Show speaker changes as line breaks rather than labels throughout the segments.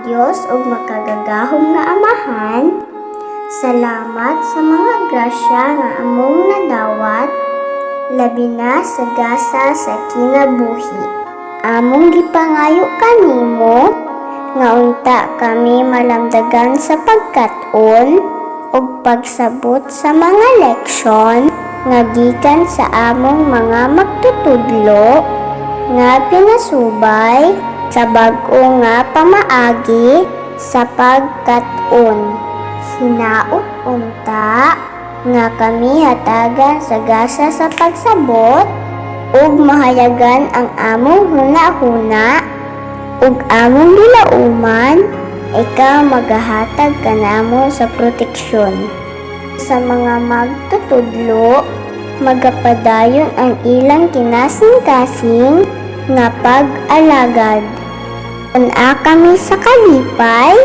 Amang Diyos ug makagagahom nga Amahan, salamat sa mga grasya nga among nadawat, labi na sa gasa sa kinabuhi. Among gipangayo kanimo nga unta kami malamdagan sa pagkat-on ug pagsabot sa mga leksyon nga gikan sa among mga magtutudlo nga pinasubay sa bag-o nga pamaagi sa pagkat-on. Hinaot unta nga kami hatagan sa gasa sa pagsabot ug mahayagan ang among huna-huna ug among gilauman, ikaw magahatag kanamo sa proteksyon. Sa mga magtutudlo, magapadayon ang ilang kinasing-kasing nga pag-alagad. Una kami sa kalipay,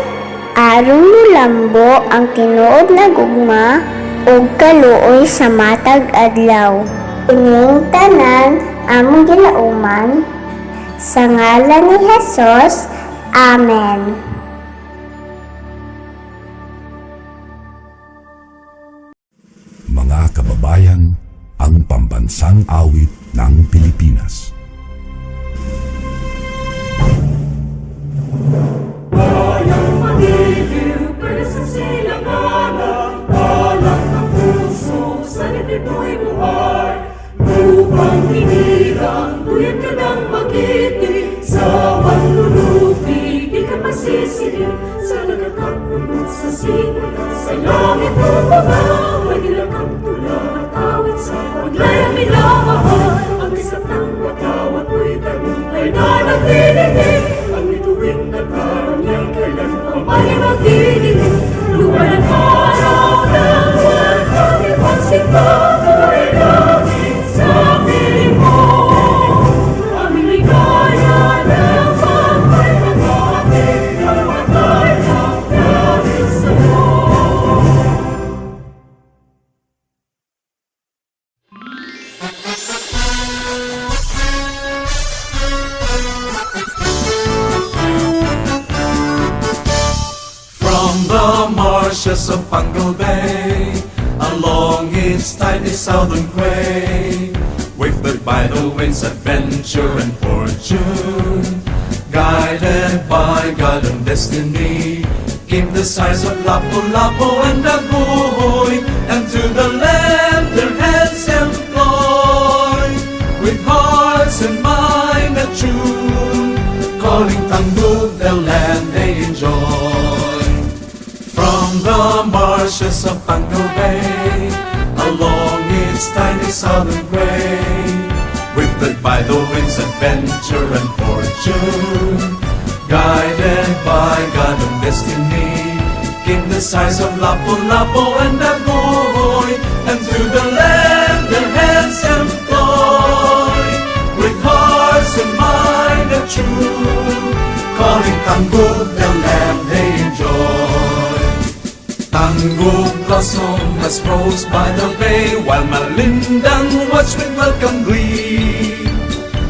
aron mulambo ang tinuod na gugma ug kaluoy sa matag adlaw. Ining tanan among gilauman, sa ngalan ni Jesus, Amen.
Mga kababayan, ang pambansang awit ng Pilipinas.
Bayang magigil, pero sa silanganan, balak ng puso, sa liblib mo'y buhay. Lupang inilang, tuyad ka ng magiti, sa manlulupi, di ka masisili, sa lagat at puno sa simula, sa langit mo mga, magilang ang tula at awit sa paglayang minamahal. Ang isap ng watawat mo'y tagumpay na nagdidinig, ang bituing nagkaroon niya'y kailan pamali magdidinig. Lupa ng araw ng walang ibang simbang, ay langit sa piling mo. Aming ligaya ng pagpay ng ating namatay ng dahil sa'yo.
From the marshes of Pangal Bay, along its tiny southern quay, wafted by the winds, adventure and fortune, guided by God and destiny, came the sighs of Lapu-Lapu and Daguhoy, and to the land their hands employed, with hearts and mind attuned, calling Tanggug the land they enjoy. From the marshes of Pangal Bay, along its tiny southern quay, wafted by the winds, adventure and fortune, guided by God and destiny, came the sighs of Lapu-Lapu and Daguhoy, and to the land their hands employed, with hearts and mind attuned, calling Tanggug the land they enjoy. Tanggug blossom has rose by the bay, while Malindang watch with welcome glee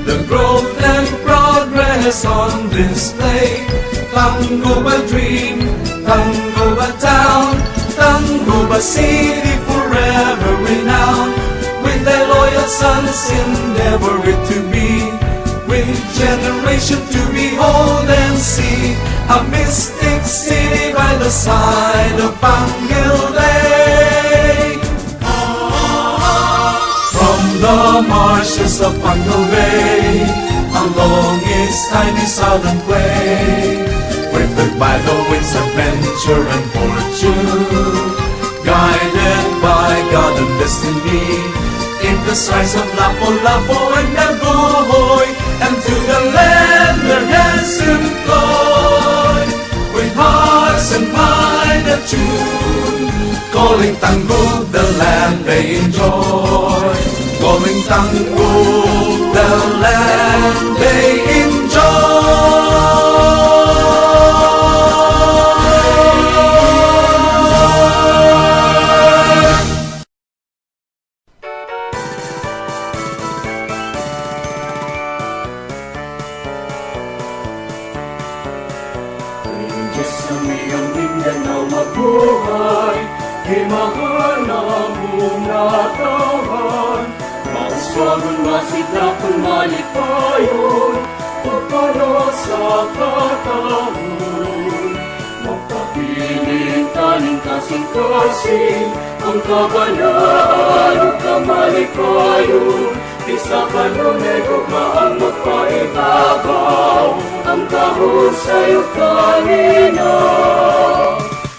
the growth and progress on display. Tanggug a dream, Tanggug a town, Tanggug a city forever renowned, with their loyal sons endeavor it to be, with generation to behold and see, a mystic city by the side of Pangal Bay. From the marshes of Pangal Bay, along its tiny southern quay, wafted by the winds, adventure and fortune, guided by God and destiny, came the sighs of Lapu-Lapu and Daguhoy, and to the land their hands employed, with hearts and mind attuned, calling Tanggug the land they enjoy, calling Tanggug the land they enjoy.
sa miyang Mindanao mabuhay. Himahal na mong natawan, mauswagon, masidakon, malipayon, pagpala sa katahon. Magpapiling taning kasing-kasing, ang kabalaan o kamalipayon. Di sa kanunay gugmaan magpaibabaw, ang kahusay o kanina.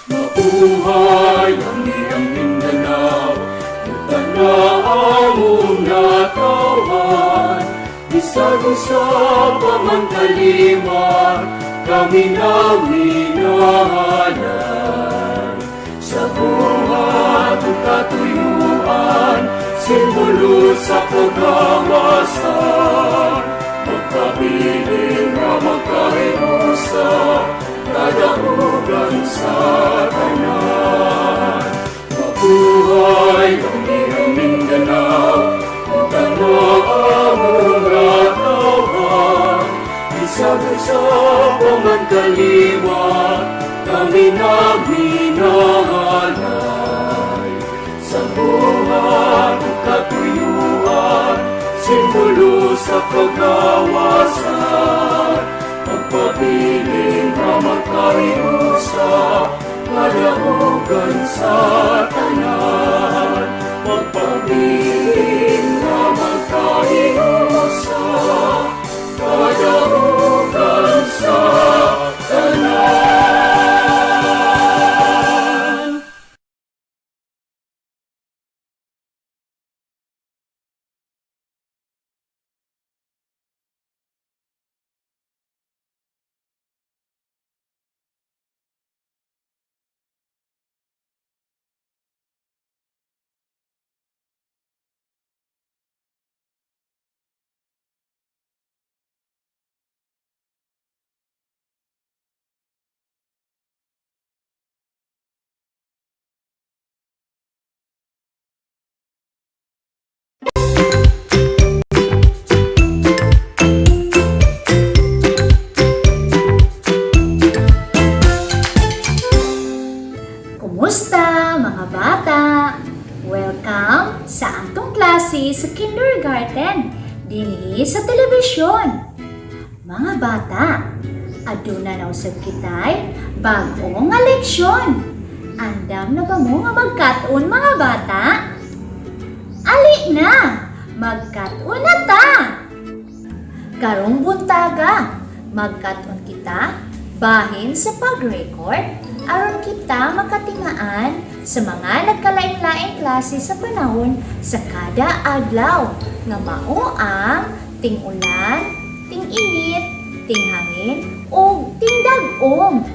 Mabuhay ang iyong Mindanao, itanaan mong natawan. Bisag usab man kalimar, kami na minahalan. Sa buhat ang katuyuan, simbolo sa kagawasan. Magpabiling na magkahinusa, kadaugan sa tanan. Mabuhay ang iyong Mindanao, ang tanaan mong natawan. Isag-usap man kaliwat, kami na minahalay. Sa buhat ang katuyuan, simbolo sa kagawasan. Magpabiling na magkahinusa, kadaugan sa tanan. Magpabiling na magkahinusa, kadaugan sa tanan.
Kumusta mga bata? Welcome sa atong klase sa kindergarten dinhi sa telebisyon. Mga bata, aduna na usab kitay bag-o nga leksyon. Andam na ba mo nga magkat-on mga bata? Ali na, magkat-on na ta. Karong buntaga, magkat-on kita bahin sa pag-record aron kita makatingaan sa mga nagkalain-laing klase sa panahon sa kada adlaw nga mao ang ting-ulan, ting-init, ting-hangin o ting-dag-ong.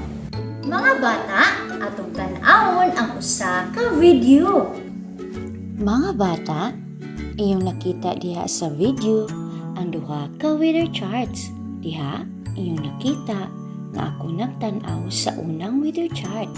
Mga bata, atong tan-awon ang usa ka video.
Mga bata, iyong nakita diha sa video ang duha ka weather charts. Diha, iyong nakita nga ako nagtan-aw sa unang weather chart.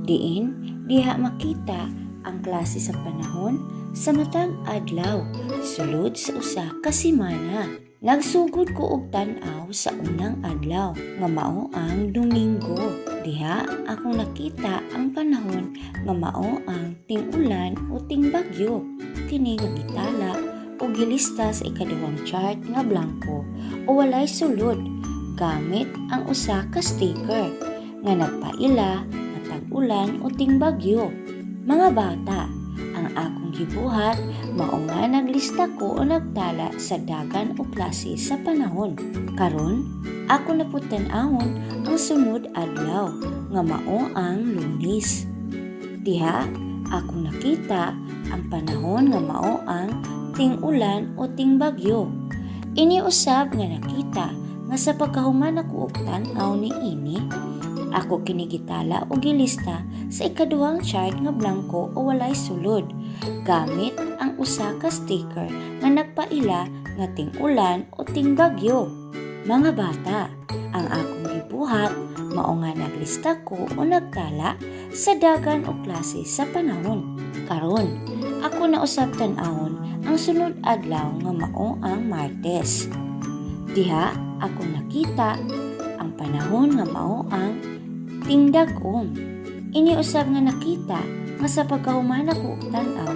Diha makita ang klase sa panahon sa matag adlaw sulod sa usa ka semana. Nagsugod ko og tan-aw sa unang adlaw nga mao ang Domingo. Diha ako nakita ang panahon nga mao ang ting-ulan o ting-bagyo. Kini nga gitala o gilista sa ikaduhang chart nga blanco o walay sulod gamit ang usa ka sticker nga nagpaila nga tag-ulan o ting-bagyo. Mga bata, ang akong gibuhat mao nga naglista ko o nagtala sa dagan o klase sa panahon. Karon, ako naputan-awon ang sunod adlaw nga mao ang Lunes. Diha, ako nakita ang panahon nga mao ang ting-ulan o ting-bagyo. Iniusab nga nakita nga sa pagkahuman ako og tan-aw ni ini, ako kinigitala o gilista sa ikaduhang chart nga blanco o walay sulod gamit ang usa ka sticker nga nagpaila nga ting-ulan o ting-bagyo. Mga bata, ang akong gibuhat mao nga naglista ko o nagtala sa dagan o klase sa panahon. Karon, ako na usab tan-awon ang sunod adlaw nga mao ang Martes. Diha ako nakita ang panahon nga mao ang tingdag-om. Ini usab nga nakita nga sa pagkahuman ako tan-aw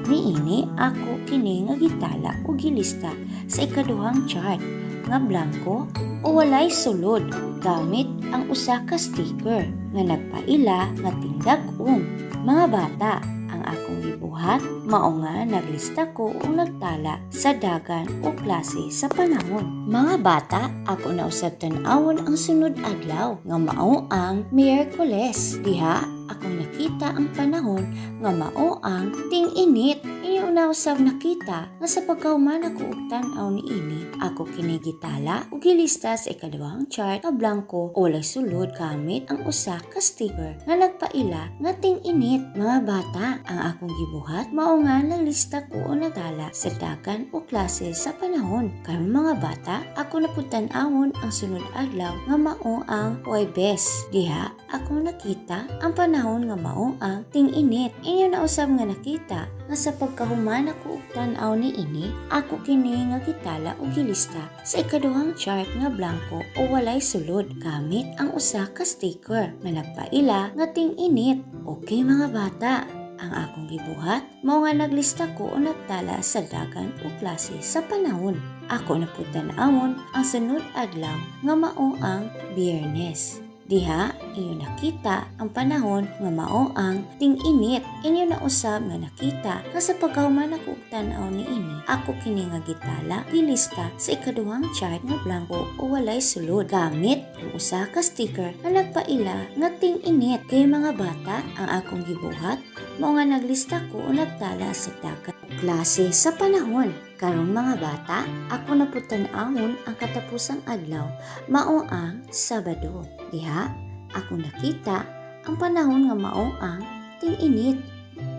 niini ako kini nga gitala o gilista sa ikaduhang chart nga blanco o walay sulod gamit ang usa ka sticker nga nagpaila nga tingdag-om. Mga bata, ang akong gibuhat mao nga naglista ko o nagtala sa dagan o klase sa panahon. Mga bata, ako na usab tan-awon ang sunod adlaw nga mao ang Miyerkules. Diha akong nakita ang panahon nga mao ang ting-init. Inyo na usab nakita nga sa pagkahuman ako og tan-aw niini ako kini gitala ug gilista sa ikaduhang chart nga blanco o walay sulod gamit ang usa ka sticker nga nagpaila nga ting-init. Mga bata, ang akong gibuhat mao nga naglista ko o nagtala sa dagan o klase sa panahon. Karon mga bata, ako naputan-awon ang sunod adlaw nga mao ang Huwebes. Diha ako nakita ang panahon nga mao ang ting-init. Inyo na usab nga nakita nga sa pagkahuman ako og tan-aw niini ako kini nga gitala o gilista sa ikaduhang chart nga blanco o walay sulod gamit ang usa ka sticker nga nagpaila nga ting-init. Okay mga bata, ang akong gibuhat mao nga naglista ko o nagtala sa dagan o klase sa panahon. Ako naputan-awon ang sunod adlaw nga mao ang Biyernes. Diha, inyo nakita ang panahon nga mao ang ting-init. Inyo na usab nga nakita nga sa pagkahuman ako og tan-aw niini ako kini nga gitala gilista sa ikaduhang chart nga blanco o walay sulod gamit ang usa ka sticker nga nagpaila nga ting-init. Kay mga bata, ang akong gibuhat mao nga naglista ko o nagtala sa dagan klase sa panahon. Karong mga bata, ako naputan-awon ang katapusang adlaw mao ang Sabado. Diha, ako nakita ang panahon nga mao ang ting-init.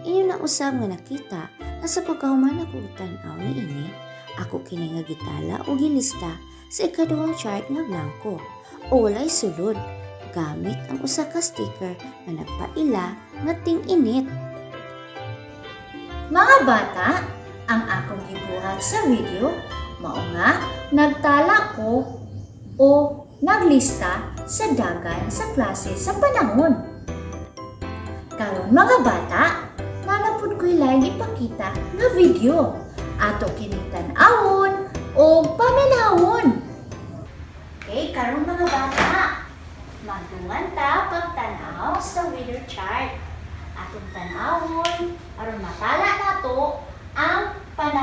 Inyo na usab nga nakita nga sa pagkahuman ako og tan-aw niini ako kini nga gitala o gilista sa ikaduhang chart nga blanco o walay sulod gamit ang usa ka sticker nga nagpaila nga ting-init.
Mga bata, ang akong gibuhat sa video mao nga nagtala ko o naglista sa dagan sa klase sa panahon. Karon mga bata, nanapod ko'y laing ipakita nga video ato kinitan-awon o paminahon. Okay, karon mga bata, magduman ta pagtanaw sa weather chart. Atong tanawon aron matala nato ang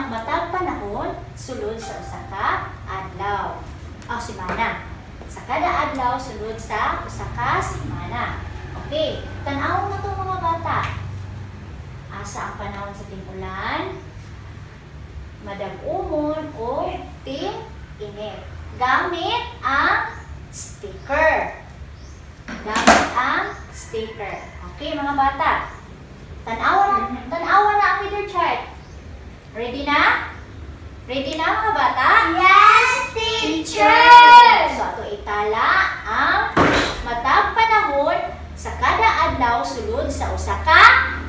matag panahon sulod sa usa ka adlaw o semana. Sa kada adlaw sulod sa usa ka semana. Okay, tan-awon na to mga bata. Asa ang panahon sa ting-ulan, madag-umon o ting-init. Gamit ang sticker. Gamit ang sticker. Okay mga bata. Tan-awon na ang weather chart. Ready na? Ready na mga bata?
Yes, teacher!
So ato itala ang matag panahon sa kada adlaw sulod sa usa ka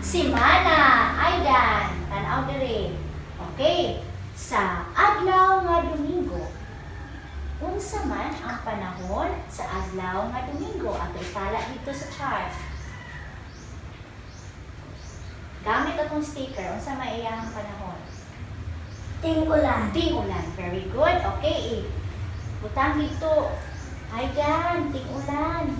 semana. Aydan, tan-aw diri. Okay, sa adlaw nga Domingo. Unsa man ang panahon sa adlaw nga Domingo? Ato itala dito sa chart. Gamit atong sticker, unsa may iyang panahon?
Ting-ulan.
Ting-ulan. Very good. Okay. Butang dito. Aydan, ting-ulan.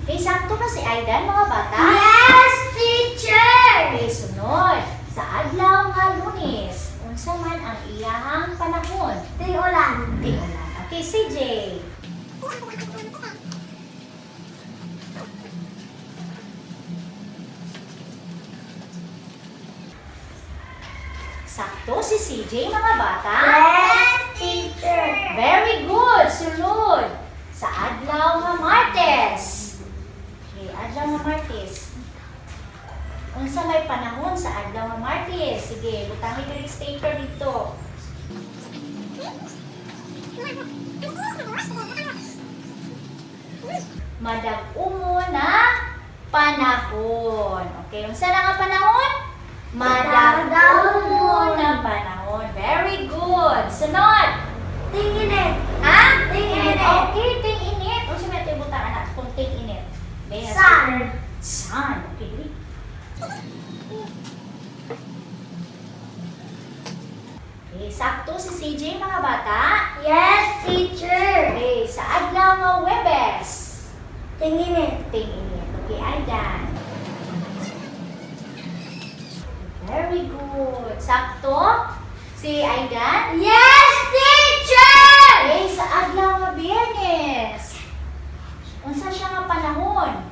Okay, sakto ba si Aydan, mga bata?
Yes, teacher!
Okay, sunod. Sa adlaw nga Lunes, unsa man ang iyang panahon?
Ting-ulan.
Ting-ulan. Okay, CJ. Sakto si CJ, mga bata?
Yes, teacher!
Very good! Sunod! Sa adlaw nga Martes. Okay, adlaw nga Martes. Unsa may panahon sa adlaw nga Martes? Sige, butang i sticker dito. Madag-umo na panahon. Okay, unsa na nga panahon? Madag-umo na panahon. Very good. Sunod. sakto si CJ mga bata.
Yes, teacher.
Okay, sa adlaw nga Webes.
Tingin
Ting-init. Okay, Aidan. Very good. Sakto? Si Aidan?
Yes, teacher.
Okay, sa adlaw nga Biyernes. Unsa siya nga panahon?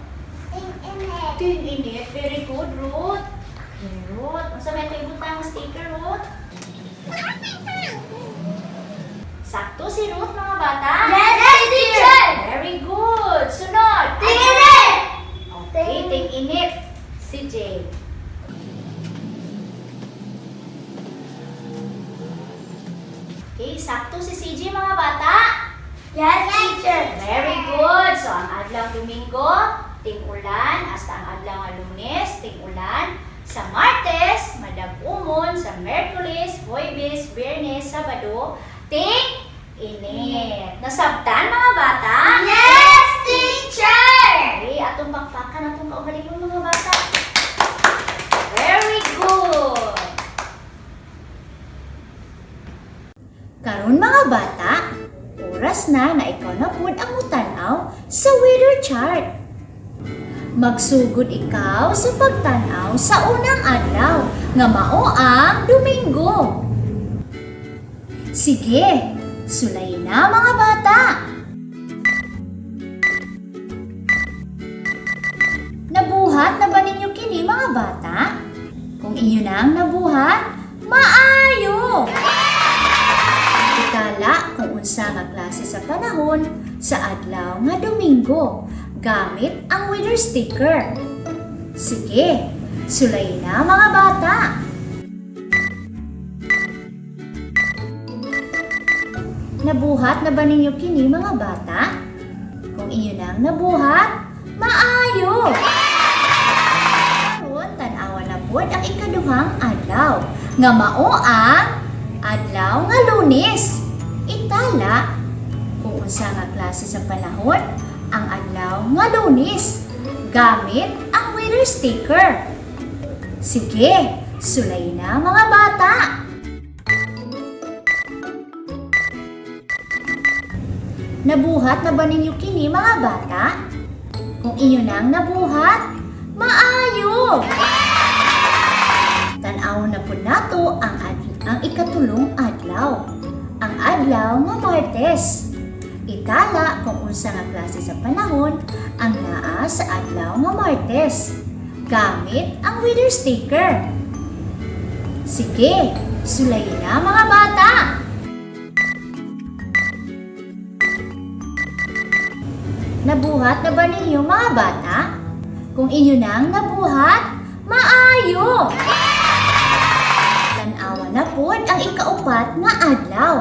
Tingin.
Ting-init. Very good, Ruth. Okay, Ruth. Unsa may butang sticker, Ruth? Sakto si Ruth, mga bata?
Yes, teacher.
Very good. Sunod.
Tingin.
Okay, ting-init. Si Jay. Okay, sakto si CJ, mga bata?
Yes, teacher.
Very good. So, ang adlaw Domingo, ting-ulan. Hasta ang adlaw nga Lunes, ting-ulan. Sa Martes, madag-umon. Sa Merkulis, Huwebes, Biyernes, Sabado, ting-init. Nasabtan, mga bata?
Yes, teacher.
Okay, atong pakpakan, atong kaugalingon, mga bata. Very good. Karon mga bata, oras na ikaw na pud ang mutanaw sa weather chart. Magsugod ikaw sa pagtanaw sa unang adlaw nga mao ang Domingo. Sige, sulayin na mga bata. Nabuhat na ba ninyo kini mga bata? Kung inyo na ang nabuhat, maayo! Itala kung unsa nga klase sa panahon sa adlaw nga Domingo gamit ang weather sticker. Sige, sulayin na mga bata. Nabuhat na ba ninyo kini mga bata? Kung inyo na ang nabuhat, maayo! Karon tan-awa na pod ang ikaduhang adlaw nga mao ang adlaw nga Lunes. Itala kung unsa nga klase sa panahon ang adlaw nga Lunes gamit ang weather sticker. Sige, sulayin na mga bata. Nabuhat na ba ninyo kini mga bata? Kung inyo nang nabuhat, maayo! Tan-aw na po nato ang ikatulong adlaw. Ang adlaw nga Martes. Itala kung unsa nga klase sa panahon ang naa sa adlaw nga Martes gamit ang weather sticker. Sige, sulayin na mga bata. Nabuhat na ba ninyo mga bata? Kung inyo nang nabuhat, maayo! Tan-awa na pod ang ikaupat nga adlaw,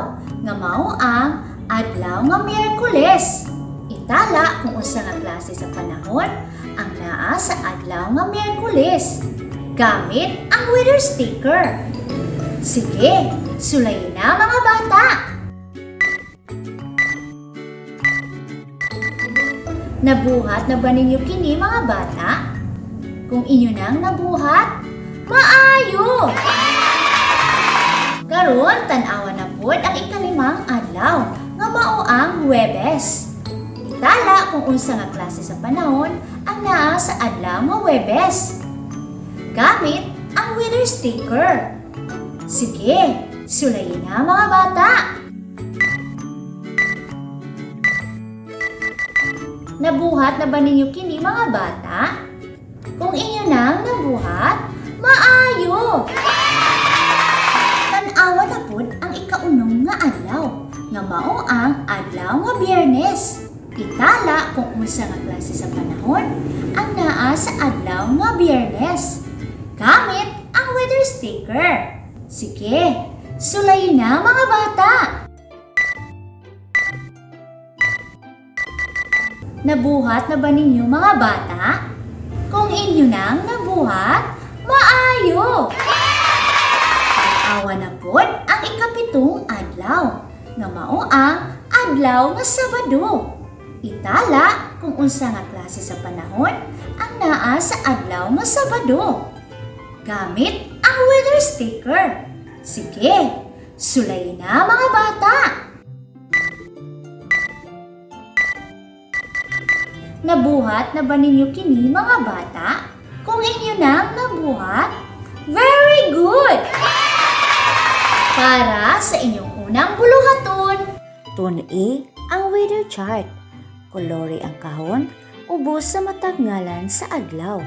nga mao ang adlaw nga Miyerkules. Itala kung unsa nga klase sa panahon ang naa sa adlaw nga Miyerkules gamit ang weather sticker. Sige, sulayin na mga bata. Nabuhat na ba ninyo kini mga bata? Kung inyo nang nabuhat, maayo! Karon tan-awa na pod ang ikalimang adlaw nga mao ang Huwebes. Itala kung unsa nga klase sa panahon ang naa sa adlaw nga Huwebes gamit ang weather sticker. Sige, sulayin na mga bata. Nabuhat na ba ninyo kini mga bata? Kung inyo nang nabuhat, maayo! Tan-awa na pod ang ikaunong nga adlaw, nga mao ang adlaw nga Biyernes. Itala kung unsa nga klase sa panahon ang naa sa adlaw nga Biyernes gamit ang weather sticker. Sige, sulayin na mga bata. Nabuhat na ba ninyo mga bata? Kung inyo nang nabuhat, maayo! Awa na pod ang ikapitong adlaw, nga mao ang adlaw nga Sabado. Itala kung unsa nga klase sa panahon ang naa sa adlaw nga Sabado gamit ang weather sticker. Sige, Sulay na mga bata! Nabuhat na ba ninyo kini mga bata? Kung inyo nang nabuhat, very good! Para sa inyong unang buluhaton,
Tun-i ang weather chart. Kolore ang kahon, ubos sa matag ngalan sa adlaw.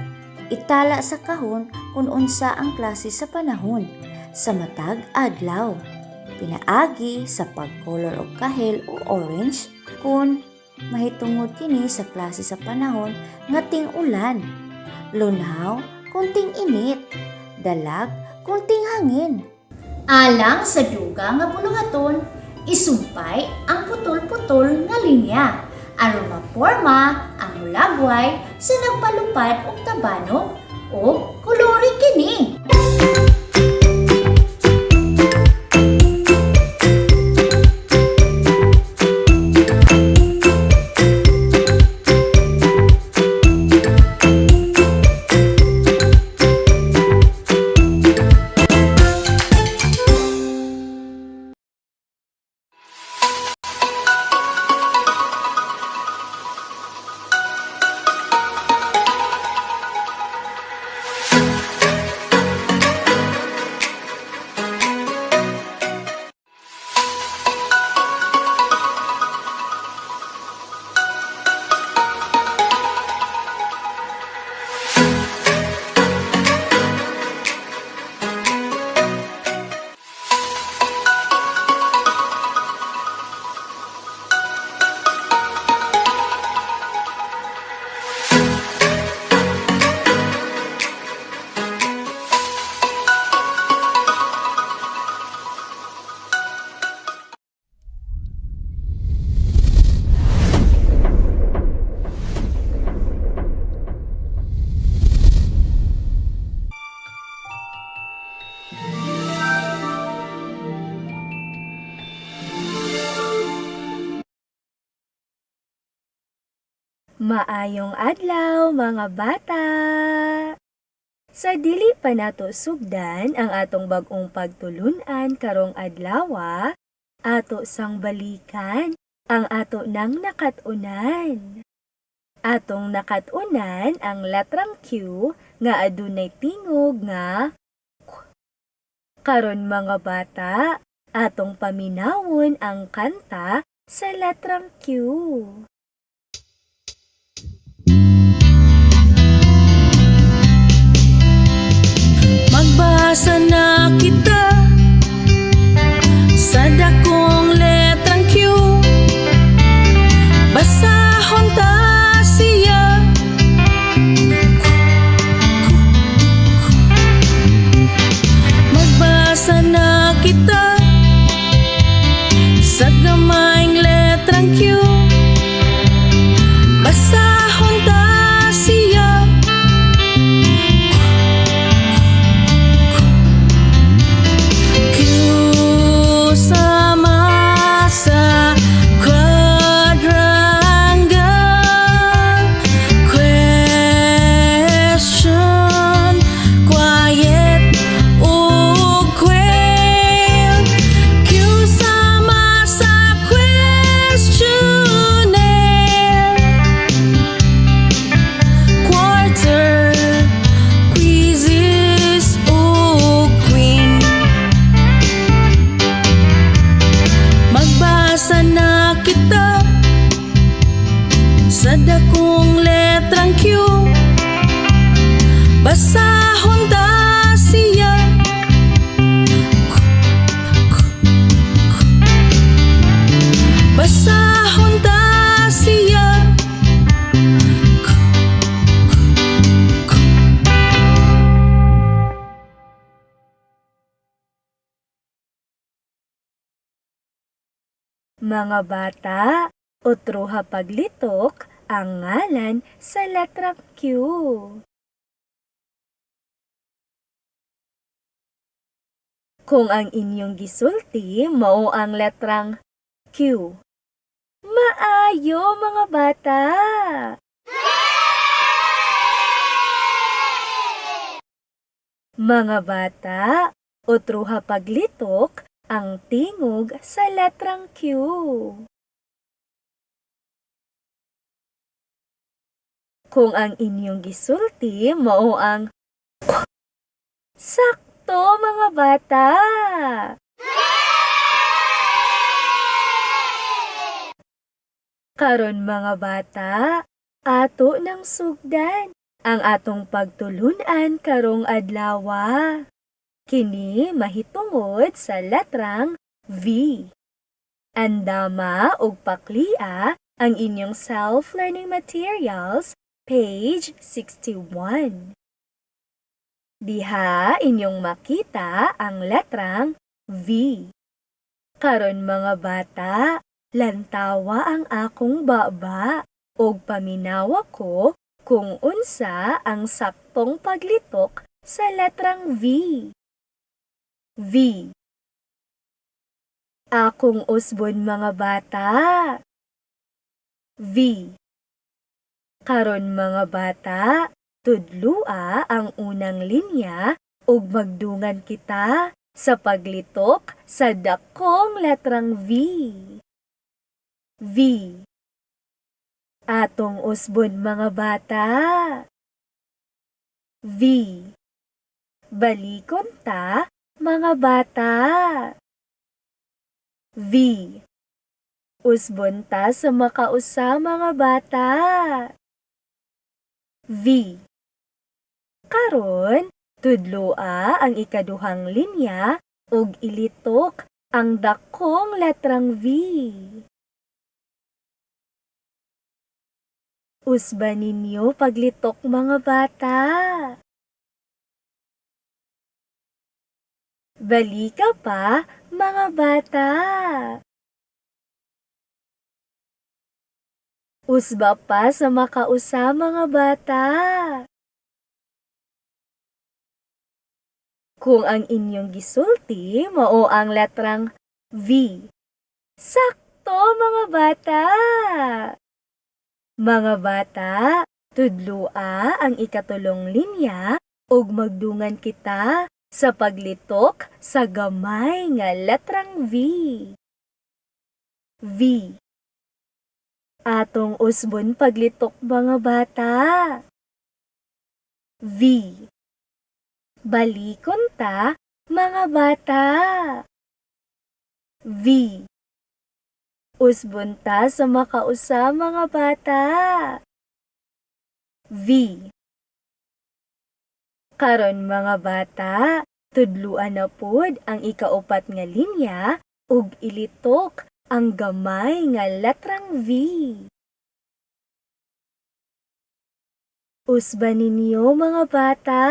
Itala sa kahon kung unsa ang klase sa panahon sa matag adlaw. Pinaagi sa pagkolor og kahel o orange kung mahitungod kini sa klase sa panahon nga ting-ulan. Lunaw kung ting-init, dalag kung ting-hangin.
alang sa duga nga buluhaton, isumpay ang putol-putol nga linya aron maporma ang mulagway sa nagpalupad og tabanog o kolore kini.
Maayong adlaw mga bata! Sa dili pa nato sugdan ang atong bag-ong pagtulunan karong adlawa, ato sang balikan ang ato nang nakatunan. Atong nakatunan ang letrang Q nga adunay tingog nga Q. Karon mga bata, atong paminawon ang kanta sa letrang Q.
Magbasa na kita sa dakong letrang Q. Basahon ta siya. Magbasa na kita sa gamayng letrang Q. Basahon ta siya. Q sama sa quadrangle. Question, quiet o quail. Q sama sa questionnaire. Quarter, quizzes o queen. Magbasa na kita sa dakong letrang Q. Basahon ta siya. Basahon ta siya.
Mga bata, utruha paglitok ang ngalan sa letrang Q. Kung ang inyong gisulti mao ang letrang Q. Maayo mga bata! Mga bata, utruha paglitok ang tingog sa letrang Q. Kung ang inyong gisulti mao ang sakto mga bata. Karon mga bata, ato nang sugdan ang atong pagtulunan karong adlaw. Kini mahitungod sa letrang V. Andama og paklia ang inyong self-learning materials, page 61. Diha inyong makita ang letrang V. Karon mga bata, lantawa ang akong baba ug paminawa ko kung unsa ang saktong paglitok sa letrang V. V. Akong usbon mga bata. V. Karon mga bata, tudlua ang unang linya ug magdungan kita sa paglitok sa dakong letrang V. V. Atong usbon mga bata. V. Balikon ta mga bata. V. Usbon ta sa makausa mga bata. V. Karon, tudloa ang ikaduhang linya ug ilitok ang dakong letrang V. Usban ninyo paglitok mga bata. Balika pa mga bata. Usba pa sa makausa mga bata. Kung ang inyong gisulti mao ang letrang V. Sakto mga bata. Mga bata, tudlua ang ikatulong linya ug magdungan kita sa paglitok sa gamay nga letrang V. V. Atong usbon paglitok mga bata. V. Balikon ta mga bata. V. Usbon ta sa makausa mga bata. V. Karon mga bata, tudluan na pod ang ikaupat nga linya ug ilitok ang gamay nga letrang V. Usban ninyo mga bata.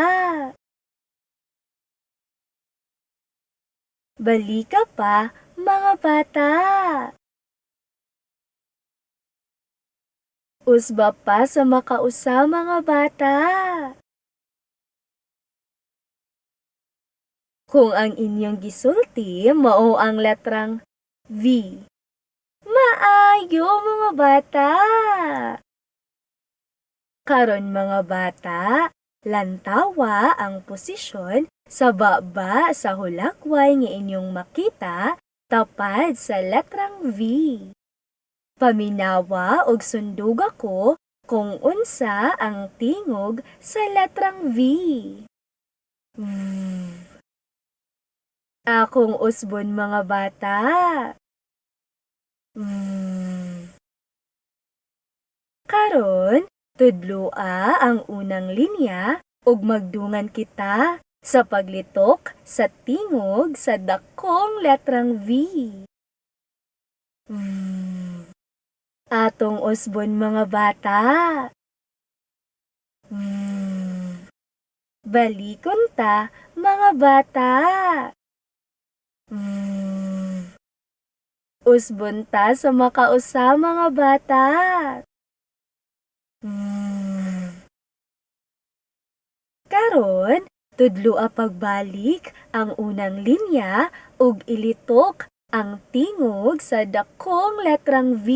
Balika pa mga bata. Usba pa sa makausa mga bata. Kung ang inyong gisulti mao ang letrang V. Maayo mga bata. Karon mga bata, lantawa ang posisyon sa baba sa hulakway nga inyong makita tapad sa letrang V. Paminawa og sundog ako kung unsa ang tingog sa letrang V. V. Akong usbon mga bata. V. Karon, tudloa ang unang linya ug magdungan kita sa paglitok sa tingog sa dakong letrang V. V. Atong usbon mga bata. V. Balikon ta mga bata. V. Usbon ta sa makausa mga bata. V. Karon, tudloa pagbalik ang unang linya ug ilitok ang tingog sa dakong letrang V.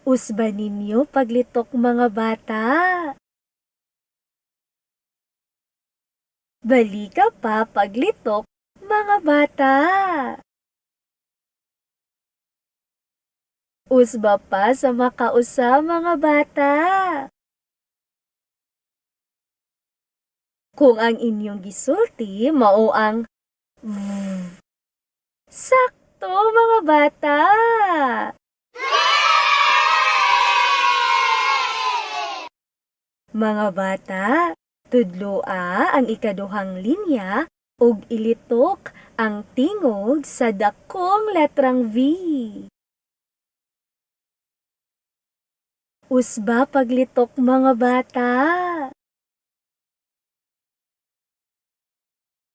Usban ninyo paglitok mga bata. Balika pa paglitok, mga bata. Usba pa sa makausa, mga bata. Kung ang inyong gisulti mao ang sakto, mga bata. Mga bata, tudloa ang ikaduhang linya ug ilitok ang tingog sa dakong letrang V. Usba paglitok, mga bata.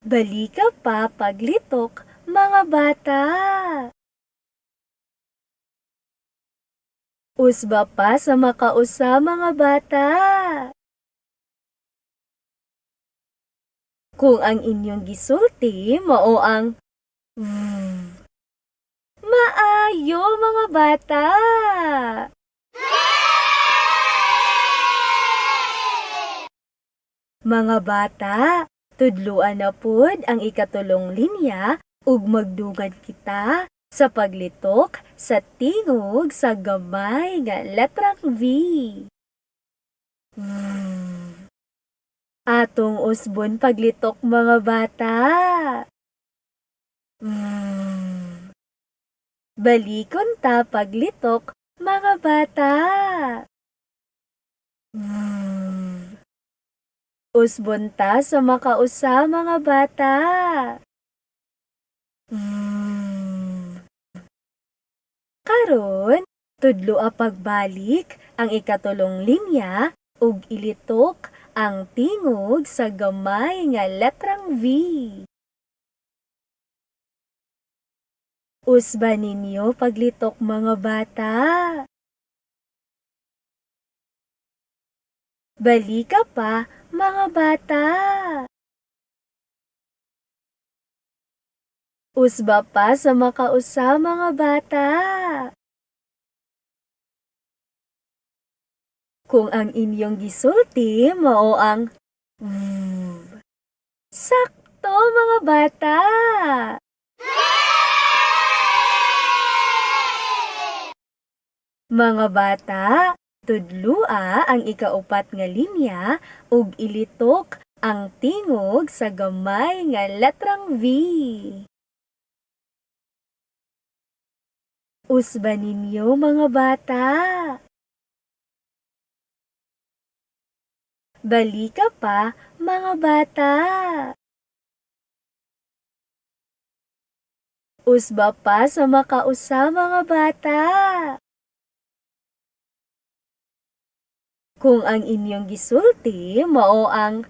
Balika pa paglitok, mga bata. Usba pa sa makausa, mga bata. Kung ang inyong gisulti mao ang maayo, mga bata. Mga bata, tudluan na pod ang ikatulong linya ug magdugad kita sa paglitok sa tingog sa gamay nga letrang V. Atong usbon paglitok, mga bata. Balikon ta paglitok, mga bata. Usbon ta sa makausa, mga bata. Karon, tudloa pagbalik ang ikatulong linya ug ilitok ang tingog sa gamay nga letrang V. Usba ninyo paglitok, mga bata. Balika pa, mga bata. Usba pa sa makausa, mga bata. Kung ang inyong gisulti mao ang sakto, mga bata. Mga bata, tudlua ang ikaupat nga linya ug ilitok ang tingog sa gamay nga letrang V. Usba ninyo, mga bata. Balika pa, mga bata. Usba pa sa makausa, mga bata. Kung ang inyong gisulti mao ang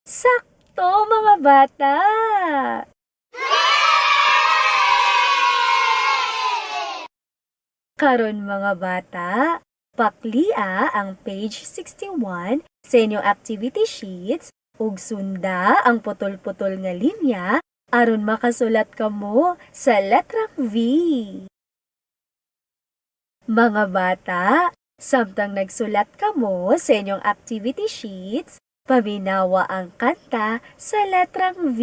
sakto, mga bata. Karon, mga bata, paklia ang page 61 sa inyong activity sheets ug sunda ang putol-putol nga linya aron makasulat kamo sa letrang V. Mga bata, samtang nagsulat kamo sa inyong activity sheets, paminawa ang kanta sa letrang V.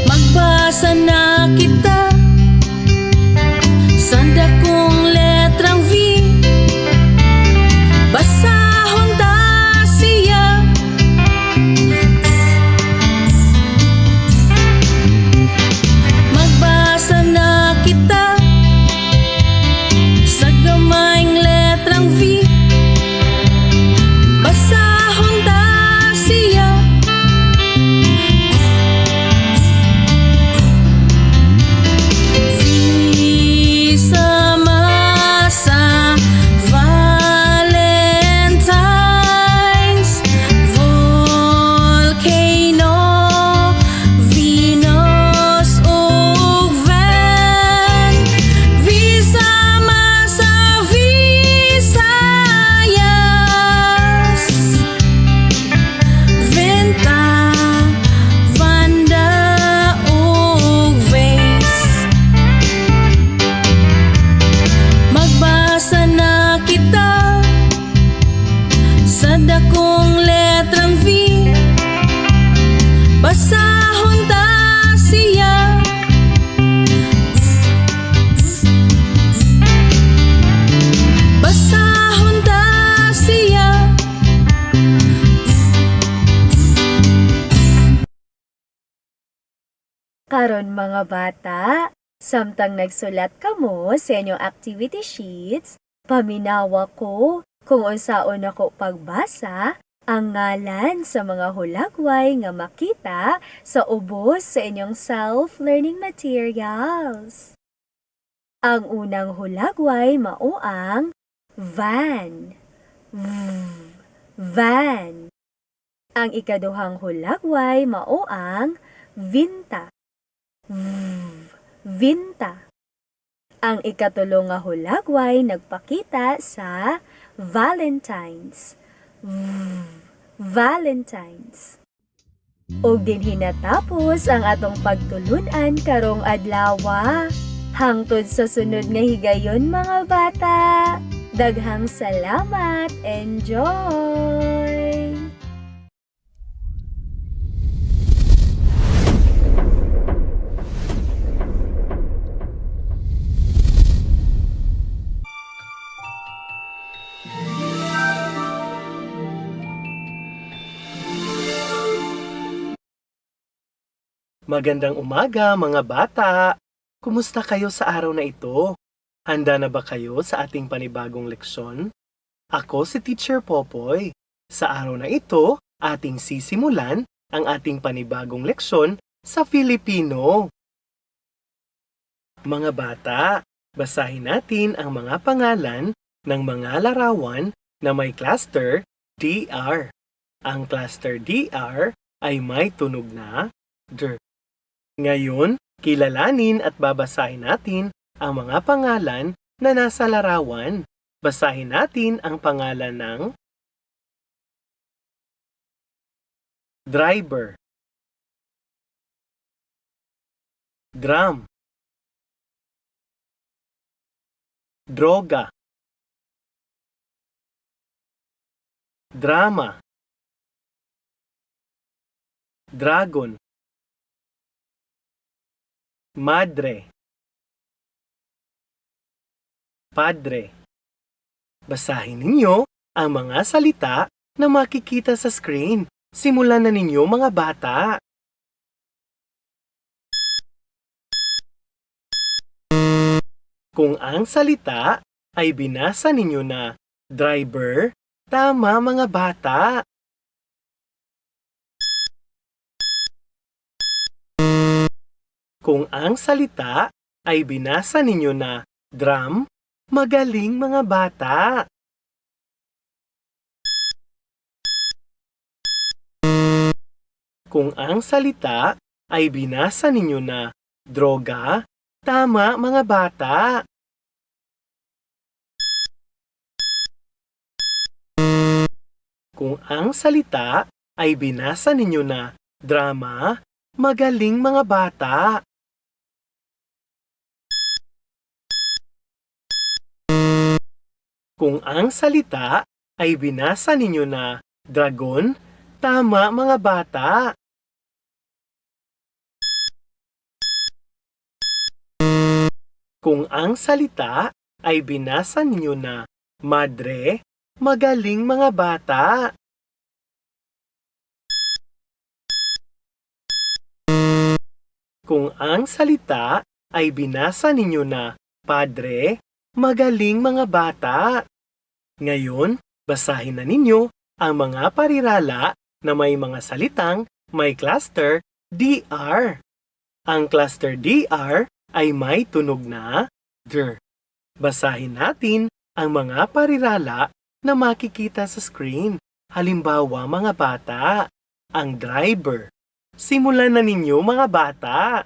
Magbasa na kita sa dakong letrang V. Basahon ta siya. Magbasa na kita sa gamayng letrang V. Basahon ta siya.
Aron mga bata, samtang nagsulat kamo sa inyong activity sheets, paminawa ko kung unsaon ako pagbasa ang ngalan sa mga hulagway nga makita sa ubos sa inyong self-learning materials. Ang unang hulagway mao ang van. Van. Ang ikaduhang hulagway mao ang vinta. Vinta. Ang ikatulo nga hulagway nagpakita sa Valentine's. Valentine's. Og dinhi natapos ang atong pagtulunan karong adlaw. Hangtod sa sunod nga higayon mga bata. Daghang salamat. Enjoy!
Magandang umaga mga bata! Kumusta kayo sa araw na ito? Handa na ba kayo sa ating panibagong leksyon? Ako si Teacher Popoy. Sa araw na ito, ating sisimulan ang ating panibagong leksyon sa Filipino. Mga bata, basahin natin ang mga pangalan ng mga larawan na may cluster DR. Ang cluster DR ay may tunog na D. Ngayon, kilalanin at babasahin natin ang mga pangalan na nasa larawan. Basahin natin ang pangalan ng driver, drum, droga, drama, dragon, madre, padre. Basahin ninyo ang mga salita na makikita sa screen. Simulan na ninyo mga bata. Kung ang salita ay binasa ninyo na driver, tama mga bata. Kung ang salita ay binasa ninyo na drum, magaling mga bata. Kung ang salita ay binasa ninyo na droga, tama mga bata. Kung ang salita ay binasa ninyo na drama, magaling mga bata. Kung ang salita ay binasa ninyo na dragon, tama mga bata. Kung ang salita ay binasa ninyo na madre, magaling mga bata. Kung ang salita ay binasa ninyo na padre, magaling mga bata. Ngayon, basahin na ninyo ang mga parirala na may mga salitang may cluster DR. Ang cluster DR ay may tunog na D. Basahin natin ang mga parirala na makikita sa screen. Halimbawa mga bata, ang driver. Simulan na ninyo mga bata.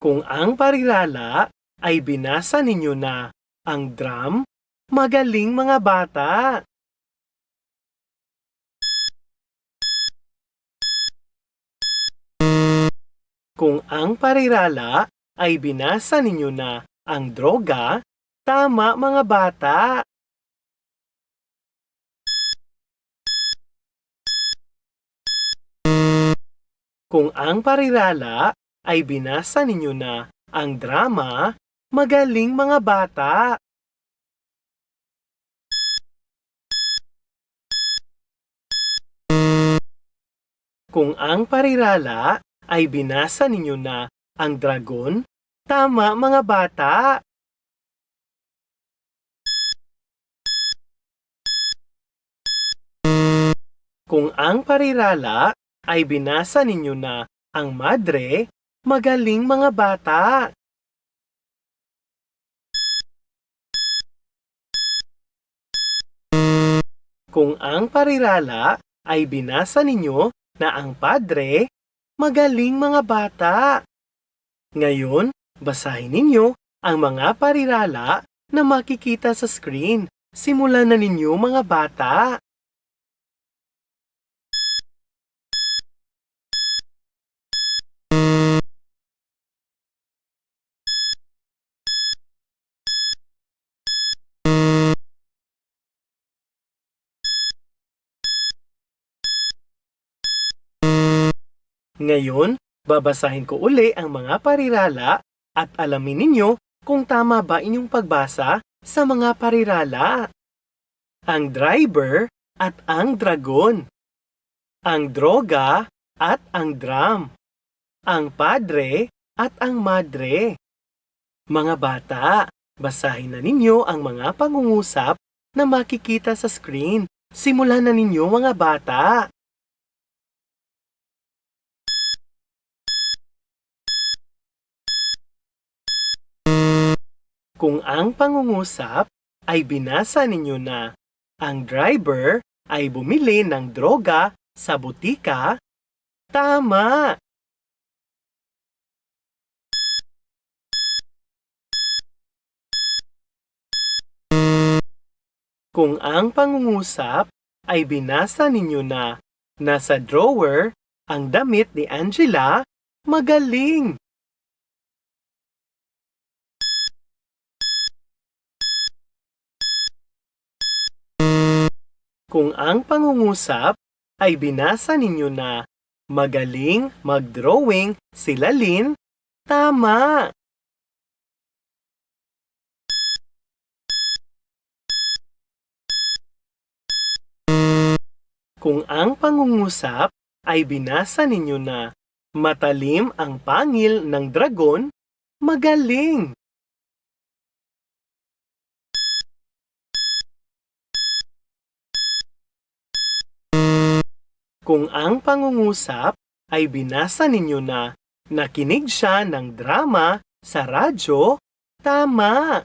Kung ang parirala ay binasa ninyo na ang drum, magaling mga bata. Kung ang parirala ay binasa ninyo na ang droga, tama mga bata. Kung ang parirala ay binasa ninyo na ang drama, magaling mga bata. Kung ang parirala ay binasa ninyo na ang dragon, tama mga bata. Kung ang parirala ay binasa ninyo na ang madre, magaling mga bata. Kung ang parirala ay binasa ninyo na ang padre, magaling mga bata. Ngayon, basahin ninyo ang mga parirala na makikita sa screen. Simulan na ninyo mga bata. Ngayon, babasahin ko uli ang mga parirala at alamin ninyo kung tama ba inyong pagbasa sa mga parirala. Ang driver at ang dragon. Ang droga at ang drum. Ang padre at ang madre. Mga bata, basahin na ninyo ang mga pangungusap na makikita sa screen. Simulan na ninyo mga bata. Kung ang pangungusap ay binasa ninyo na ang driver ay bumili ng droga sa butika, tama! Kung ang pangungusap ay binasa ninyo na nasa drawer ang damit ni Angela, magaling! Kung ang pangungusap ay binasa ninyo na magaling mag-drawing si Lalin, tama! Kung ang pangungusap ay binasa ninyo na matalim ang pangil ng dragon, magaling! Kung ang pangungusap ay binasa ninyo na nakinig siya ng drama sa radyo, tama!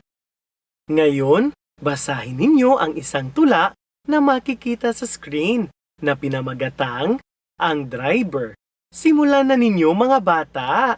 Ngayon, basahin ninyo ang isang tula na makikita sa screen na pinamagatang ang driver. Simulan na ninyo mga bata!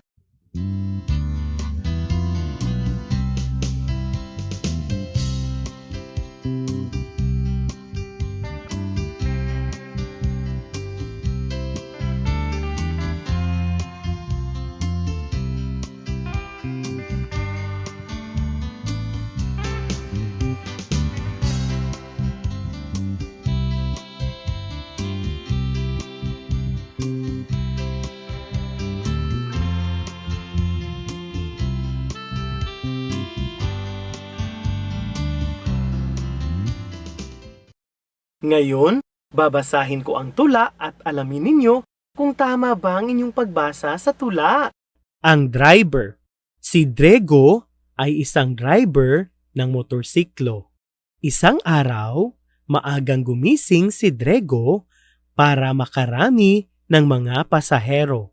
Ngayon, babasahin ko ang tula at alamin ninyo kung tama ba ang inyong pagbasa sa tula. Ang driver. Si Drego ay isang driver ng motorsiklo. Isang araw, maagang gumising si Drego para makarami ng mga pasahero.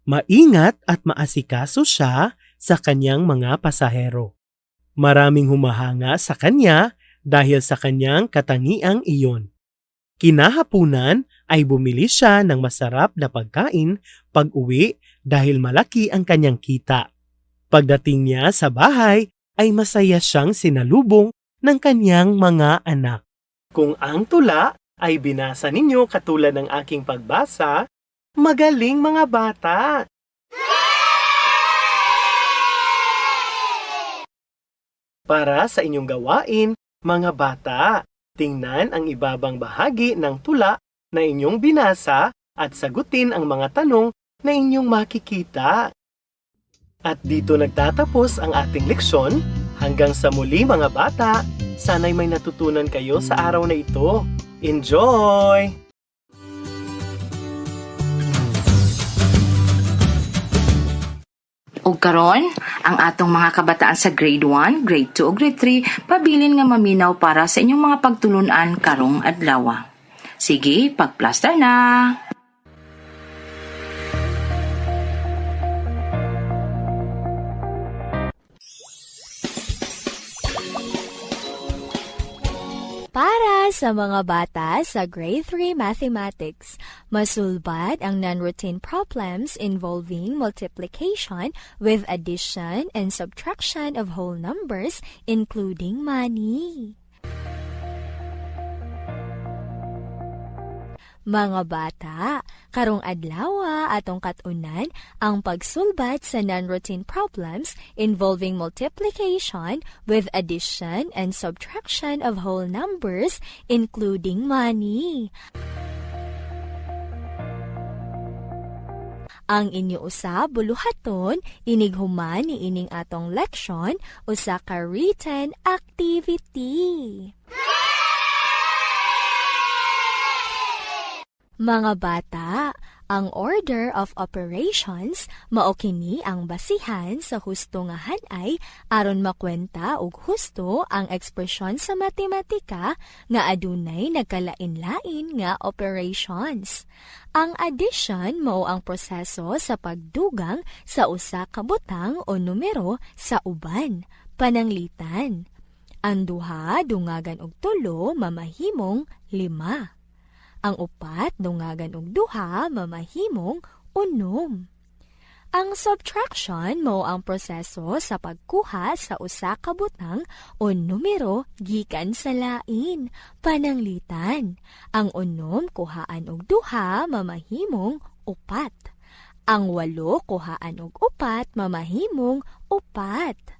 Maingat at maasikaso siya sa kanyang mga pasahero. Maraming humahanga sa kanya dahil sa kanyang katangiang iyon. Kinahapunan ay bumili siya ng masarap na pagkain pag-uwi dahil malaki ang kanyang kita. Pagdating niya sa bahay ay masaya siyang sinalubong ng kanyang mga anak. Kung ang tula ay binasa ninyo katulad ng aking pagbasa, magaling mga bata! Para sa inyong gawain, mga bata, tingnan ang ibabang bahagi ng tula na inyong binasa at sagutin ang mga tanong na inyong makikita. At dito nagtatapos ang ating leksyon. Hanggang sa muli mga bata, sana'y may natutunan kayo sa araw na ito. Enjoy!
ug karon, ang atong mga kabataan sa grade 1, grade 2 ug grade 3 pabilin nga maminaw para sa inyong mga pagtulunan karong adlaw. Sige, pagplaster na!
Para sa mga bata sa Grade 3 Mathematics, masulbad ang non-routine problems involving multiplication with addition and subtraction of whole numbers, including money. Mga bata, karong adlaw atong katunan ang pagsulbat sa non-routine problems involving multiplication with addition and subtraction of whole numbers, including money. Ang inyo usa buluhaton inighuman ni ining atong leksyon usa ka written activity. Mga bata, ang order of operations mao kini ang basihan sa husto nga hanay aron makwenta og husto ang ekspresyon sa matematika nga adunay nagkalain-lain nga operations. Ang addition mao ang proseso sa pagdugang sa usa ka butang o numero sa uban, pananglitan. Ang duha dungagan og tulo mamahimong 5. Ang upat dungagan og duha mamahimong 6. Ang subtraction mao ang proseso sa pagkuha sa usa ka butang o numero gikan sa lain, pananglitan. Ang 6 kuhaan og duha mamahimong 4. Ang 8 kuhaan og 4 mamahimong 4.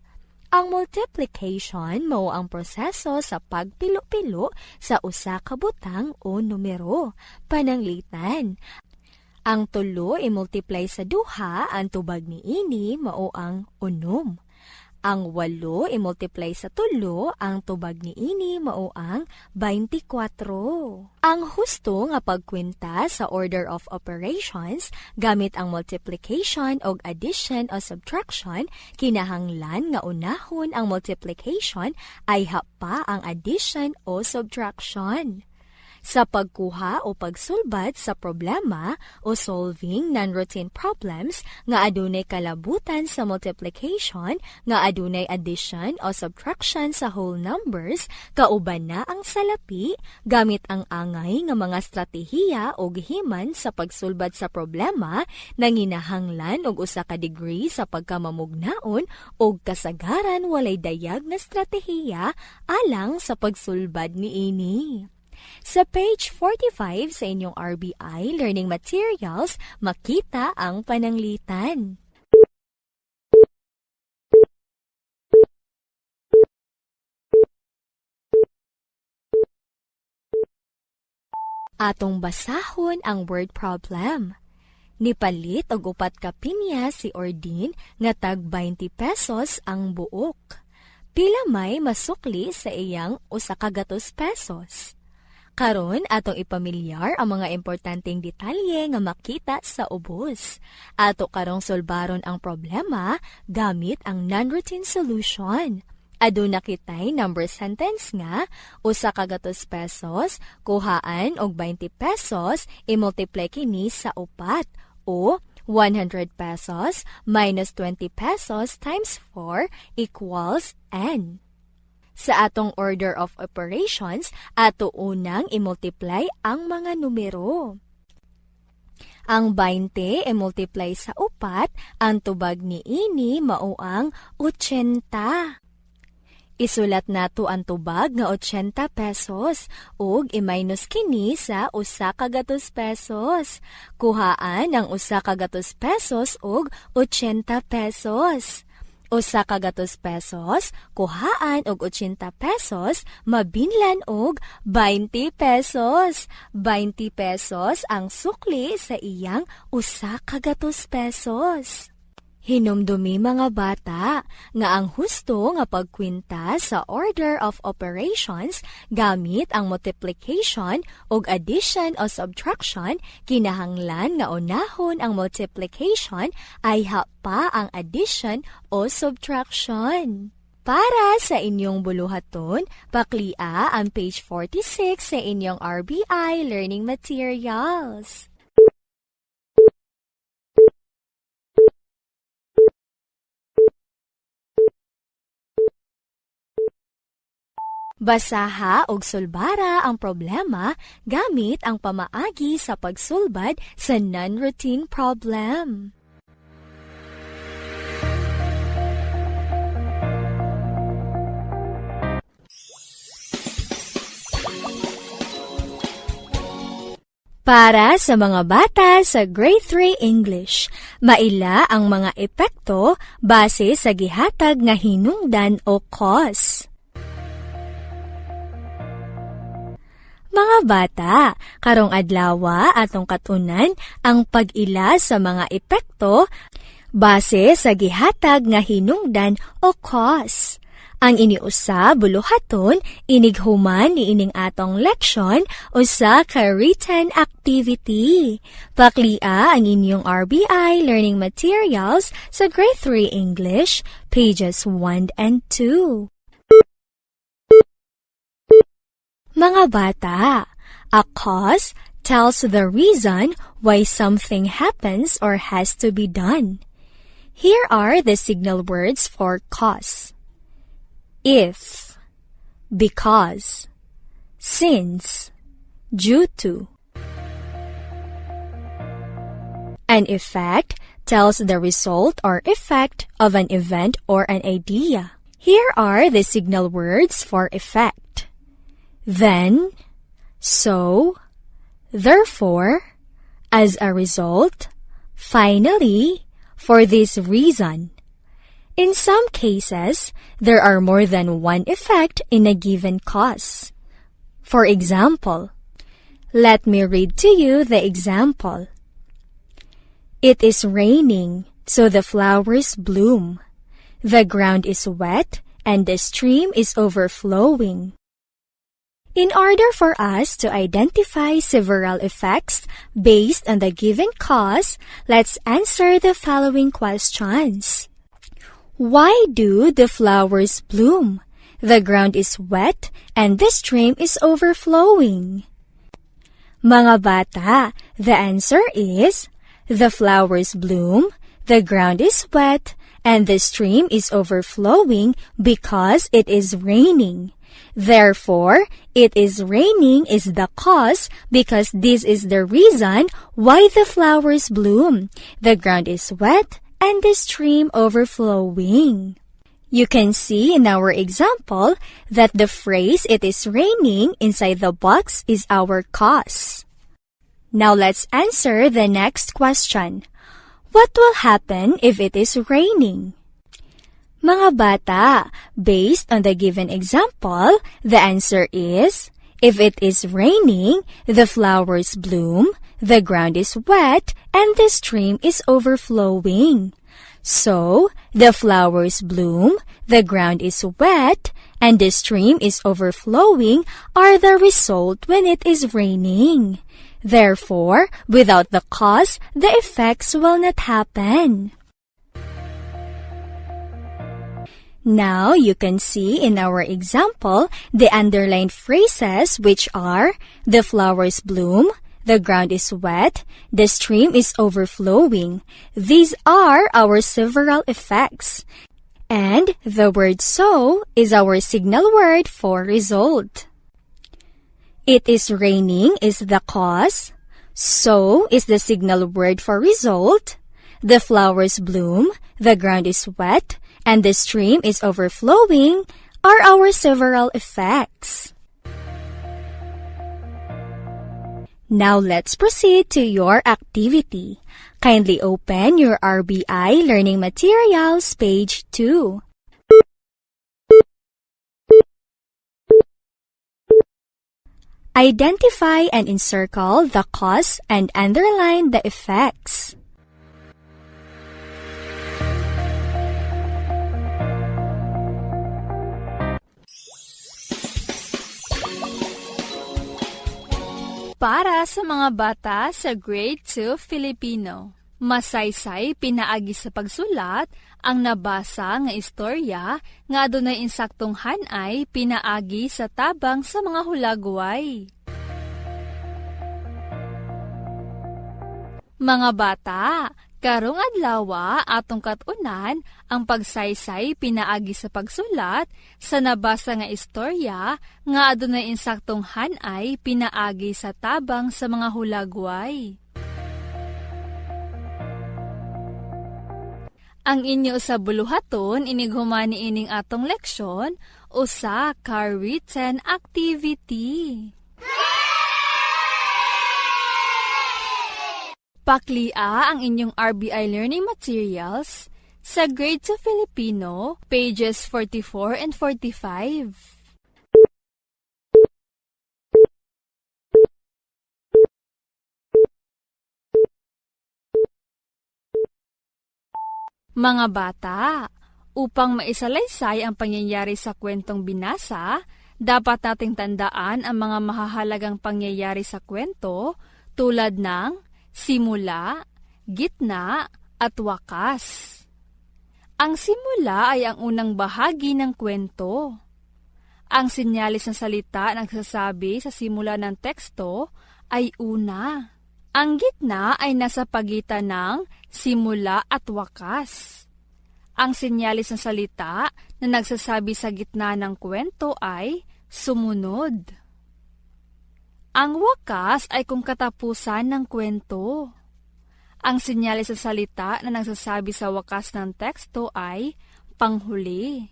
Ang multiplication mao ang proseso sa pagpilo-pilo sa usa ka butang o numero, pananglitan. Ang 3 i-multiply sa duha, ang tubag niini mao ang 6. Ang 8 i-multiply sa 3, ang tubag niini mao ang 24. Ang husto nga pagkwenta sa order of operations gamit ang multiplication o addition o subtraction, kinahanglan nga unahon ang multiplication ay hapa ang addition o subtraction. Sa pagkuha o pagsulbat sa problema o solving non-routine problems nga adunay kalabutan sa multiplication, nga adunay addition o subtraction sa whole numbers, kauban na ang salapi gamit ang angay nga mga stratehiya o gihiman sa pagsulbat sa problema nanginahanglan og usa ka degree sa pagkamamugnaon o kasagaran walay dayag nga stratehiya alang sa pagsulbad niini. Sa page 45 sa inyong RBI Learning Materials, makita ang pananglitan. Atong basahon ang word problem. Nipalit og 4 ka pinya si Ordin nga tag 20 pesos ang buok. Pila may masukli sa iyang 100 pesos. Karon atong ipamilyar ang mga importanteng detalye nga makita sa ubos. Ato karong solbaron ang problema gamit ang non-routine solution. Aduna kitay number sentence nga 100 pesos kuhaan og 20 pesos i-multiply kini sa 4 o 100 pesos minus 20 pesos times 4 equals n. Sa atong order of operations, ato unang i-multiply ang mga numero. Ang 20 i-multiply sa 4, ang tubag niini mao ang 80. Isulat nato ang tubag nga 80 pesos ug i-minus kini sa 100 pesos. Kuhaan ang 100 pesos ug 80 pesos. 100 pesos, kuhaan og 80 pesos, mabinlan og 20 pesos. 20 pesos ang sukli sa iyang 100 pesos. Hinumdumi mga bata nga ang husto nga pagkwinta sa order of operations gamit ang multiplication ug addition o subtraction, kinahanglan nga unahon ang multiplication ay pa ang addition o subtraction. Para sa inyong buluhaton, paklia ang page 46 sa inyong RBI Learning Materials. Basaha og sulbara ang problema gamit ang pamaagi sa pagsulbad sa non-routine problem. Para sa mga bata sa Grade 3 English, maila ang mga epekto base sa gihatag nga hinungdan o cause. Mga bata, karong adlawa atong katunan ang pag-ila sa mga epekto base sa gihatag nga hinungdan o cause. Ang iniusa buluhaton inighuman ni ining atong leksyon usa ka written activity. Paklia ang inyong RBI Learning Materials sa Grade 3 English, pages 1 and 2. Mga bata, a cause tells the reason why something happens or has to be done. Here are the signal words for cause. If, because, since, due to. An effect tells the result or effect of an event or an idea. Here are the signal words for effect. Then, so, therefore, as a result, finally, for this reason. In some cases, there are more than one effect in a given cause. For example, let me read to you the example. It is raining, so the flowers bloom. The ground is wet, and the stream is overflowing. In order for us to identify several effects based on the given cause, let's answer the following questions. Why do the flowers bloom? The ground is wet and the stream is overflowing. Mga bata, the answer is, the flowers bloom, the ground is wet, and the stream is overflowing because it is raining. Therefore, it is raining is the cause because this is the reason why the flowers bloom. The ground is wet and the stream overflowing. You can see in our example that the phrase "it is raining" inside the box is our cause. Now let's answer the next question. What will happen if it is raining? Mga bata, based on the given example, the answer is, if it is raining, the flowers bloom, the ground is wet, and the stream is overflowing. So, the flowers bloom, the ground is wet, and the stream is overflowing are the result when it is raining. Therefore, without the cause, the effects will not happen. Now, you can see in our example the underlined phrases which are, the flowers bloom, the ground is wet, the stream is overflowing. These are our several effects. And the word so is our signal word for result. It is raining is the cause. So is the signal word for result. The flowers bloom, the ground is wet, and the stream is overflowing are our several effects. Now let's proceed to your activity. Kindly open your RBI Learning Materials, page 2. Identify and encircle the cause and underline the effects.
Para sa mga bata sa Grade 2 Filipino. Masaysay pinaagi sa pagsulat ang nabasa nga istorya nga adunay insaktong hanay pinaagi sa tabang sa mga hulagway. Mga bata, karong adlaw atong katunan ang pagsaysay pinaagi sa pagsulat sa nabasa nga istorya nga adunay insaktong hanay pinaagi sa tabang sa mga hulagway. Ang inyo sa buluhaton inighumani ining atong leksyon usa ka written activity. Paklia ang inyong RBI learning materials sa Grade 2 Filipino, pages 44 and 45. Mga bata, upang maisalaysay ang pangyayari sa kwentong binasa, dapat nating tandaan ang mga mahahalagang pangyayari sa kwento tulad ng simula, gitna, at wakas. Ang simula ay ang unang bahagi ng kwento. Ang sinyalis ng salita na nagsasabi sa simula ng teksto ay una. Ang gitna ay nasa pagitan ng simula at wakas. Ang sinyalis ng salita na nagsasabi sa gitna ng kwento ay sumunod. Ang wakas ay kung katapusan ng kwento. Ang sinyalis ng salita na nagsasabi sa wakas ng teksto ay panghuli.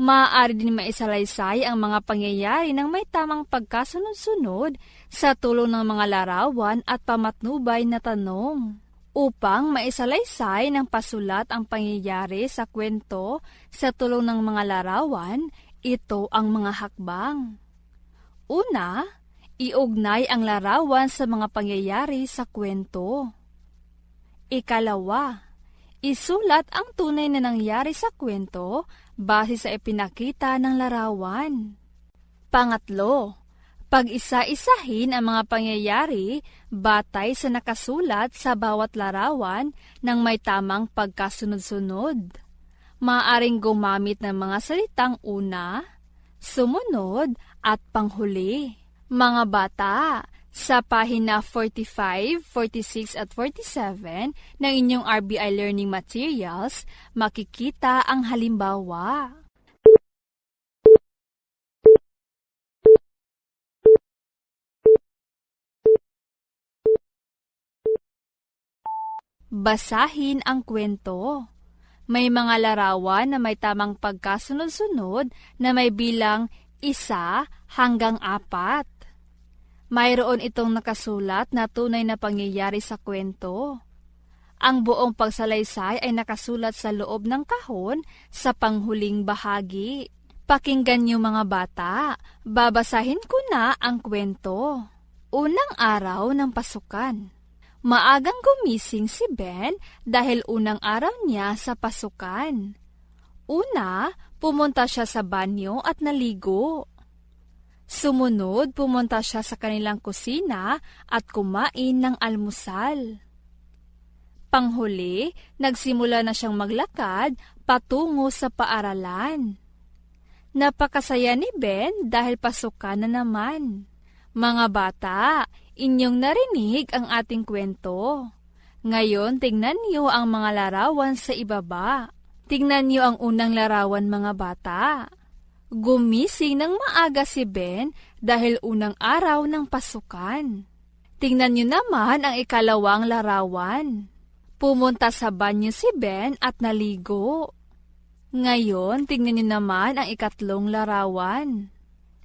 Maaari din maisalaysay ang mga pangyayari ng may tamang pagkasunod-sunod sa tulong ng mga larawan at pamatnubay na tanong. Upang maisalaysay ng pasulat ang pangyayari sa kwento sa tulong ng mga larawan, ito ang mga hakbang. Una, iugnay ang larawan sa mga pangyayari sa kwento. Ikalawa, isulat ang tunay na nangyari sa kwento base sa ipinakita ng larawan. Pangatlo, pag-isa-isahin ang mga pangyayari batay sa nakasulat sa bawat larawan ng may tamang pagkasunod-sunod. Maaaring gumamit ng mga salitang una, sumunod at panghuli. Mga bata, sa pahina 45, 46 at 47 ng inyong RBI Learning Materials, makikita ang halimbawa. Basahin ang kwento. May mga larawan na may tamang pagkasunod-sunod na may bilang 1 hanggang 4. Mayroon itong nakasulat na tunay na pangyayari sa kwento. Ang buong pagsalaysay ay nakasulat sa loob ng kahon sa panghuling bahagi. Pakinggan niyo mga bata, babasahin ko na ang kwento. Unang araw ng pasukan. Maagang gumising si Ben dahil unang araw niya sa pasukan. Una, pumunta siya sa banyo at naligo. Sumunod, pumunta siya sa kanilang kusina at kumain ng almusal. Panghuli, nagsimula na siyang maglakad patungo sa paaralan. Napakasaya ni Ben dahil pasukan na naman. Mga bata, inyong narinig ang ating kwento. Ngayon, tingnan niyo ang mga larawan sa ibaba. Tingnan niyo ang unang larawan, mga bata. Gumising ng maaga si Ben dahil unang araw ng pasukan. Tingnan niyo naman ang ikalawang larawan. Pumunta sa banyo si Ben at naligo. Ngayon, tingnan niyo naman ang ikatlong larawan.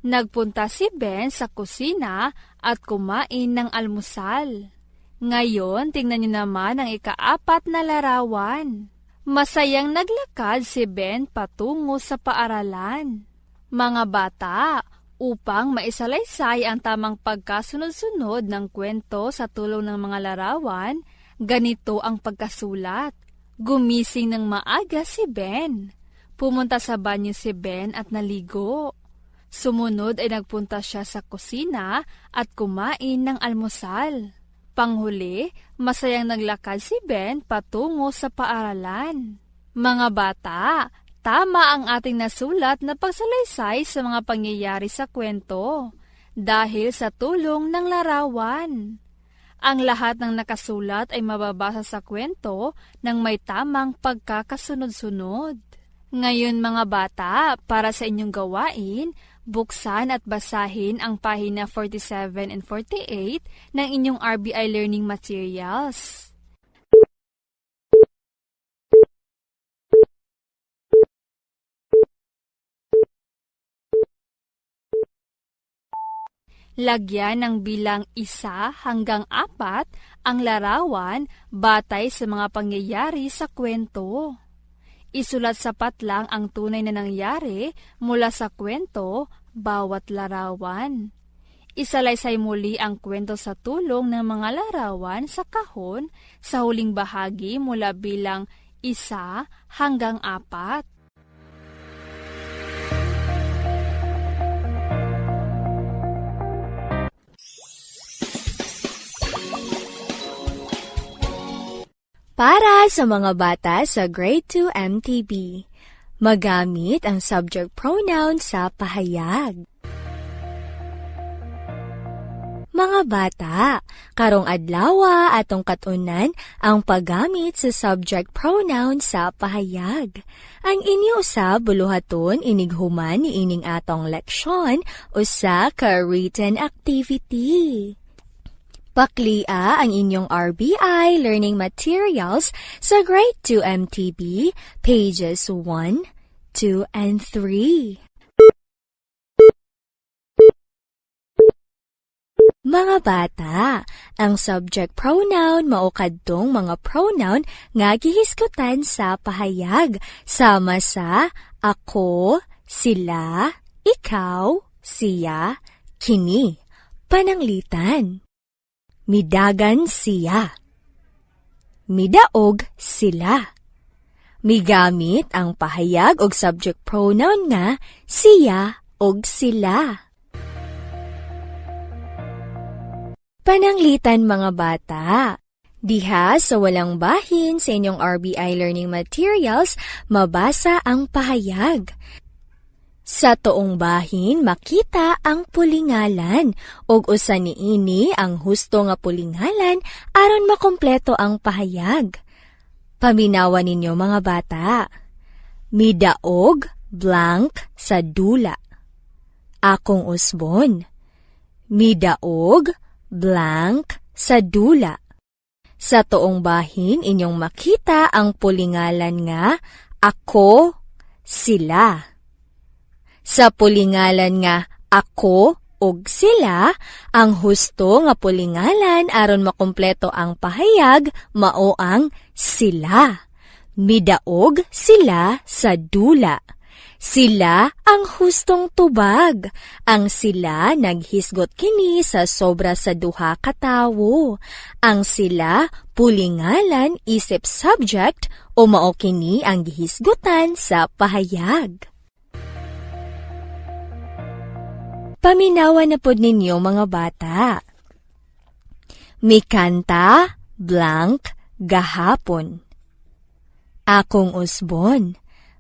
Nagpunta si Ben sa kusina at kumain ng almusal. Ngayon, tingnan niyo naman ang ika-4 na larawan. Masayang naglakad si Ben patungo sa paaralan. Mga bata, upang maisalaysay ang tamang pagkasunod-sunod ng kwento sa tulong ng mga larawan, ganito ang pagkasulat. Gumising ng maaga si Ben. Pumunta sa banyo si Ben at naligo. Sumunod ay nagpunta siya sa kusina at kumain ng almusal. Panghuli, masayang naglakad si Ben patungo sa paaralan. Mga bata, tama ang ating nasulat na pagsalaysay sa mga pangyayari sa kwento dahil sa tulong ng larawan. Ang lahat ng nakasulat ay mababasa sa kwento ng may tamang pagkakasunod-sunod. Ngayon mga bata, para sa inyong gawain, buksan at basahin ang pahina 47 and 48 ng inyong RBI Learning Materials. Lagyan ng bilang 1 hanggang 4 ang larawan batay sa mga pangyayari sa kwento. Isulat sapat lang ang tunay na nangyari mula sa kwento bawat larawan. Isalaysay muli ang kwento sa tulong ng mga larawan sa kahon sa huling bahagi mula bilang 1 hanggang 4.
Para sa mga bata sa Grade 2 MTB, magamit ang subject pronoun sa pahayag. Mga bata, karong adlaw atong katunan ang paggamit sa subject pronoun sa pahayag. Ang inyo usab buluhaton inighuman ni ining atong leksyon usa ka written activity. Paklia ang inyong RBI Learning Materials sa Grade 2 MTB, pages 1, 2, and 3. Mga bata, ang subject pronoun mao kadtong mga pronoun nga gihisgutan sa pahayag sama sa ako, sila, ikaw, siya, kini. Pananglitan. Midagan siya. Midaog sila. Migamit ang pahayag og subject pronoun nga siya og sila. Pananglitan mga bata. Diha sa walang bahin sa inyong RBI Learning Materials, mabasa ang pahayag. Sa tuong bahin makita ang pulingalan ug usa niini ang husto nga pulingalan aron makompleto ang pahayag. Paminawan ninyo mga bata. Midaog blank sa dula. Akong usbon. Midaog blank sa dula. Sa tuong bahin inyong makita ang pulingalan nga ako, sila. Sa pulingalan nga ako ug sila, ang husto nga pulingalan aron makumpleto ang pahayag mao ang sila. Midaog sila sa dula. Sila ang hustong tubag. Ang sila naghisgot kini sa sobra sa duha ka tawo. Ang sila pulingalan isip subject o mao kini ang gihisgutan sa pahayag. Paminawan na pod ninyo mga bata. Mikanta blank gahapon. Akong usbon.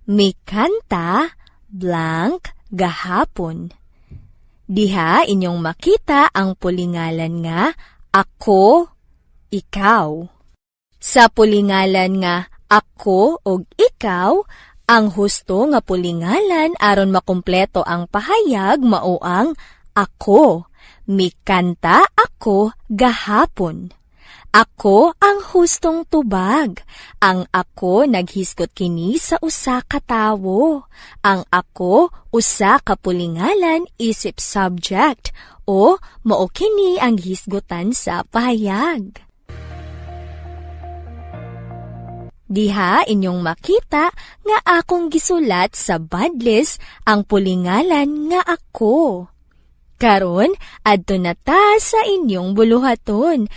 Mikanta blank gahapon. Diha inyong makita ang pulingalan nga ako, ikaw. Sa pulingalan nga ako ug ikaw, ang husto nga pulingalan aron makumpleto ang pahayag mao ang ako. Mikanta ako gahapon. Ako ang hustong tubag. Ang ako naghisgot kini sa usa ka tawo. Ang ako usa ka pulingalan isip subject o mao kini ang hisgutan sa pahayag. Diha inyong makita nga akong gisulat sa badlist ang pulingalan nga ako. Karon adto na ta sa inyong buluhaton.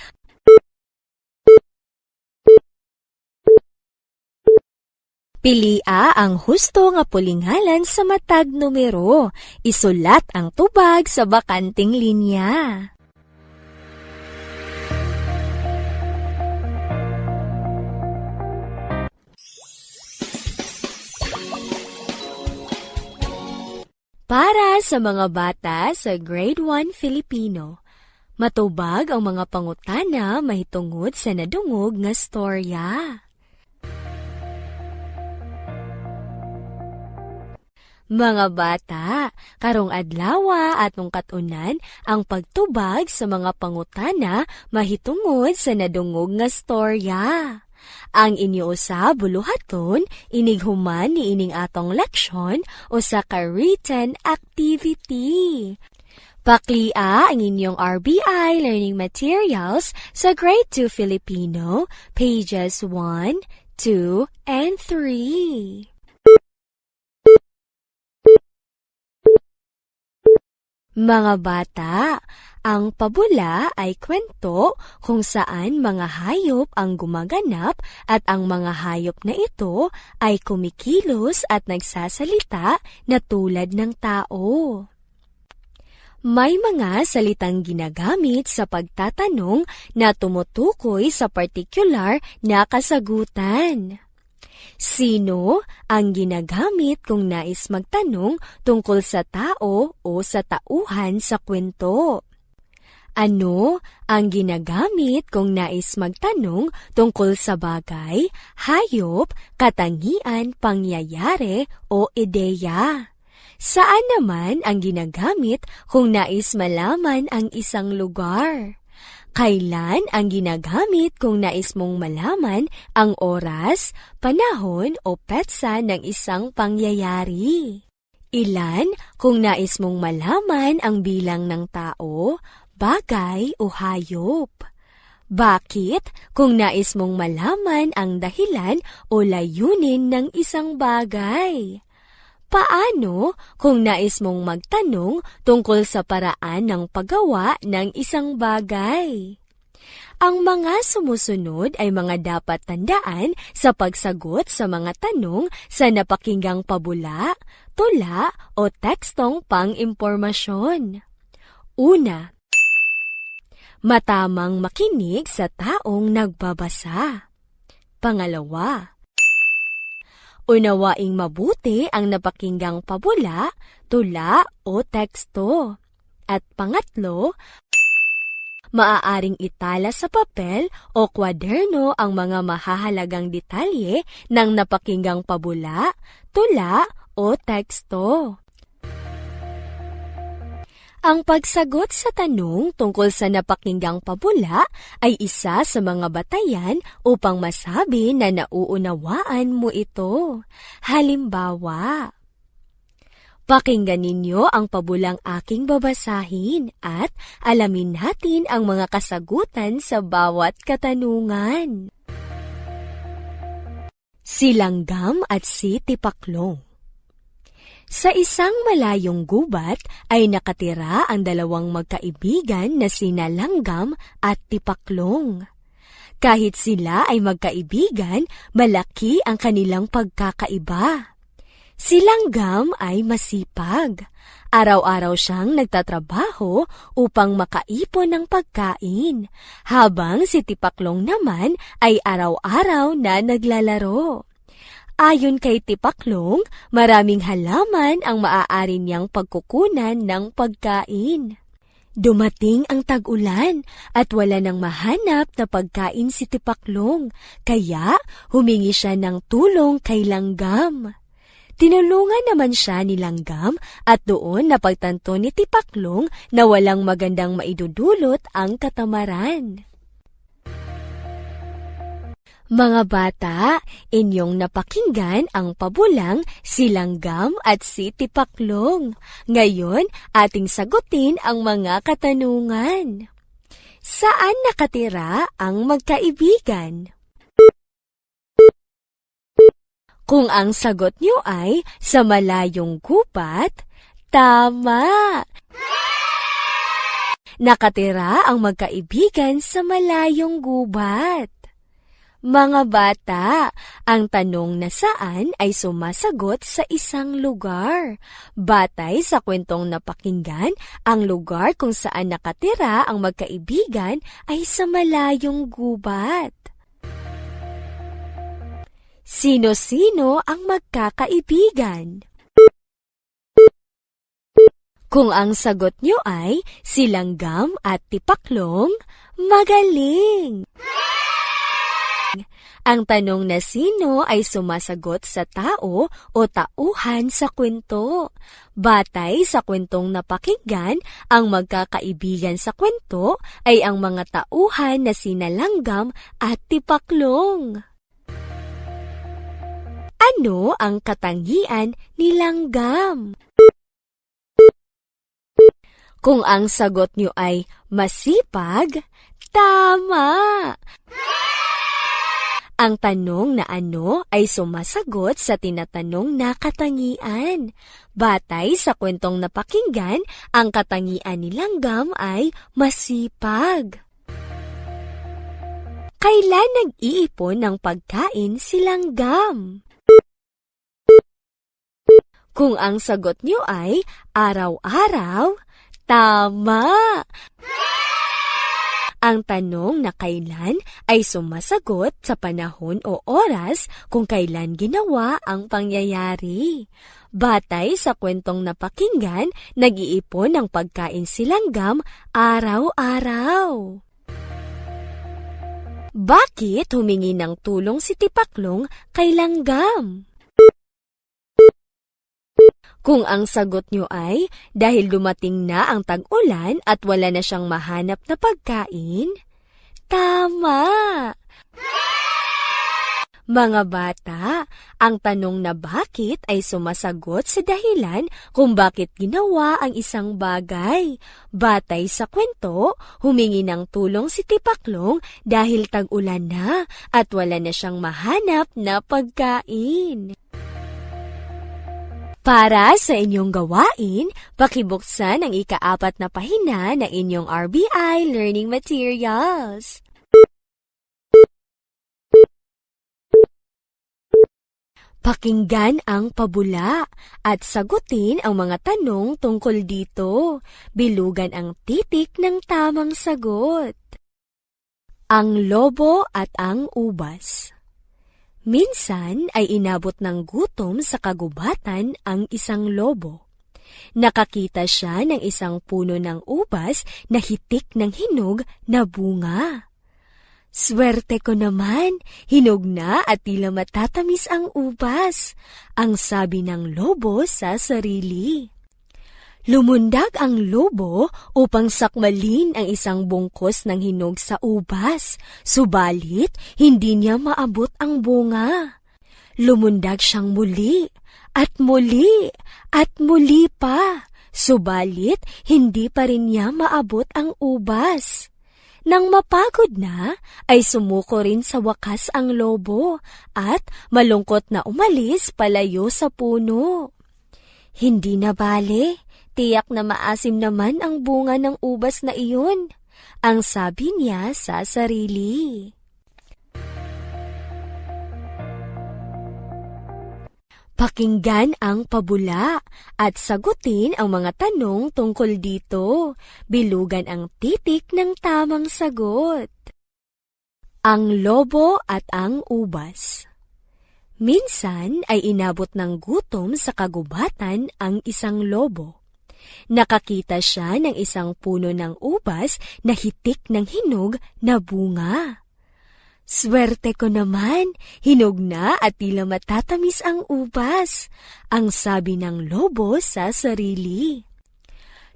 Pilia ang husto nga pulingalan sa matag numero. Isulat ang tubag sa bakanting linya. Para sa mga bata sa Grade 1 Filipino, matubag ang mga pangutana mahitungod sa nadungog nga storya. Mga bata, karong adlaw atong katunan ang pagtubag sa mga pangutana mahitungod sa nadungog nga storya. Ang inyo usa buluhaton inighuman ni ining atong leksyon o sa ka-written activity. Paklia ang inyong RBI learning materials sa Grade 2 Filipino, pages 1, 2, and 3. Mga bata, ang pabula ay kwento kung saan mga hayop ang gumaganap at ang mga hayop na ito ay kumikilos at nagsasalita na tulad ng tao. May mga salitang ginagamit sa pagtatanong na tumutukoy sa partikular na kasagutan. Sino ang ginagamit kung nais magtanong tungkol sa tao o sa tauhan sa kwento? Ano ang ginagamit kung nais magtanong tungkol sa bagay, hayop, katangian, pangyayari o ideya? Saan naman ang ginagamit kung nais malaman ang isang lugar? Kailan ang ginagamit kung nais mong malaman ang oras, panahon o petsa ng isang pangyayari? Ilan kung nais mong malaman ang bilang ng tao, bagay o hayop? Bakit kung nais mong malaman ang dahilan o layunin ng isang bagay? Paano kung nais mong magtanong tungkol sa paraan ng paggawa ng isang bagay? Ang mga sumusunod ay mga dapat tandaan sa pagsagot sa mga tanong sa napakinggang pabula, tula o tekstong pang-impormasyon. Una, matamang makinig sa taong nagbabasa. Pangalawa, unawaing mabuti ang napakinggang pabula, tula o teksto. At pangatlo, maaaring itala sa papel o kwaderno ang mga mahahalagang detalye ng napakinggang pabula, tula o teksto. Ang pagsagot sa tanong tungkol sa napakinggang pabula ay isa sa mga batayan upang masabi na nauunawaan mo ito. Halimbawa, pakinggan ninyo ang pabulang aking babasahin at alamin natin ang mga kasagutan sa bawat katanungan. Si Langgam at si Tipaklong. Sa isang malayong gubat ay nakatira ang dalawang magkaibigan na sina Langgam at Tipaklong. Kahit sila ay magkaibigan, malaki ang kanilang pagkakaiba. Si Langgam ay masipag. Araw-araw siyang nagtatrabaho upang makaipon ng pagkain, habang si Tipaklong naman ay araw-araw na naglalaro. Ayon kay Tipaklong, maraming halaman ang maaari niyang pagkukunan ng pagkain. Dumating ang tag-ulan at wala nang mahanap na pagkain si Tipaklong, kaya humingi siya ng tulong kay Langgam. Tinulungan naman siya ni Langgam at doon napagtanto ni Tipaklong na walang magandang maidudulot ang katamaran. Mga bata, inyong napakinggan ang pabulang Si Langgam at si Tipaklong. Ngayon, ating sagutin ang mga katanungan. Saan nakatira ang magkaibigan? Kung ang sagot niyo ay sa malayong gubat, tama! Nakatira ang magkaibigan sa malayong gubat. Mga bata, ang tanong na saan ay sumasagot sa isang lugar. Batay sa kwentong napakinggan, ang lugar kung saan nakatira ang magkaibigan ay sa malayong gubat. Sino-sino ang magkakaibigan? Kung ang sagot nyo ay silanggam at tipaklong, magaling! Ang tanong na sino ay sumasagot sa tao o tauhan sa kwento. Batay sa kwentong napakinggan, ang magkakaibigan sa kwento ay ang mga tauhan na sina langgam at tipaklong. Ano ang katangian ni langgam? Kung ang sagot nyo ay masipag, tama! Ang tanong na ano ay sumasagot sa tinatanong na katangian. Batay sa kwentong napakinggan, ang katangian ni langgam ay masipag. Kailan nag-iipon ng pagkain si langgam? Kung ang sagot nyo ay araw-araw, tama! Ang tanong na kailan ay sumasagot sa panahon o oras kung kailan ginawa ang pangyayari. Batay sa kwentong napakinggan, nag-iipon ng pagkain si langgam araw-araw. Bakit humingi ng tulong si tipaklong kay langgam? Kung ang sagot nyo ay dahil dumating na ang tag-ulan at wala na siyang mahanap na pagkain, tama! Mga bata, ang tanong na bakit ay sumasagot sa dahilan kung bakit ginawa ang isang bagay. Batay sa kwento, humingi ng tulong si tipaklong dahil tag-ulan na at wala na siyang mahanap na pagkain. Para sa inyong gawain, pakibuksan ang ika-4 na pahina ng inyong RBI Learning Materials. Pakinggan ang pabula at sagutin ang mga tanong tungkol dito. Bilugan ang titik ng tamang sagot. Ang lobo at ang ubas. Minsan ay inabot ng gutom sa kagubatan ang isang lobo. Nakakita siya ng isang puno ng ubas na hitik ng hinog na bunga. Swerte ko naman, hinog na at tila matatamis ang ubas, ang sabi ng lobo sa sarili. Lumundag ang lobo upang sakmalin ang isang bungkos ng hinog sa ubas, subalit hindi niya maabot ang bunga. Lumundag siyang muli at muli at muli pa, subalit hindi pa rin niya maabot ang ubas. Nang mapagod na, ay sumuko rin sa wakas ang lobo at malungkot na umalis palayo sa puno. Hindi na bale, tiyak na maasim naman ang bunga ng ubas na iyon, ang sabi niya sa sarili. Pakinggan ang pabula at sagutin ang mga tanong tungkol dito. Bilugan ang titik ng tamang sagot. Ang lobo at ang ubas. Minsan ay inabot ng gutom sa kagubatan ang isang lobo. Nakakita siya ng isang puno ng ubas na hitik ng hinog na bunga. Swerte ko naman, hinog na at tila matatamis ang ubas, ang sabi ng lobo sa sarili.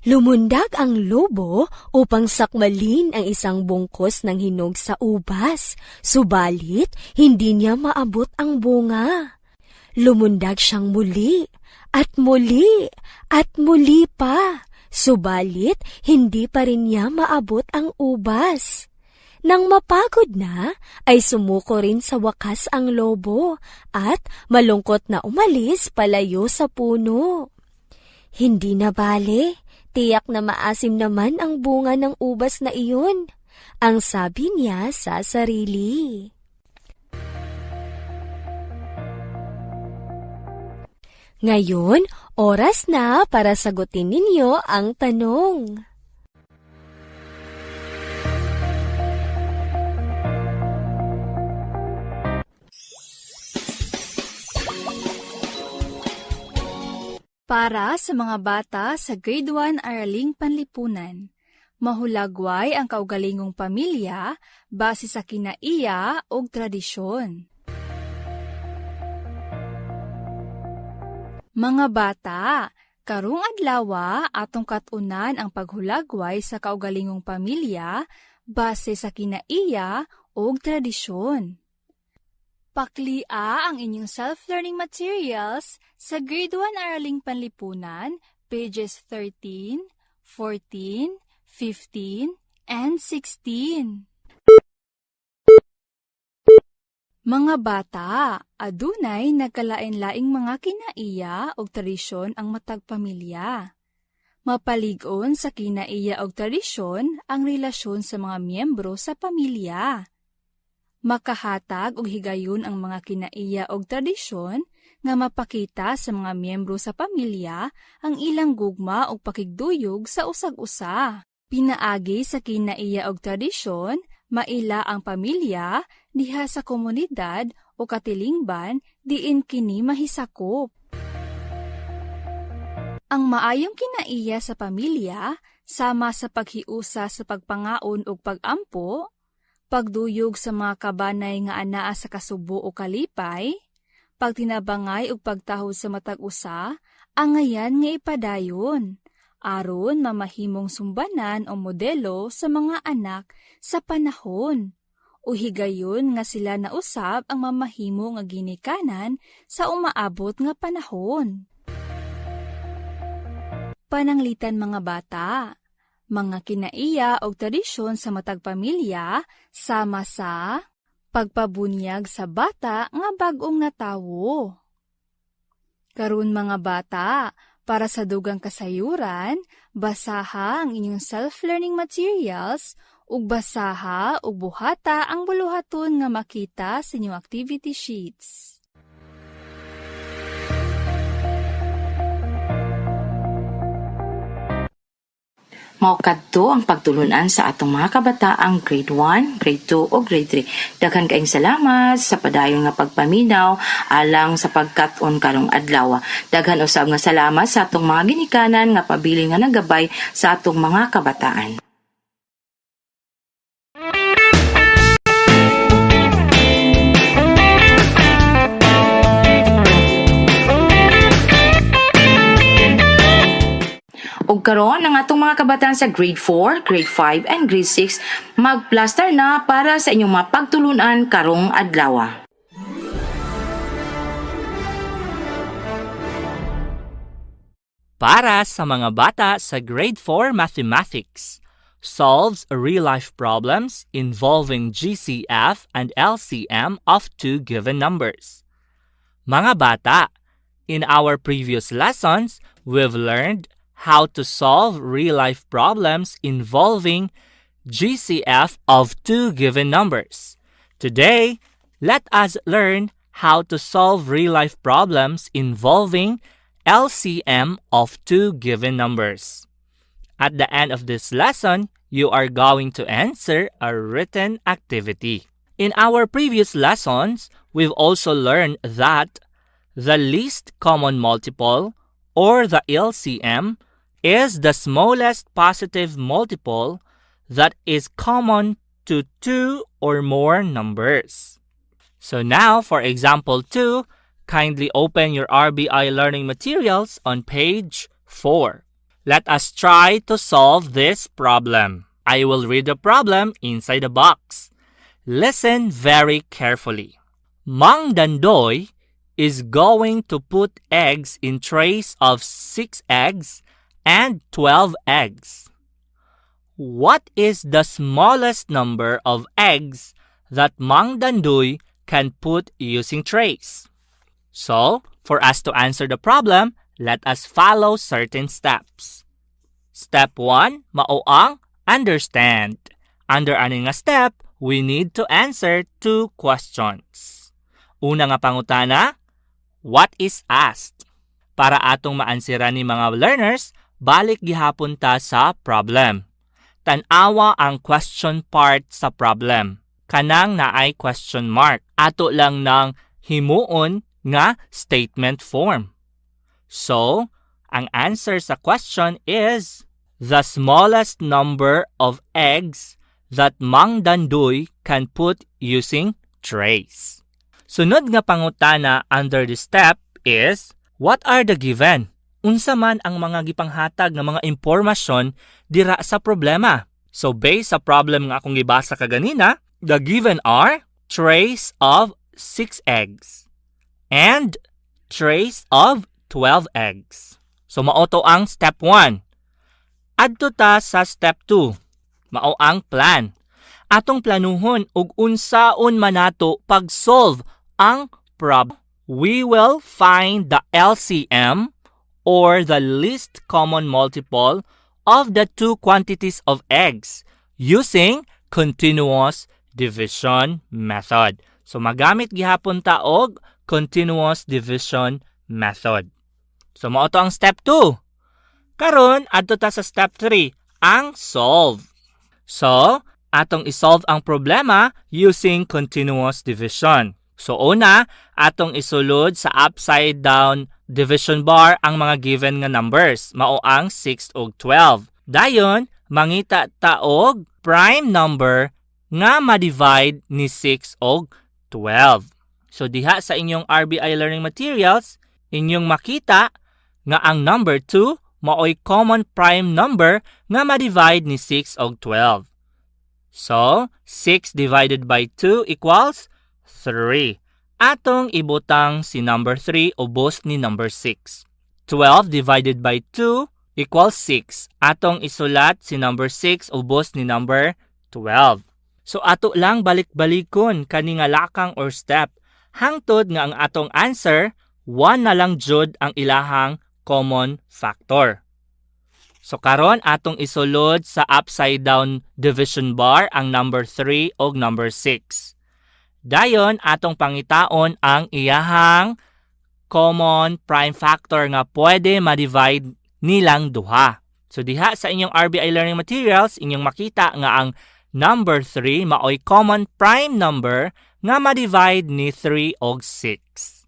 Lumundag ang lobo upang sakmalin ang isang bungkos ng hinog sa ubas, subalit hindi niya maabot ang bunga. Lumundag siyang muli at muli at muli pa, subalit hindi pa rin niya maabot ang ubas. Nang mapagod na, ay sumuko rin sa wakas ang lobo at malungkot na umalis palayo sa puno. Hindi na bale, tiyak na maasim naman ang bunga ng ubas na iyon, ang sabi niya sa sarili. Ngayon, oras na para sagutin ninyo ang tanong.
Para sa mga bata sa Grade 1 Araling Panlipunan, mahulagway ang kaugalingong pamilya base sa kinaiya o tradisyon. Mga bata, karong adlaw atong katunan ang paghulagway sa kaugalingong pamilya base sa kinaiya o tradisyon. Paklia ang inyong self-learning materials sa Grade 1 Araling Panlipunan, pages 13, 14, 15, and 16. Mga bata, adunay nagkalain-laing mga kinaiya o tradisyon ang matag pamilya. Mapalig-on sa kinaiya o tradisyon ang relasyon sa mga miyembro sa pamilya. Makahatag og higayon ang mga kinaiya og tradisyon nga mapakita sa mga miyembro sa pamilya ang ilang gugma og pakigduyog sa usag-usa. Pinaagi sa kinaiya og tradisyon, maila ang pamilya diha sa komunidad o katilingban diin kini mahisakop. Ang maayong kinaiya sa pamilya sama sa paghiusa sa pagpangaon ug pagampo, pagduyog sa mga kabanay nga anaa sa kasubo o kalipay, pagtinabangay ug pagtahod sa matag usa, angayan nga ipadayon, aron mamahimong sumbanan o modelo sa mga anak sa panahon, o higayon nga sila na usab ang mamahimo nga ginikanan sa umaabot nga panahon. Pananglitan mga bata, mga kinaiya o tradisyon sa matag pamilya sama sa pagpabunyag sa bata nga bag-ong natawo. Karon mga bata, para sa dugang kasayuran, basaha ang inyong self-learning materials ug basaha ug buhata ang buluhaton nga makita sa inyong activity sheets.
Mao kadto ang pagtulunan sa atong mga kabataang grade 1, grade 2 o grade 3. Daghan kaayong salamat sa padayon nga pagpaminaw alang sa pagkat-on karong adlaw. Daghan usab nga salamat sa atong mga ginikanan nga pabilin nga nagabay sa atong mga kabataan. Ug karon ang atong mga kabataan sa grade 4, grade 5, and grade 6 magplaster na para sa inyong mga pagtulunan karong adlaw.
Para sa mga bata sa grade 4 mathematics, solves real-life problems involving GCF and LCM of two given numbers. Mga bata, in our previous lessons, we've learned how to solve real-life problems involving GCF of two given numbers. Today, let us learn how to solve real-life problems involving LCM of two given numbers. At the end of this lesson, you are going to answer a written activity. In our previous lessons, we've also learned that the least common multiple, or the LCM, is the smallest positive multiple that is common to two or more numbers. So now, for example 2, kindly open your RBI learning materials on page 4. Let us try to solve this problem. I will read the problem inside the box. Listen very carefully. Mang Dandoy is going to put eggs in trays of 6 eggs and 12 eggs. What is the smallest number of eggs that Mang Dandoy can put using trays? So, for us to answer the problem, let us follow certain steps. Step 1, mao ang understand. Under ani nga step, we need to answer 2 questions. Una nga pangutana, what is asked? Para atong maansiran ni mga learners, balik gihapon ta sa problem. Tanawa ang question part sa problem. Kanang naay question mark. Ato lang ng himuon nga statement form. So, ang answer sa question is the smallest number of eggs that Mang Dandoy can put using trays. Sunod nga pangutana under the step is, what are the given? Unsa man ang mga gipanghatag nga mga impormasyon dira sa problema? So based sa problem nga akong gibasa kaganina, the given are trays of 6 eggs and trays of 12 eggs. So mao to ang step 1. Adto ta sa step 2. Mao ang plan. Atong planuhon ug unsaon manato pag-solve ang problem. We will find the LCM or the least common multiple of the two quantities of eggs using continuous division method. So magamit gihapon ta og continuous division method. So mao to ang step 2. Karon adto ta sa step 3, ang solve. So atong isolve ang problema using continuous division. So una, atong isulod sa upside down division bar ang mga given nga numbers, mao ang 6 ug 12. Dayon, mangita ta og prime number nga ma-divide ni 6 ug 12. So diha sa inyong RBI learning materials, inyong makita nga ang number 2 mao'y common prime number nga ma-divide ni 6 ug 12. So, 6 divided by 2 equals 3. Atong ibutang si number 3 ubos ni number 6. 12 divided by 2 equals 6. Atong isulat si number 6 ubos ni number 12. So ato lang balik-balikon kani nga lakang or step. Hangtod nga ang atong answer, 1 na lang jud ang ilahang common factor. So karon atong isulod sa upside down division bar ang number 3 ug number 6. Dayon atong pangitaon ang iyahang common prime factor nga pwede ma-divide nilang duha. So diha sa inyong RBI learning materials, inyong makita nga ang number 3 maoy common prime number nga ma-divide ni 3 ug 6.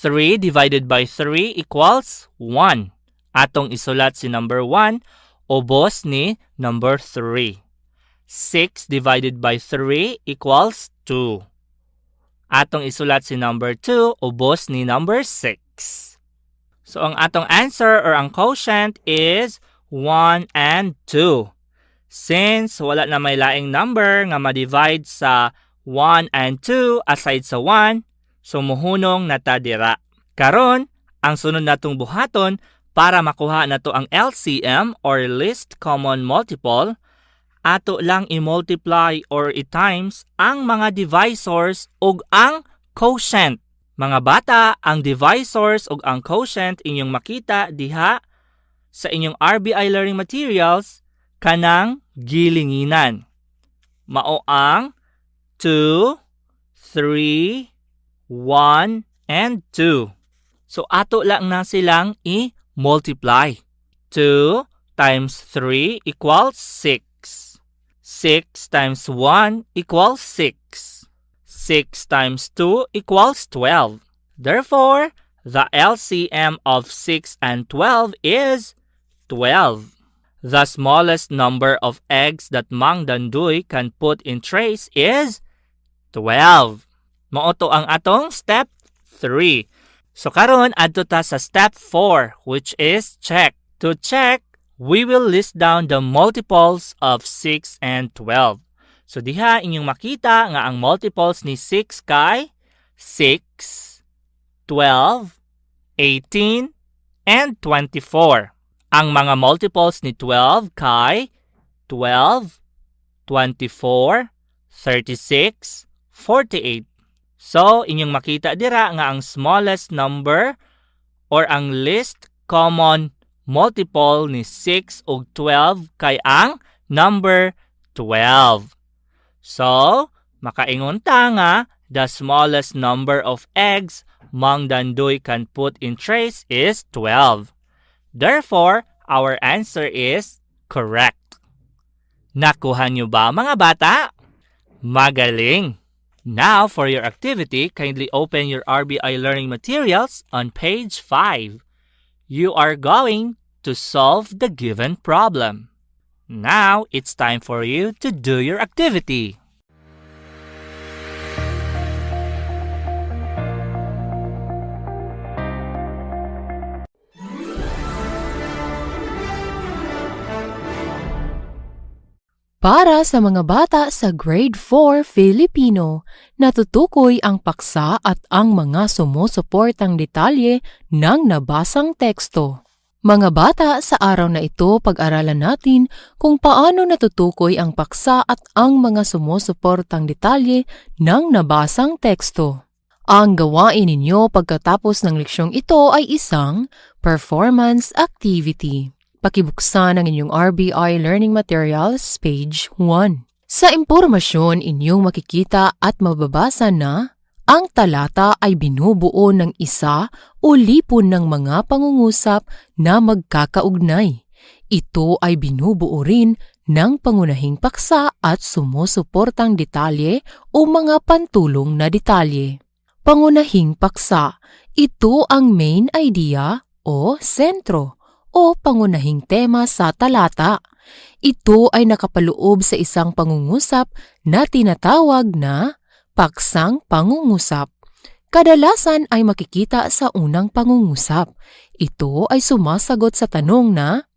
3 divided by 3 equals 1. Atong isulat si number 1 ubos ni number 3. 6 divided by 3 equals 2. Atong isulat si number 2 ubos ni number 6. So ang atong answer or ang quotient is 1 and 2. Since wala na may laing number nga ma-divide sa 1 and 2 aside sa 1, so muhunong nata dira. Karon, ang sunod natong buhaton para makuha nato ang LCM or least common multiple, ato lang i-multiply or i-times ang mga divisors ug ang quotient. Mga bata, ang divisors ug ang quotient inyong makita diha sa inyong RBI learning materials kanang gilinginan. Mao ang 2, 3, 1, and 2. So ato lang na silang i-multiply. 2 times 3 equals 6. 6 times 1 equals 6. 6 times 2 equals 12. Therefore, the LCM of 6 and 12 is 12. The smallest number of eggs that Mang Dandoy can put in trays is 12. Mao to ang atong step 3. So karon adto ta sa step 4, which is check. To check, we will list down the multiples of 6 and 12. So diha inyong makita nga ang multiples ni 6 kay 6, 12, 18, and 24. Ang mga multiples ni 12 kay 12, 24, 36, 48. So, inyong makita dira nga ang smallest number or ang least common multiple ni 6 ug 12 kay ang number 12. So, makaingon ta nga the smallest number of eggs Mang Dandoy can put in trays is 12. Therefore, our answer is correct. Nakuha niyo ba mga bata? Magaling! Now, for your activity, kindly open your RBI learning materials on page 5. You are going to solve the given problem. Now, it's time for you to do your activity.
Para sa mga bata sa Grade 4 Filipino, natutukoy ang paksa at ang mga sumusuportang detalye ng nabasang teksto. Mga bata, sa araw na ito pag-aralan natin kung paano natutukoy ang paksa at ang mga sumusuportang detalye ng nabasang teksto. Ang gawain ninyo pagkatapos ng leksyong ito ay isang performance activity. Pakibuksan ang inyong RBI Learning Materials, page 1. Sa impormasyon, inyong makikita at mababasa na ang talata ay binubuo ng isa o lipon ng mga pangungusap na magkakaugnay. Ito ay binubuo rin ng pangunahing paksa at sumusuportang detalye o mga pantulong na detalye. Pangunahing paksa, ito ang main idea o sentro o pangunahing tema sa talata. Ito ay nakapaloob sa isang pangungusap na tinatawag na paksang pangungusap. Kadalasan ay makikita sa unang pangungusap. Ito ay sumasagot sa tanong na,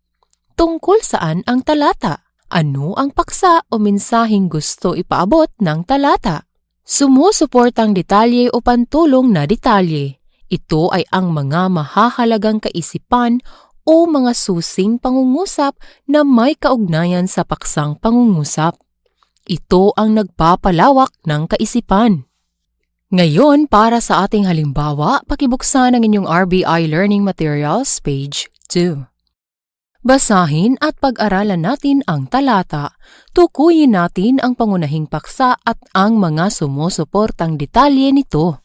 tungkol saan ang talata? Ano ang paksa o mensaheng gusto ipaabot ng talata? Sumusuportang detalye o pantulong na detalye. Ito ay ang mga mahahalagang kaisipan o mga susing pangungusap na may kaugnayan sa paksang pangungusap. Ito ang nagpapalawak ng kaisipan. Ngayon, para sa ating halimbawa, pakibuksan ang inyong RBI Learning Materials, page 2. Basahin at pag-aralan natin ang talata. Tukuyin natin ang pangunahing paksa at ang mga sumusuportang detalye nito.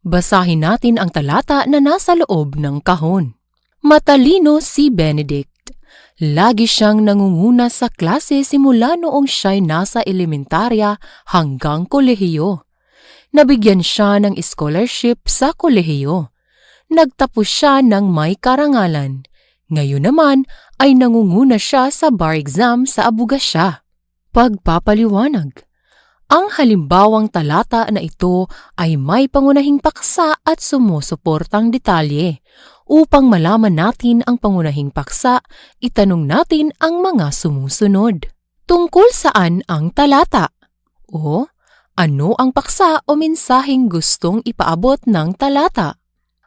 Basahin natin ang talata na nasa loob ng kahon. Matalino si Benedict. Lagi siyang nangunguna sa klase simula noong siya'y nasa elementarya hanggang kolehiyo. Nabigyan siya ng scholarship sa kolehiyo. Nagtapos siya ng may karangalan. Ngayon naman ay nangunguna siya sa bar exam sa abogasya. Pagpapaliwanag. Ang halimbawang talata na ito ay may pangunahing paksa at sumusuportang detalye. Upang malaman natin ang pangunahing paksa, itanong natin ang mga sumusunod. Tungkol saan ang talata? O ano ang paksa o mensaheng gustong ipaabot ng talata?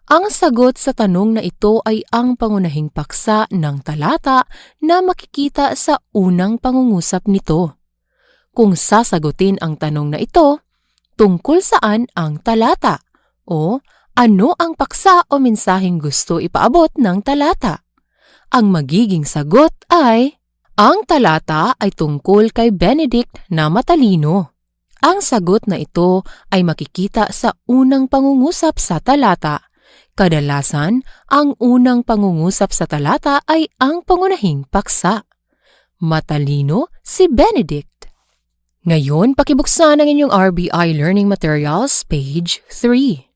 Ang sagot sa tanong na ito ay ang pangunahing paksa ng talata na makikita sa unang pangungusap nito. Kung sasagutin ang tanong na ito, tungkol saan ang talata? O ano ang paksa o mensaheng gusto ipaabot ng talata? Ang magiging sagot ay, ang talata ay tungkol kay Benedict na matalino. Ang sagot na ito ay makikita sa unang pangungusap sa talata. Kadalasan, ang unang pangungusap sa talata ay ang pangunahing paksa. Matalino si Benedict. Ngayon, pakibuksan ang inyong RBI Learning Materials, page 3.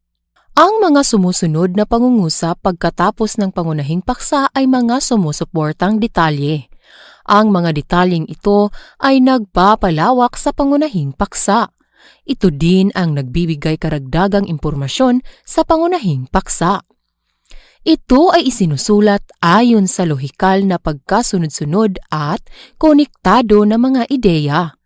Ang mga sumusunod na pangungusap pagkatapos ng pangunahing paksa ay mga sumusuportang detalye. Ang mga detalyeng ito ay nagpapalawak sa pangunahing paksa. Ito din ang nagbibigay karagdagang impormasyon sa pangunahing paksa. Ito ay isinusulat ayon sa lohikal na pagkasunod-sunod at konektado na mga ideya.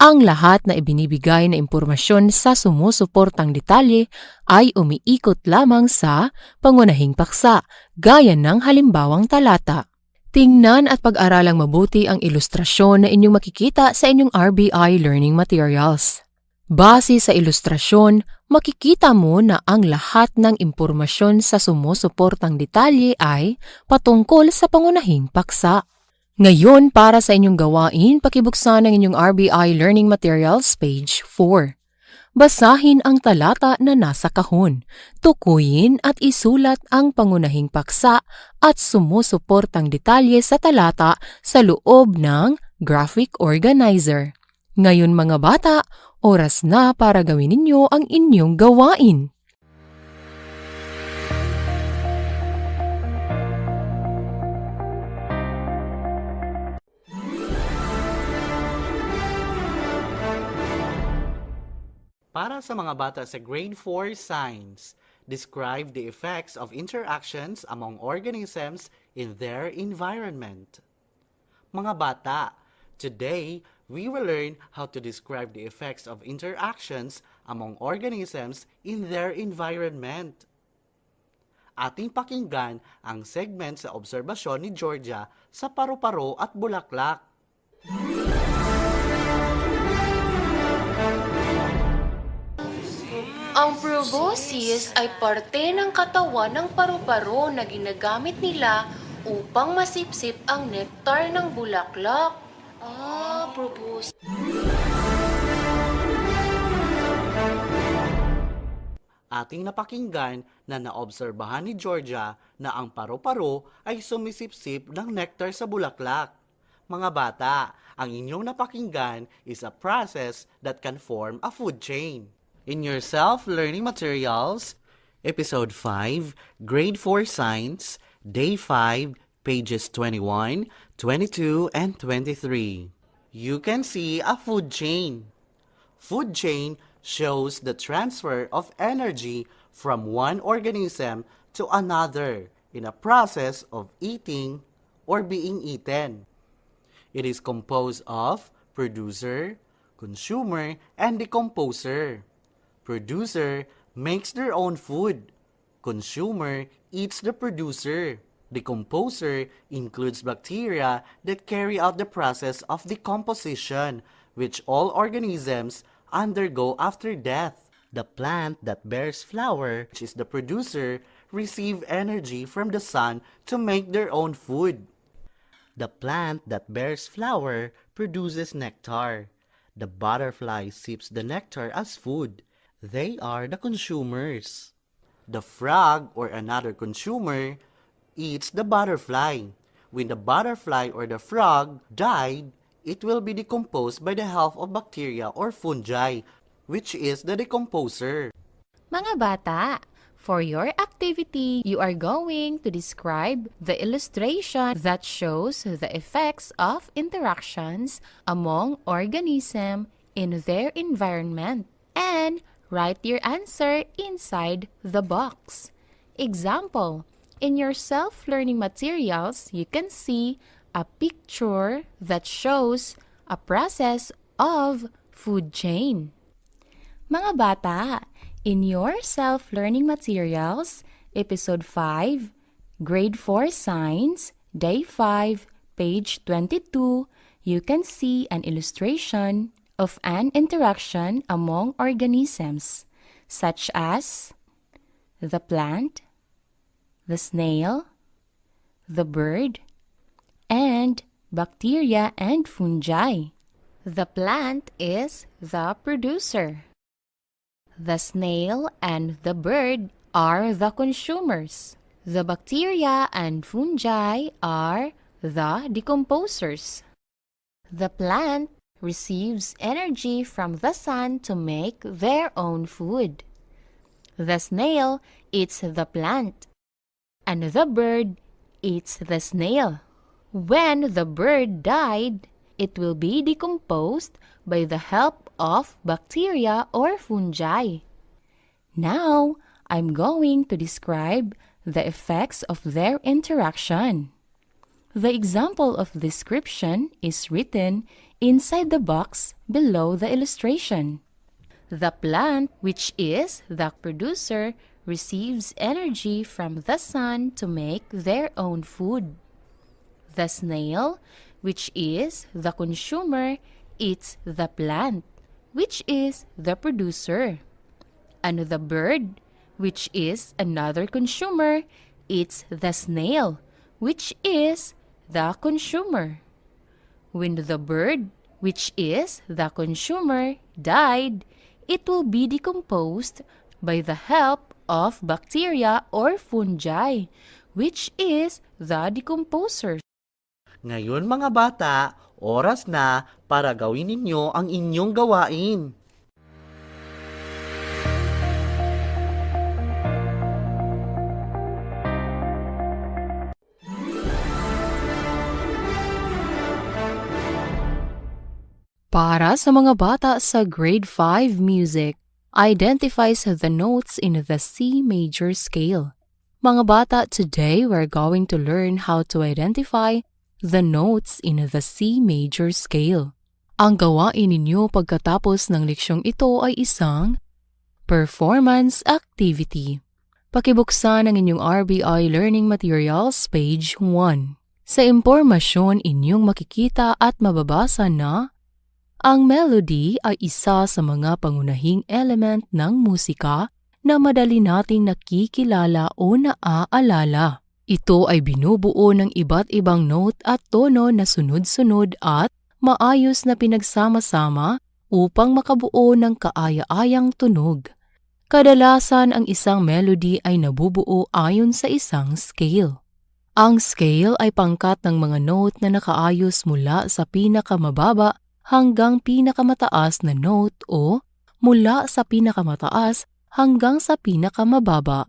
Ang lahat na ibinibigay na impormasyon sa sumusuportang detalye ay umiikot lamang sa pangunahing paksa, gaya ng halimbawang talata. Tingnan at pag-aralang mabuti ang ilustrasyon na inyong makikita sa inyong RBI Learning Materials. Base sa ilustrasyon, makikita mo na ang lahat ng impormasyon sa sumusuportang detalye ay patungkol sa pangunahing paksa. Ngayon, para sa inyong gawain, pakibuksan ang inyong RBI Learning Materials, page 4. basahin ang talata na nasa kahon, tukuyin at isulat ang pangunahing paksa at sumusuportang detalye sa talata sa loob ng graphic organizer. Ngayon mga bata, oras na para gawin ninyo ang inyong gawain.
Para sa mga bata sa Grade 4 Science, describe the effects of interactions among organisms in their environment. Mga bata, today we will learn how to describe the effects of interactions among organisms in their environment. Ating pakinggan ang segment sa obserbasyon ni Georgia sa paru-paro at bulaklak.
Ang proboscis ay parte ng katawan ng paru-paro na ginagamit nila upang masipsip ang nektar ng bulaklak. Proboscis.
Ating napakinggan na naobserbahan ni Georgia na ang paru-paro ay sumisipsip ng nectar sa bulaklak. Mga bata, ang inyong napakinggan is a process that can form a food chain. In your self-learning materials, Episode 5, Grade 4 Science, Day 5, pages 21, 22, and 23. You can see a food chain. Food chain shows the transfer of energy from one organism to another in a process of eating or being eaten. It is composed of producer, consumer, and decomposer. Producer makes their own food. Consumer eats the producer. Decomposer includes bacteria that carry out the process of decomposition, which all organisms undergo after death. The plant that bears flower, which is the producer, receive energy from the sun to make their own food. The plant that bears flower produces nectar. The butterfly sips the nectar as food. They are the consumers. The frog or another consumer eats the butterfly. When the butterfly or the frog died, it will be decomposed by the help of bacteria or fungi, which is the decomposer.
Mga bata, for your activity, you are going to describe the illustration that shows the effects of interactions among organisms in their environment and write your answer inside the box. Example, in your self-learning materials, you can see a picture that shows a process of food chain. Mga bata, in your self-learning materials, Episode 5, Grade 4 Science, Day 5, page 22, you can see an illustration of an interaction among organisms, such as the plant, the snail, the bird, and bacteria and fungi. The plant is the producer. The snail and the bird are the consumers. The bacteria and fungi are the decomposers. The plant receives energy from the sun to make their own food. The snail eats the plant, and the bird eats the snail. When the bird died, it will be decomposed by the help of bacteria or fungi. Now, I'm going to describe the effects of their interaction. The example of description is written inside the box below the illustration. The plant, which is the producer, receives energy from the sun to make their own food. The snail, which is the consumer, eats the plant, which is the producer. And the bird, which is another consumer, eats the snail, which is the consumer. When the bird, which is the consumer, died, it will be decomposed by the help of bacteria or fungi, which is the decomposer.
Ngayon mga bata, oras na para gawin ninyo ang inyong gawain.
Para sa mga bata sa Grade 5 Music, identifies the notes in the C major scale. Mga bata, today we're going to learn how to identify the notes in the C major scale. Ang gawain ninyo pagkatapos ng leksyong ito ay isang performance activity. Pakibuksan ang inyong RBI Learning Materials page 1. Sa impormasyon inyong makikita at mababasa na ang melody ay isa sa mga pangunahing element ng musika na madali nating nakikilala o naaalala. Ito ay binubuo ng iba't ibang note at tono na sunod-sunod at maayos na pinagsama-sama upang makabuo ng kaaya-ayang tunog. Kadalasan ang isang melody ay nabubuo ayon sa isang scale. Ang scale ay pangkat ng mga note na nakaayos mula sa pinakamababa hanggang pinakamataas na note o mula sa pinakamataas hanggang sa pinakamababa.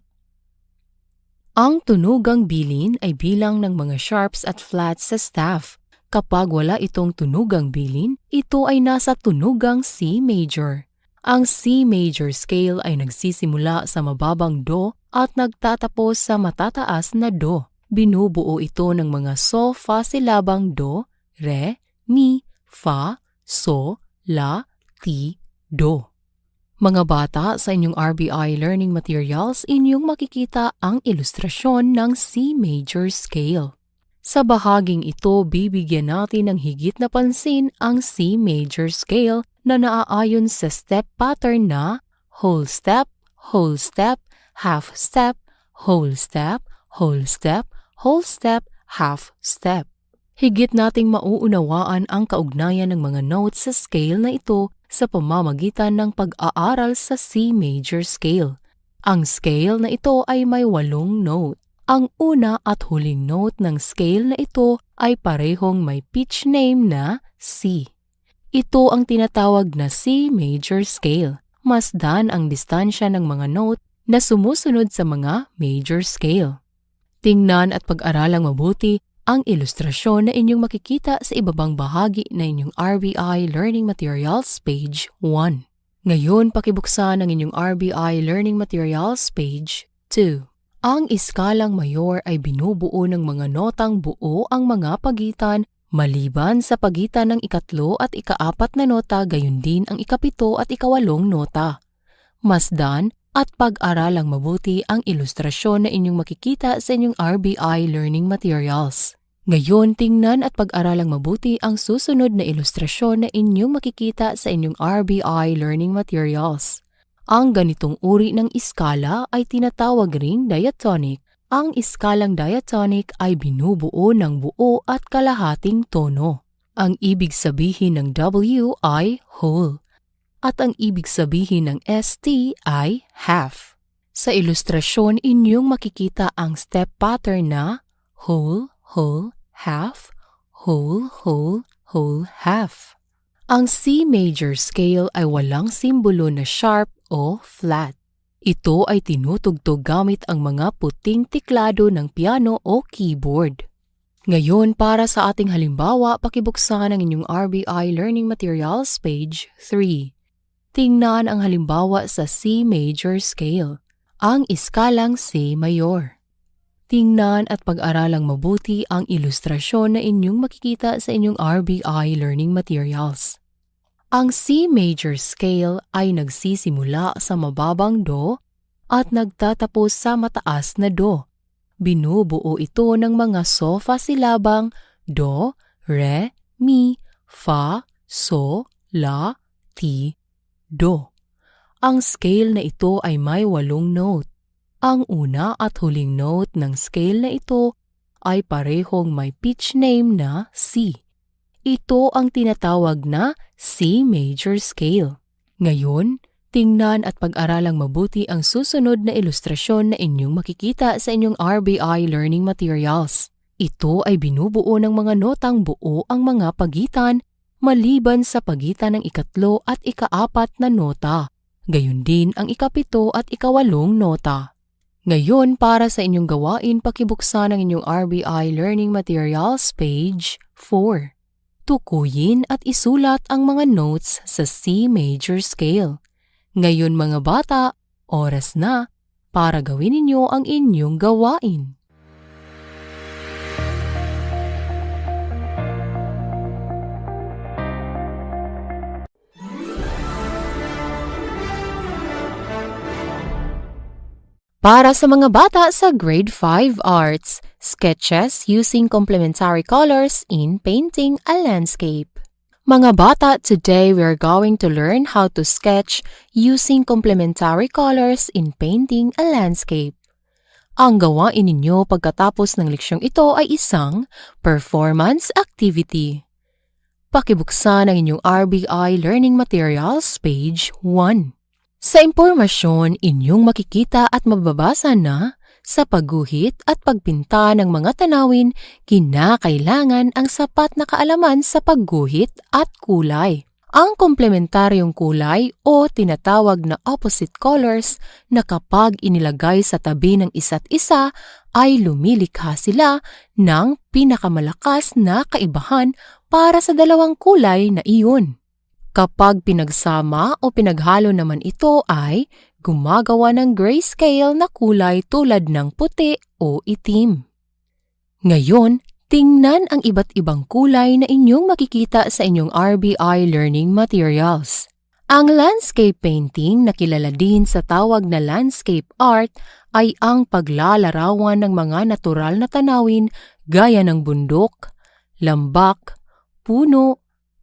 Ang tunugang bilin ay bilang ng mga sharps at flats sa staff. Kapag wala itong tunugang bilin, ito ay nasa tunugang C major. Ang C major scale ay nagsisimula sa mababang Do at nagtatapos sa matataas na Do. Binubuo ito ng mga so, fa silabang Do, Re, Mi, Fa, So, La, Ti, Do. Mga bata, sa inyong RBI Learning Materials, inyong makikita ang ilustrasyon ng C major scale. Sa bahaging ito, bibigyan natin ng higit na pansin ang C major scale na naaayon sa step pattern na whole step, half step, whole step, whole step, whole step, half step. Higit nating mauunawaan ang kaugnayan ng mga notes sa scale na ito sa pamamagitan ng pag-aaral sa C major scale. Ang scale na ito ay may 8 note. Ang una at huling note ng scale na ito ay parehong may pitch name na C. Ito ang tinatawag na C major scale. Masdan ang distansya ng mga note na sumusunod sa mga major scale. Tingnan at pag-aralang mabuti ang ilustrasyon na inyong makikita sa ibabang bahagi na inyong RBI Learning Materials page 1. Ngayon, pakibuksan ang inyong RBI Learning Materials page 2. Ang iskalang mayor ay binubuo ng mga notang buo ang mga pagitan maliban sa pagitan ng ikatlo at ikaapat na nota, gayon din ang ikapito at ikawalong nota. Masdan at pag-aralang mabuti ang ilustrasyon na inyong makikita sa inyong RBI Learning Materials. Ngayon, tingnan at pag-aralang mabuti ang susunod na ilustrasyon na inyong makikita sa inyong RBI Learning Materials. Ang ganitong uri ng iskala ay tinatawag ring diatonic. Ang iskalang diatonic ay binubuo ng buo at kalahating tono. Ang ibig sabihin ng W ay whole. At ang ibig sabihin ng ST ay half. Sa ilustrasyon, inyong makikita ang step pattern na whole, whole, half, whole, whole, whole, half. Ang C major scale ay walang simbolo na sharp o flat. Ito ay tinutugtog gamit ang mga puting tiklado ng piano o keyboard. Ngayon, para sa ating halimbawa, pakibuksan ang inyong RBI Learning Materials page 3. Tingnan ang halimbawa sa C major scale, ang iskalang C mayor. Tingnan at pag-aralang mabuti ang ilustrasyon na inyong makikita sa inyong RBI Learning Materials. Ang C major scale ay nagsisimula sa mababang Do at nagtatapos sa mataas na Do. Binubuo ito ng mga so, fa silabang Do, Re, Mi, Fa, So, La, Ti, Do. Ang scale na ito ay may 8 note. Ang una at huling note ng scale na ito ay parehong may pitch name na C. Ito ang tinatawag na C major scale. Ngayon, Tingnan at pag-aralang mabuti ang susunod na ilustrasyon na inyong makikita sa inyong RBI Learning Materials. Ito ay binubuo ng mga notang buo ang mga pagitan maliban sa pagitan ng ikatlo at ikaapat na nota. Gayon din ang ikapito at ikawalong nota. Ngayon, para sa inyong gawain, pakibuksan ang inyong RBI Learning Materials page 4. Tukuyin at isulat ang mga notes sa C major scale. Ngayon mga bata, oras na para gawin ninyo ang inyong gawain. Para sa mga bata sa Grade 5 Arts, sketches using complementary colors in painting a landscape. Mga bata, today we are going to learn how to sketch using complementary colors in painting a landscape. Ang gawain ninyo pagkatapos ng leksyong ito ay isang performance activity. Pakibuksan ang inyong RBI Learning Materials page 1. Sa impormasyon, inyong makikita at mababasa na sa pagguhit at pagpinta ng mga tanawin, kinakailangan ang sapat na kaalaman sa pagguhit at kulay. Ang komplementaryong kulay o tinatawag na opposite colors na kapag inilagay sa tabi ng isa't isa ay lumilikha sila ng pinakamalakas na kaibahan para sa dalawang kulay na iyon. Kapag pinagsama o pinaghalo naman ito ay gumagawa ng grayscale na kulay tulad ng puti o itim. Ngayon, tingnan ang iba't ibang kulay na inyong makikita sa inyong RBI Learning Materials. Ang landscape painting na kilala din sa tawag na landscape art ay ang paglalarawan ng mga natural na tanawin gaya ng bundok, lambak, puno,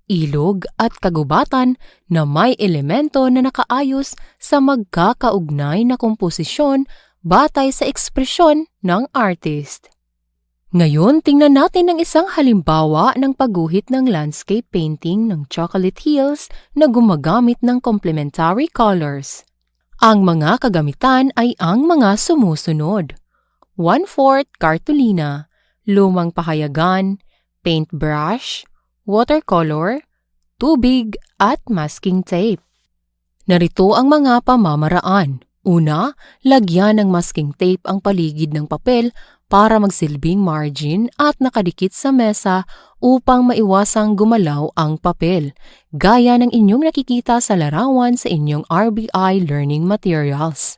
ilog at kagubatan na may elemento na nakaayos sa magkakaugnay na komposisyon batay sa ekspresyon ng artist. Ngayon, tingnan natin ang isang halimbawa ng pagguhit ng landscape painting ng Chocolate Hills na gumagamit ng complementary colors. Ang mga kagamitan ay ang mga sumusunod: 1/4 cartolina, lumang pahayagan, paintbrush, watercolor, tubig at masking tape. Narito ang mga pamamaraan. Una, lagyan ng masking tape ang paligid ng papel para magsilbing margin at nakadikit sa mesa upang maiwasang gumalaw ang papel, gaya ng inyong nakikita sa larawan sa inyong RBI Learning Materials.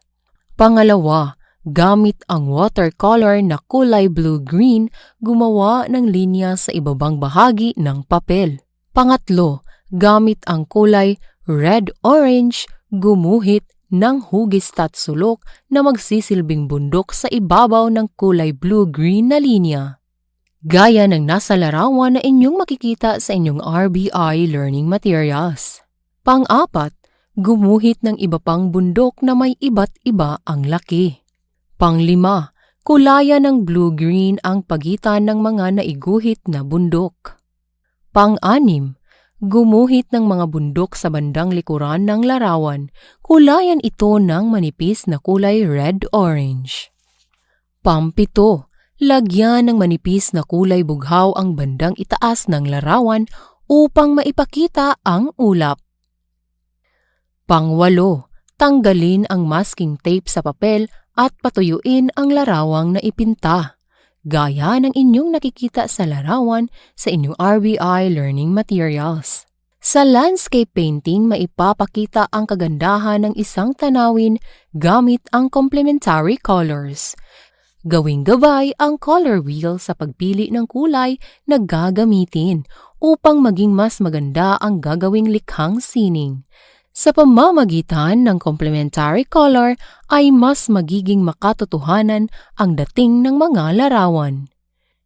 Pangalawa, gamit ang watercolor na kulay blue-green, gumawa ng linya sa ibabang bahagi ng papel. Pangatlo, gamit ang kulay red-orange, gumuhit ng hugis at sulok na magsisilbing bundok sa ibabaw ng kulay blue-green na linya. Gaya ng nasa larawan na inyong makikita sa inyong RBI Learning Materials. Pang-apat, gumuhit ng iba pang bundok na may iba't iba ang laki. Pang-lima, kulayan ng blue-green ang pagitan ng mga naiguhit na bundok. Pang-anim, gumuhit ng mga bundok sa bandang likuran ng larawan, kulayan ito ng manipis na kulay red-orange. Pang-pito, lagyan ng manipis na kulay bughaw ang bandang itaas ng larawan upang maipakita ang ulap. Pang-walo, tanggalin ang masking tape sa papel at patuyuin ang larawang na ipinta, gaya ng inyong nakikita sa larawan sa inyong RBI Learning Materials. Sa landscape painting, maipapakita ang kagandahan ng isang tanawin gamit ang complementary colors. Gawing gabay ang color wheel sa pagpili ng kulay na gagamitin upang maging mas maganda ang gagawing likhang sining. Sa pamamagitan ng complementary color ay mas magiging makatotohanan ang dating ng mga larawan.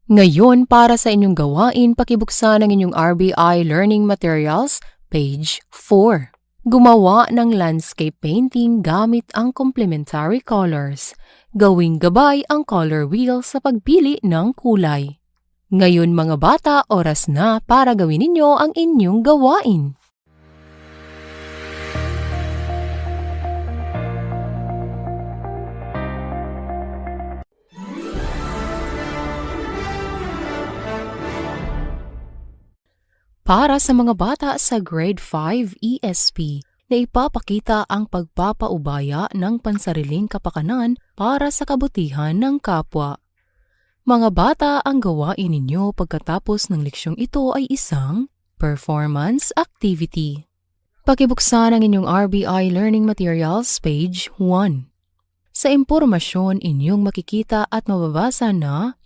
Ngayon, para sa inyong gawain, pakibuksan ang inyong RBI Learning Materials, page 4. Gumawa ng landscape painting gamit ang complementary colors. Gawing gabay ang color wheel sa pagpili ng kulay. Ngayon mga bata, oras na para gawin ninyo ang inyong gawain. Para sa mga bata sa Grade 5 ESP na ipapakita ang pagpapaubaya ng pansariling kapakanan para sa kabutihan ng kapwa. Mga bata, ang gawain ninyo pagkatapos ng leksyong ito ay isang performance activity. Pakibuksan ang inyong RBI Learning Materials page 1. Sa impormasyon inyong makikita at mababasa na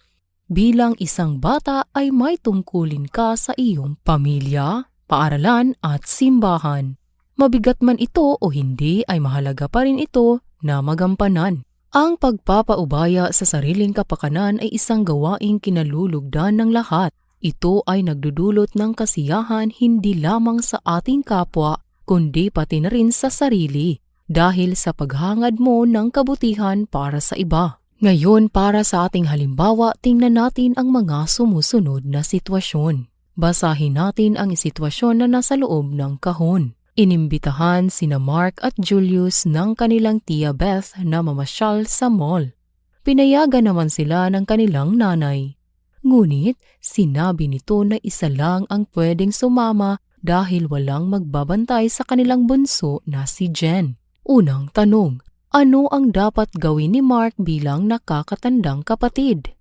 bilang isang bata ay may tungkulin ka sa iyong pamilya, paaralan at simbahan. Mabigat man ito o hindi ay mahalaga pa rin ito na magampanan. Ang pagpapaubaya sa sariling kapakanan ay isang gawaing kinalulugdan ng lahat. Ito ay nagdudulot ng kasiyahan hindi lamang sa ating kapwa, kundi pati na rin sa sarili, dahil sa paghangad mo ng kabutihan para sa iba. Ngayon, para sa ating halimbawa, tingnan natin ang mga sumusunod na sitwasyon. Basahin natin ang sitwasyon na nasa loob ng kahon. Inimbitahan sina Mark at Julius ng kanilang tiya Beth na mamasyal sa mall. Pinayagan naman sila ng kanilang nanay. Ngunit sinabi nito na isa lang ang pwedeng sumama dahil walang magbabantay sa kanilang bunso na si Jen. Unang tanong, ano ang dapat gawin ni Mark bilang nakakatandang kapatid?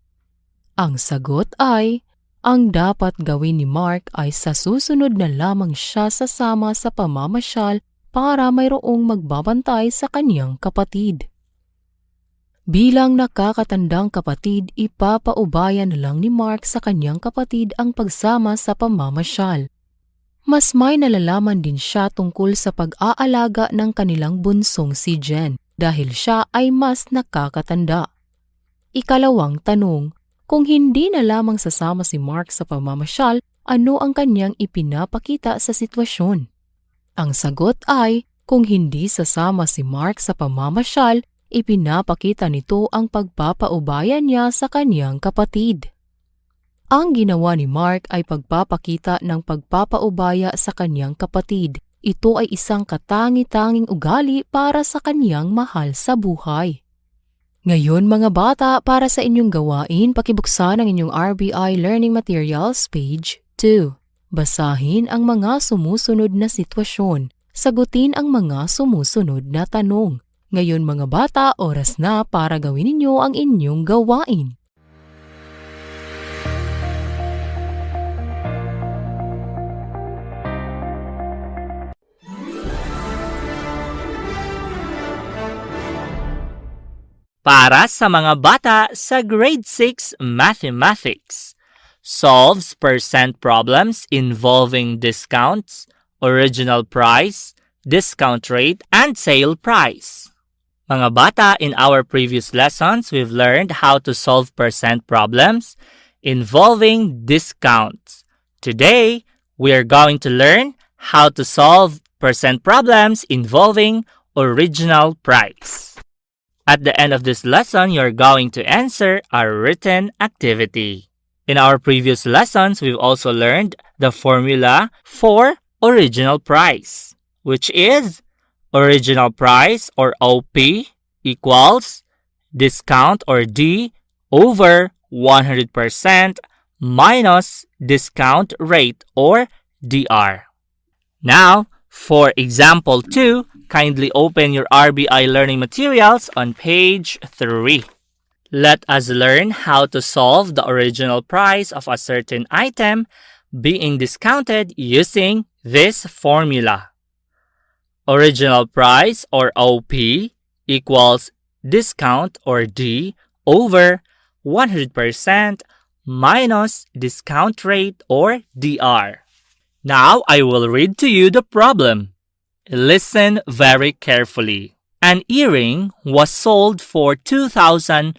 Ang sagot ay, ang dapat gawin ni Mark ay sa susunod na lamang siya sasama sa pamamasyal para mayroong magbabantay sa kanyang kapatid. Bilang nakakatandang kapatid, ipapaubayan na lang ni Mark sa kanyang kapatid ang pagsama sa pamamasyal. Mas may nalalaman din siya tungkol sa pag-aalaga ng kanilang bunsong si Jen dahil siya ay mas nakakatanda. Ikalawang tanong, kung hindi na lamang sasama si Mark sa pamamasyal, ano ang kanyang ipinapakita sa sitwasyon? Ang sagot ay, kung hindi sasama si Mark sa pamamasyal, ipinapakita nito ang pagpapaubaya niya sa kanyang kapatid. Ang ginawa ni Mark ay pagpapakita ng pagpapaubaya sa kanyang kapatid. Ito ay isang katangi-tanging ugali para sa kanyang mahal sa buhay. Ngayon mga bata, para sa inyong gawain, pakibuksan ang inyong RBI Learning Materials page 2. Basahin ang mga sumusunod na sitwasyon. Sagutin ang mga sumusunod na tanong. Ngayon mga bata, oras na para gawin ninyo ang inyong gawain.
Para sa mga bata sa Grade 6 Mathematics, solves percent problems involving discounts, original price, discount rate, and sale price. Mga bata, in our previous lessons, we've learned how to solve percent problems involving discounts. Today, we are going to learn how to solve percent problems involving original price. At the end of this lesson, you're going to answer a written activity. In our previous lessons, we've also learned the formula for original price, which is original price or OP equals discount or D over 100% minus discount rate or DR. Now, for example 2, kindly open your RBI learning materials on page 3. Let us learn how to solve the original price of a certain item being discounted using this formula. Original price or OP equals discount or D over 100% minus discount rate or DR. Now I will read to you the problem. Listen very carefully. An earring was sold for 2,100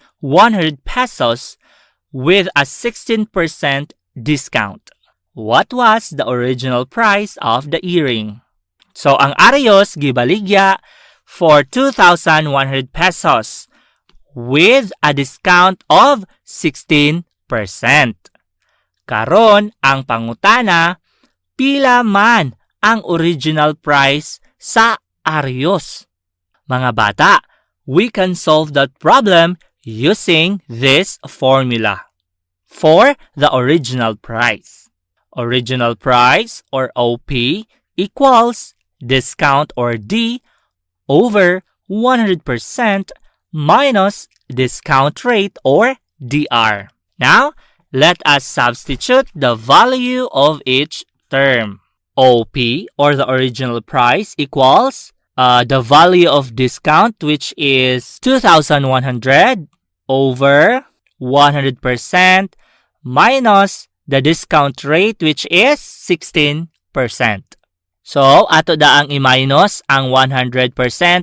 pesos with a 16% discount. What was the original price of the earring? So, ang arayos gibaligya for 2,100 pesos with a discount of 16%. Karon, ang pangutana, pila man ang original price sa arayos. Mga bata, we can solve that problem using this formula for the original price. original price or OP equals discount or D over 100% minus discount rate or DR. Now, let us substitute the value of each term. OP or the original price equals the value of discount, which is 2,100 over 100% minus the discount rate, which is 16%. So, ato daang i-minus ang 100%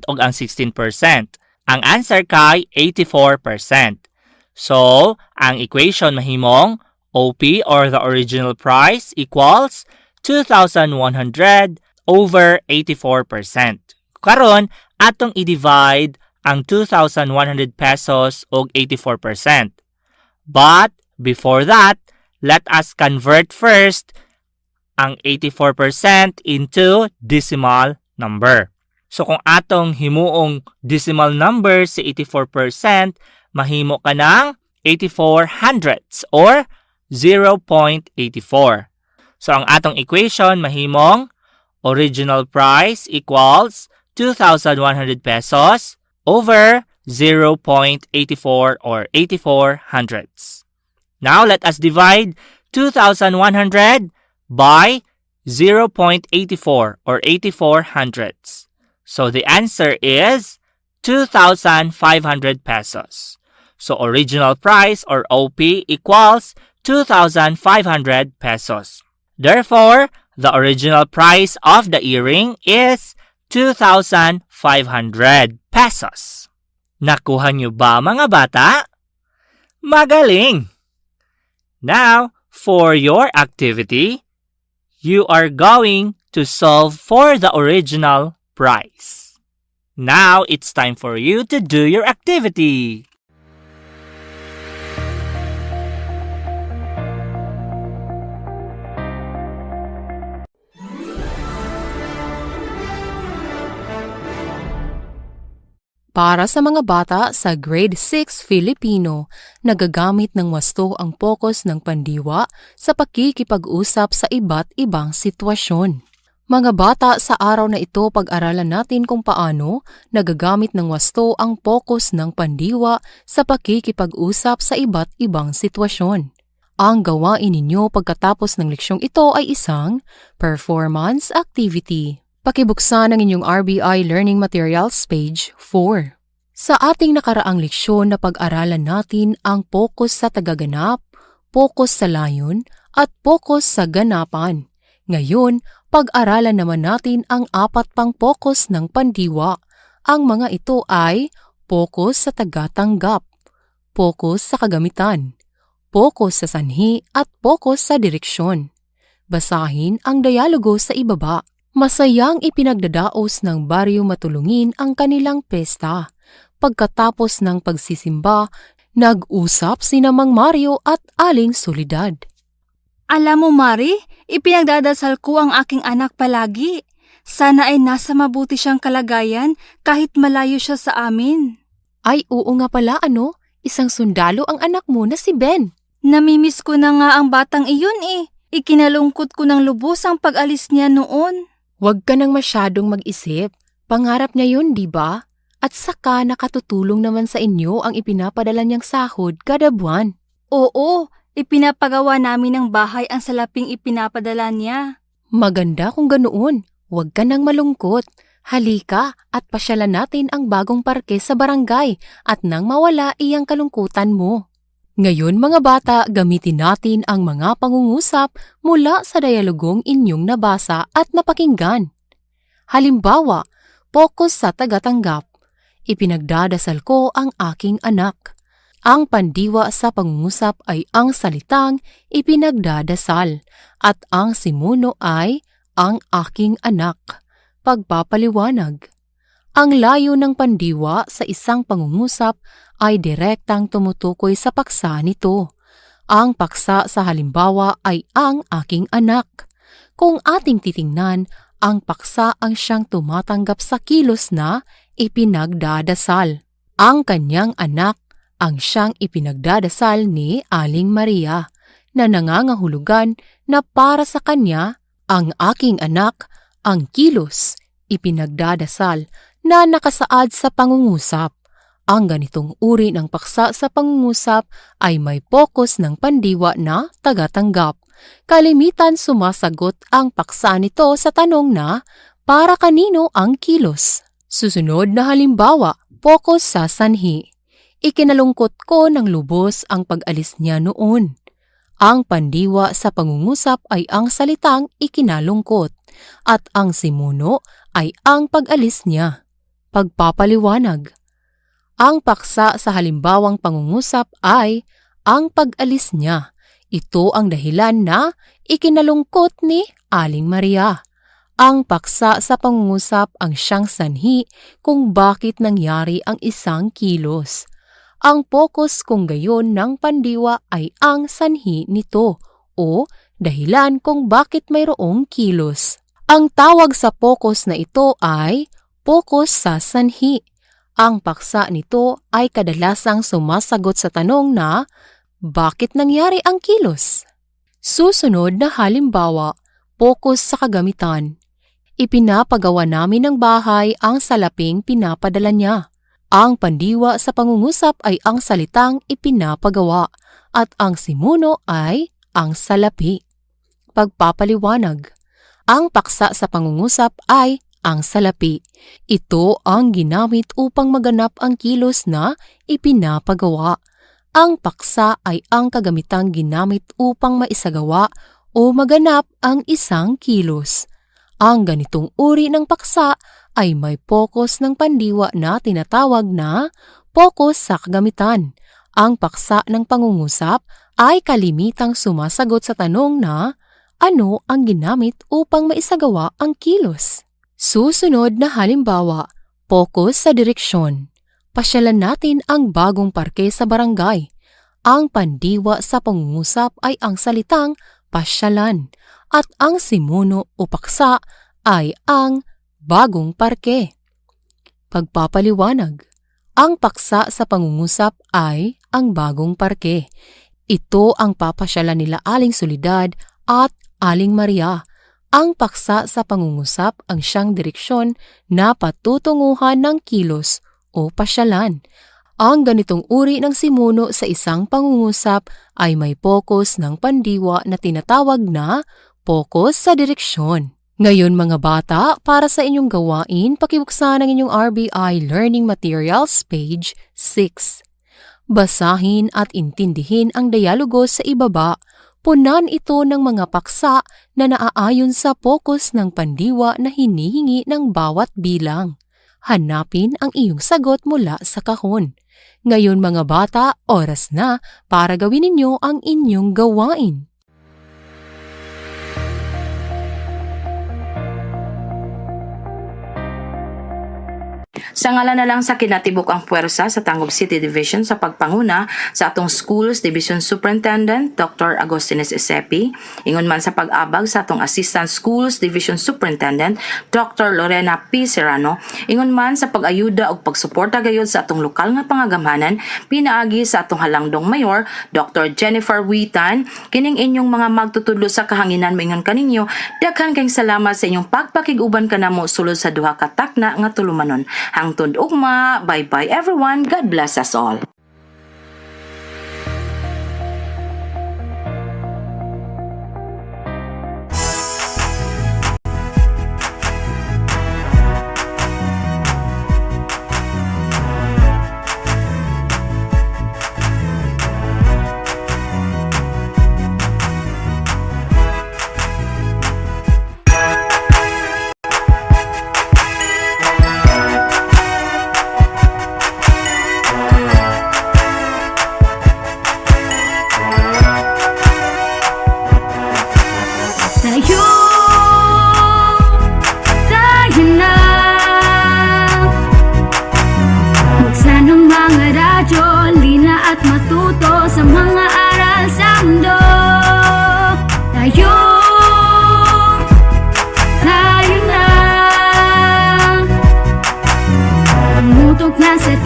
ug ang 16%. Ang answer kay 84%. So, ang equation mahimong OP or the original price equals 2,100 over 84%. Karon, atong i-divide ang 2,100 pesos og 84%. But, before that, let us convert first ang 84% into decimal number. So, kung atong himuong decimal number si 84%, mahimo ka ng 84 hundredths or 0.84. So, ang atong equation mahimong original price equals 2,100 pesos over 0.84 or 84 hundredths. Now, let us divide 2,100 by 0.84 or 84 hundredths. So, the answer is 2,500 pesos. So, original price or OP equals 2,500 pesos. Therefore, the original price of the earring is 2,500 pesos. Nakuha niyo ba, mga bata? Magaling! Now, for your activity, you are going to solve for the original price. Now, it's time for you to do your activity.
Para sa mga bata sa Grade 6 Filipino, nagagamit ng wasto ang pokus ng pandiwa sa pakikipag-usap sa iba't ibang sitwasyon. Mga bata, sa araw na ito pag-aralan natin kung paano nagagamit ng wasto ang pokus ng pandiwa sa pakikipag-usap sa iba't ibang sitwasyon. Ang gawain ninyo pagkatapos ng leksyong ito ay isang performance activity. Pakibuksan ang inyong RBI Learning Materials page 4. Sa ating nakaraang leksyon na pag-aralan natin ang pokus sa tagaganap, pokus sa layon, at pokus sa ganapan. Ngayon, pag-aralan naman natin ang apat pang pokus ng pandiwa. Ang mga ito ay pokus sa tagatanggap, pokus sa kagamitan, pokus sa sanhi, at pokus sa direksyon. Basahin ang dialogo sa ibaba. Masayang ipinagdadaos ng baryo Matulungin ang kanilang pesta. Pagkatapos ng pagsisimba, nag-usap sina Mang Mario at Aling Soledad.
Alam mo, Mari, ipinagdadasal ko ang aking anak palagi. Sana ay nasa mabuti siyang kalagayan kahit malayo siya sa amin.
Ay, oo nga pala, isang sundalo ang anak mo na si Ben.
Namimiss ko na nga ang batang iyon eh. Ikinalungkot ko ng lubos ang pag-alis niya noon.
Huwag ka nang masyadong mag-isip. Pangarap niya yun, di ba? At saka nakatutulong naman sa inyo ang ipinapadala niyang sahod kada buwan.
Oo, ipinapagawa namin ng bahay ang salaping ipinapadala niya.
Maganda kung ganoon. Huwag ka nang malungkot. Halika at pasyalan natin ang bagong parke sa barangay at nang mawala iyang kalungkutan mo. Ngayon mga bata, gamitin natin ang mga pangungusap mula sa dialogong inyong nabasa at napakinggan. Halimbawa, pokus sa tagatanggap. Ipinagdadasal ko ang aking anak. Ang pandiwa sa pangungusap ay ang salitang ipinagdadasal at ang simuno ay ang aking anak. Pagpapaliwanag. Ang layo ng pandiwa sa isang pangungusap ay direktang tumutukoy sa paksa nito. Ang paksa sa halimbawa ay ang aking anak. Kung ating titingnan, ang paksa ang siyang tumatanggap sa kilos na ipinagdadasal. Ang kanyang anak ang siyang ipinagdadasal ni Aling Maria na nangangahulugan na para sa kanya, ang aking anak, ang kilos, ipinagdadasal na nakasaad sa pangungusap. Ang ganitong uri ng paksa sa pangungusap ay may pokus ng pandiwa na tagatanggap. Kalimitan sumasagot ang paksa nito sa tanong na, para kanino ang kilos? Susunod na halimbawa, pokus sa sanhi. Ikinalungkot ko ng lubos ang pag-alis niya noon. Ang pandiwa sa pangungusap ay ang salitang ikinalungkot at ang simuno ay ang pag-alis niya. Pagpapaliwanag. Ang paksa sa halimbawang pangungusap ay ang pag-alis niya. Ito ang dahilan na ikinalungkot ni Aling Maria. Ang paksa sa pangungusap ang siyang sanhi kung bakit nangyari ang isang kilos. Ang pokus kung gayon ng pandiwa ay ang sanhi nito o dahilan kung bakit mayroong kilos. Ang tawag sa pokus na ito ay pokus sa sanhi. Ang paksa nito ay kadalasang sumasagot sa tanong na, bakit nangyari ang kilos? Susunod na halimbawa, pokus sa kagamitan. Ipinapagawa namin ng bahay ang salaping pinapadala niya. Ang pandiwa sa pangungusap ay ang salitang ipinapagawa at ang simuno ay ang salapi. Pagpapaliwanag. Ang paksa sa pangungusap ay ang salapi. Ito ang ginamit upang maganap ang kilos na ipinapagawa. Ang paksa ay ang kagamitang ginamit upang maisagawa o maganap ang isang kilos. Ang ganitong uri ng paksa ay may pokus ng pandiwa na tinatawag na pokus sa kagamitan. Ang paksa ng pangungusap ay kalimitang sumasagot sa tanong na, ano ang ginamit upang maisagawa ang kilos? Susunod na halimbawa, pokus sa direksyon. Pasyalan natin ang bagong parke sa barangay. Ang pandiwa sa pangungusap ay ang salitang pasyalan at ang simuno o paksa ay ang bagong parke. Pagpapaliwanag. Ang paksa sa pangungusap ay ang bagong parke. Ito ang papasyalan nila Aling Soledad at Aling Maria. Ang paksa sa pangungusap ang siyang direksyon na patutunguhan ng kilos o pasyalan. Ang ganitong uri ng simuno sa isang pangungusap ay may pokus ng pandiwa na tinatawag na pokus sa direksyon. Ngayon mga bata, para sa inyong gawain, pakibuksan ang inyong RBI Learning Materials page 6. Basahin at intindihin ang dialogo sa ibaba. Punan ito ng mga paksa na naaayon sa pokus ng pandiwa na hinihingi ng bawat bilang. Hanapin ang iyong sagot mula sa kahon. Ngayon mga bata, oras na para gawin ninyo ang inyong gawain.
Sa ngalan na lang sa kinatibuk ang puwersa sa Tangub City Division sa pagpanguna sa atong Schools Division Superintendent Dr. Agostines Esepi, ingon man sa pag-abag sa atong Assistant Schools Division Superintendent Dr. Lorena P. Serrano, ingon man sa pag-ayuda ug pagsuporta gayud sa atong lokal nga pangagamhanan, pinaagi sa atong halangdong mayor Dr. Jennifer Witan, kining inyong mga magtutudlo sa kahanginan moingon kaninyo, daghan kayong salamat sa inyong pagpakiguban kanamo sulod sa duha ka takna nga tulumanon. Hangtod ugma, bye-bye everyone, God bless us all.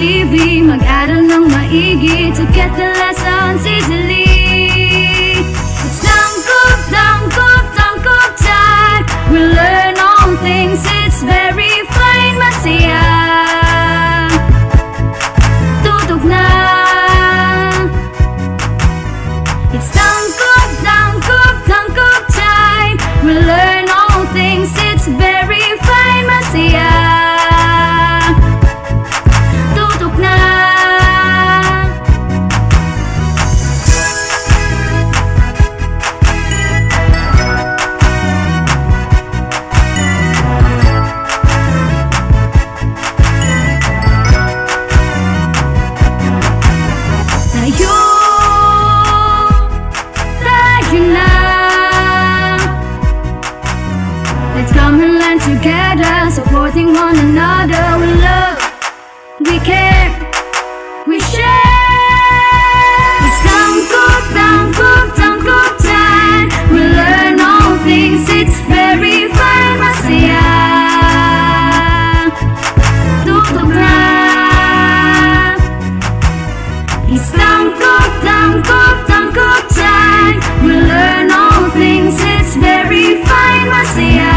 TV, mag-aral ng maigi to get the lessons easily.
supporting one another. We love, we care, we share. It's tangkot time. We learn all things, it's very fun. Masaya, tutok na. It's tangkot time. We learn all things, it's very fine. Masaya,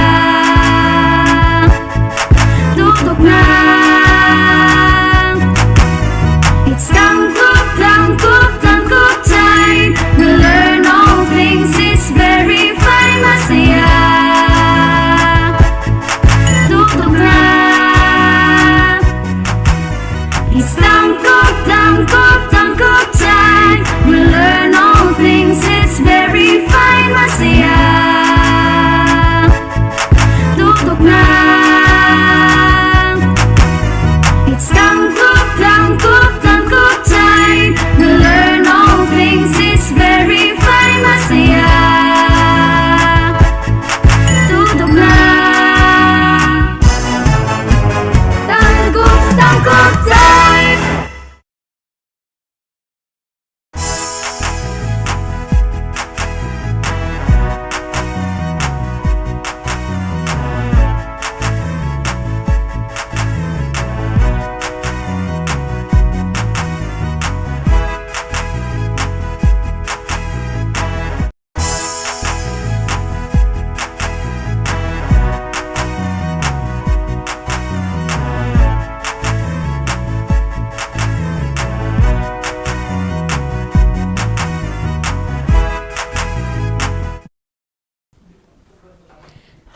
tutok na. It's tangkot time. We learn all things, it's very fine. Masaya, tutok na. It's tangkot time. We learn all things, it's very fine. Masaya, tutok na. It's tangkot time. We learn all things, it's very fine. Masaya, tutok na. Tangkot time.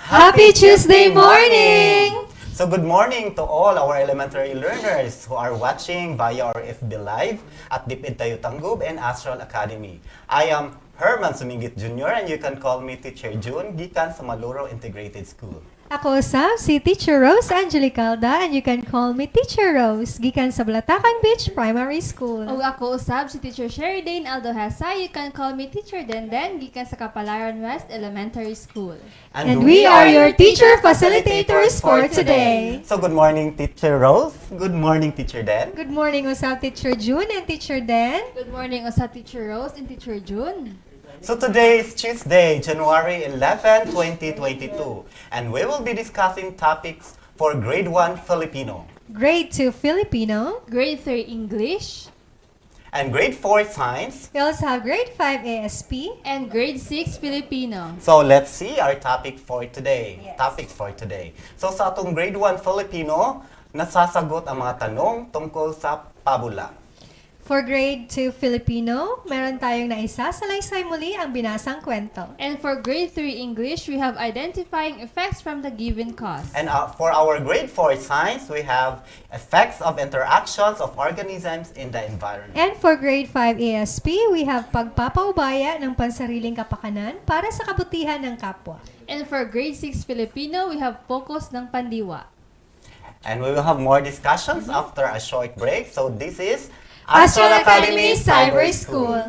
Happy Tuesday morning!
So good morning to all our elementary learners who are watching via our FB Live at Dipid Tayo Tanggub and Astral Academy. I am Herman Sumingit Jr. and you can call me Teacher June, gikan sa Maluro Integrated School.
Ako usab si Teacher Rose Angelicalda and you can call me Teacher Rose, gikan sa Balatacan Beach Primary School.
O ako usab si Teacher Sheridane Aldohesa. You can call me Teacher Denden, gikan sa Kapalaran West Elementary School.
And we are your teacher facilitators for today.
So good morning, Teacher Rose. Good morning, Teacher Den.
Good morning usab Teacher June and Teacher Den.
Good morning usab Teacher Rose and Teacher June.
So today is Tuesday, January 11, 2022, and we will be discussing topics for Grade 1 Filipino,
Grade 2 Filipino,
Grade 3 English,
and Grade 4 Science.
We also have Grade 5 ASP,
and Grade 6 Filipino.
So let's see our topic for today. Topics for today. So sa atong Grade 1 Filipino, nasasagot ang mga tanong tungkol sa pabula.
For Grade 2 Filipino, meron tayong naisasalaysay muli ang binasang kwento.
And for Grade 3 English, we have identifying effects from the given cause.
And for our Grade 4 Science, we have effects of interactions of organisms in the environment.
And for Grade 5 ASP, we have pagpapaubaya ng pansariling kapakanan para sa kabutihan ng kapwa.
And for Grade 6 Filipino, we have focus ng pandiwa.
And we will have more discussions after a short break. So this is
Astral Academy Cyber School.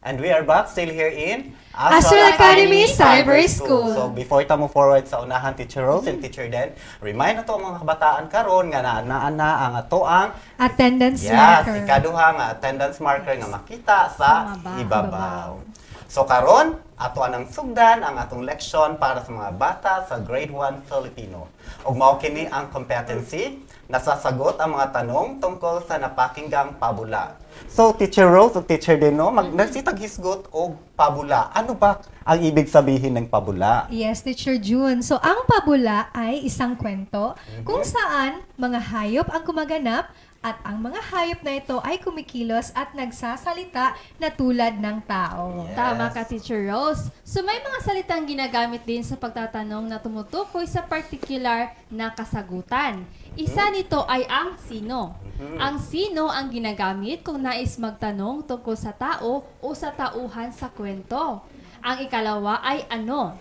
And we are back still here in
Astral Academy Cyber School.
So before ta mo forward sa unahan, Teacher Rose and Teacher Den, remind na to ang mga kabataan karon nga naa na ang ato ang
attendance marker.
ikaduha nga attendance marker nga makita sa ibabaw. So karon ato anang sugdan ang atong leksyon para sa mga bata sa Grade 1 Filipino. Ug mao kini ang competency, nasasagot ang mga tanong tungkol sa napakinggang pabula. So, Teacher Rose o Teacher Deno, nagsitag hisgot o pabula. Ano ba ang ibig sabihin ng pabula?
Yes, Teacher June. So, ang pabula ay isang kwento kung saan mga hayop ang kumaganap at ang mga hayop na ito ay kumikilos at nagsasalita na tulad ng tao.
Yes.
Tama ka, Teacher Rose. So may mga salitang ginagamit din sa pagtatanong na tumutukoy sa particular na kasagutan. Isa nito ay ang sino. Ang sino ang ginagamit kung nais magtanong tungkol sa tao o sa tauhan sa kwento. Ang ikalawa ay ano.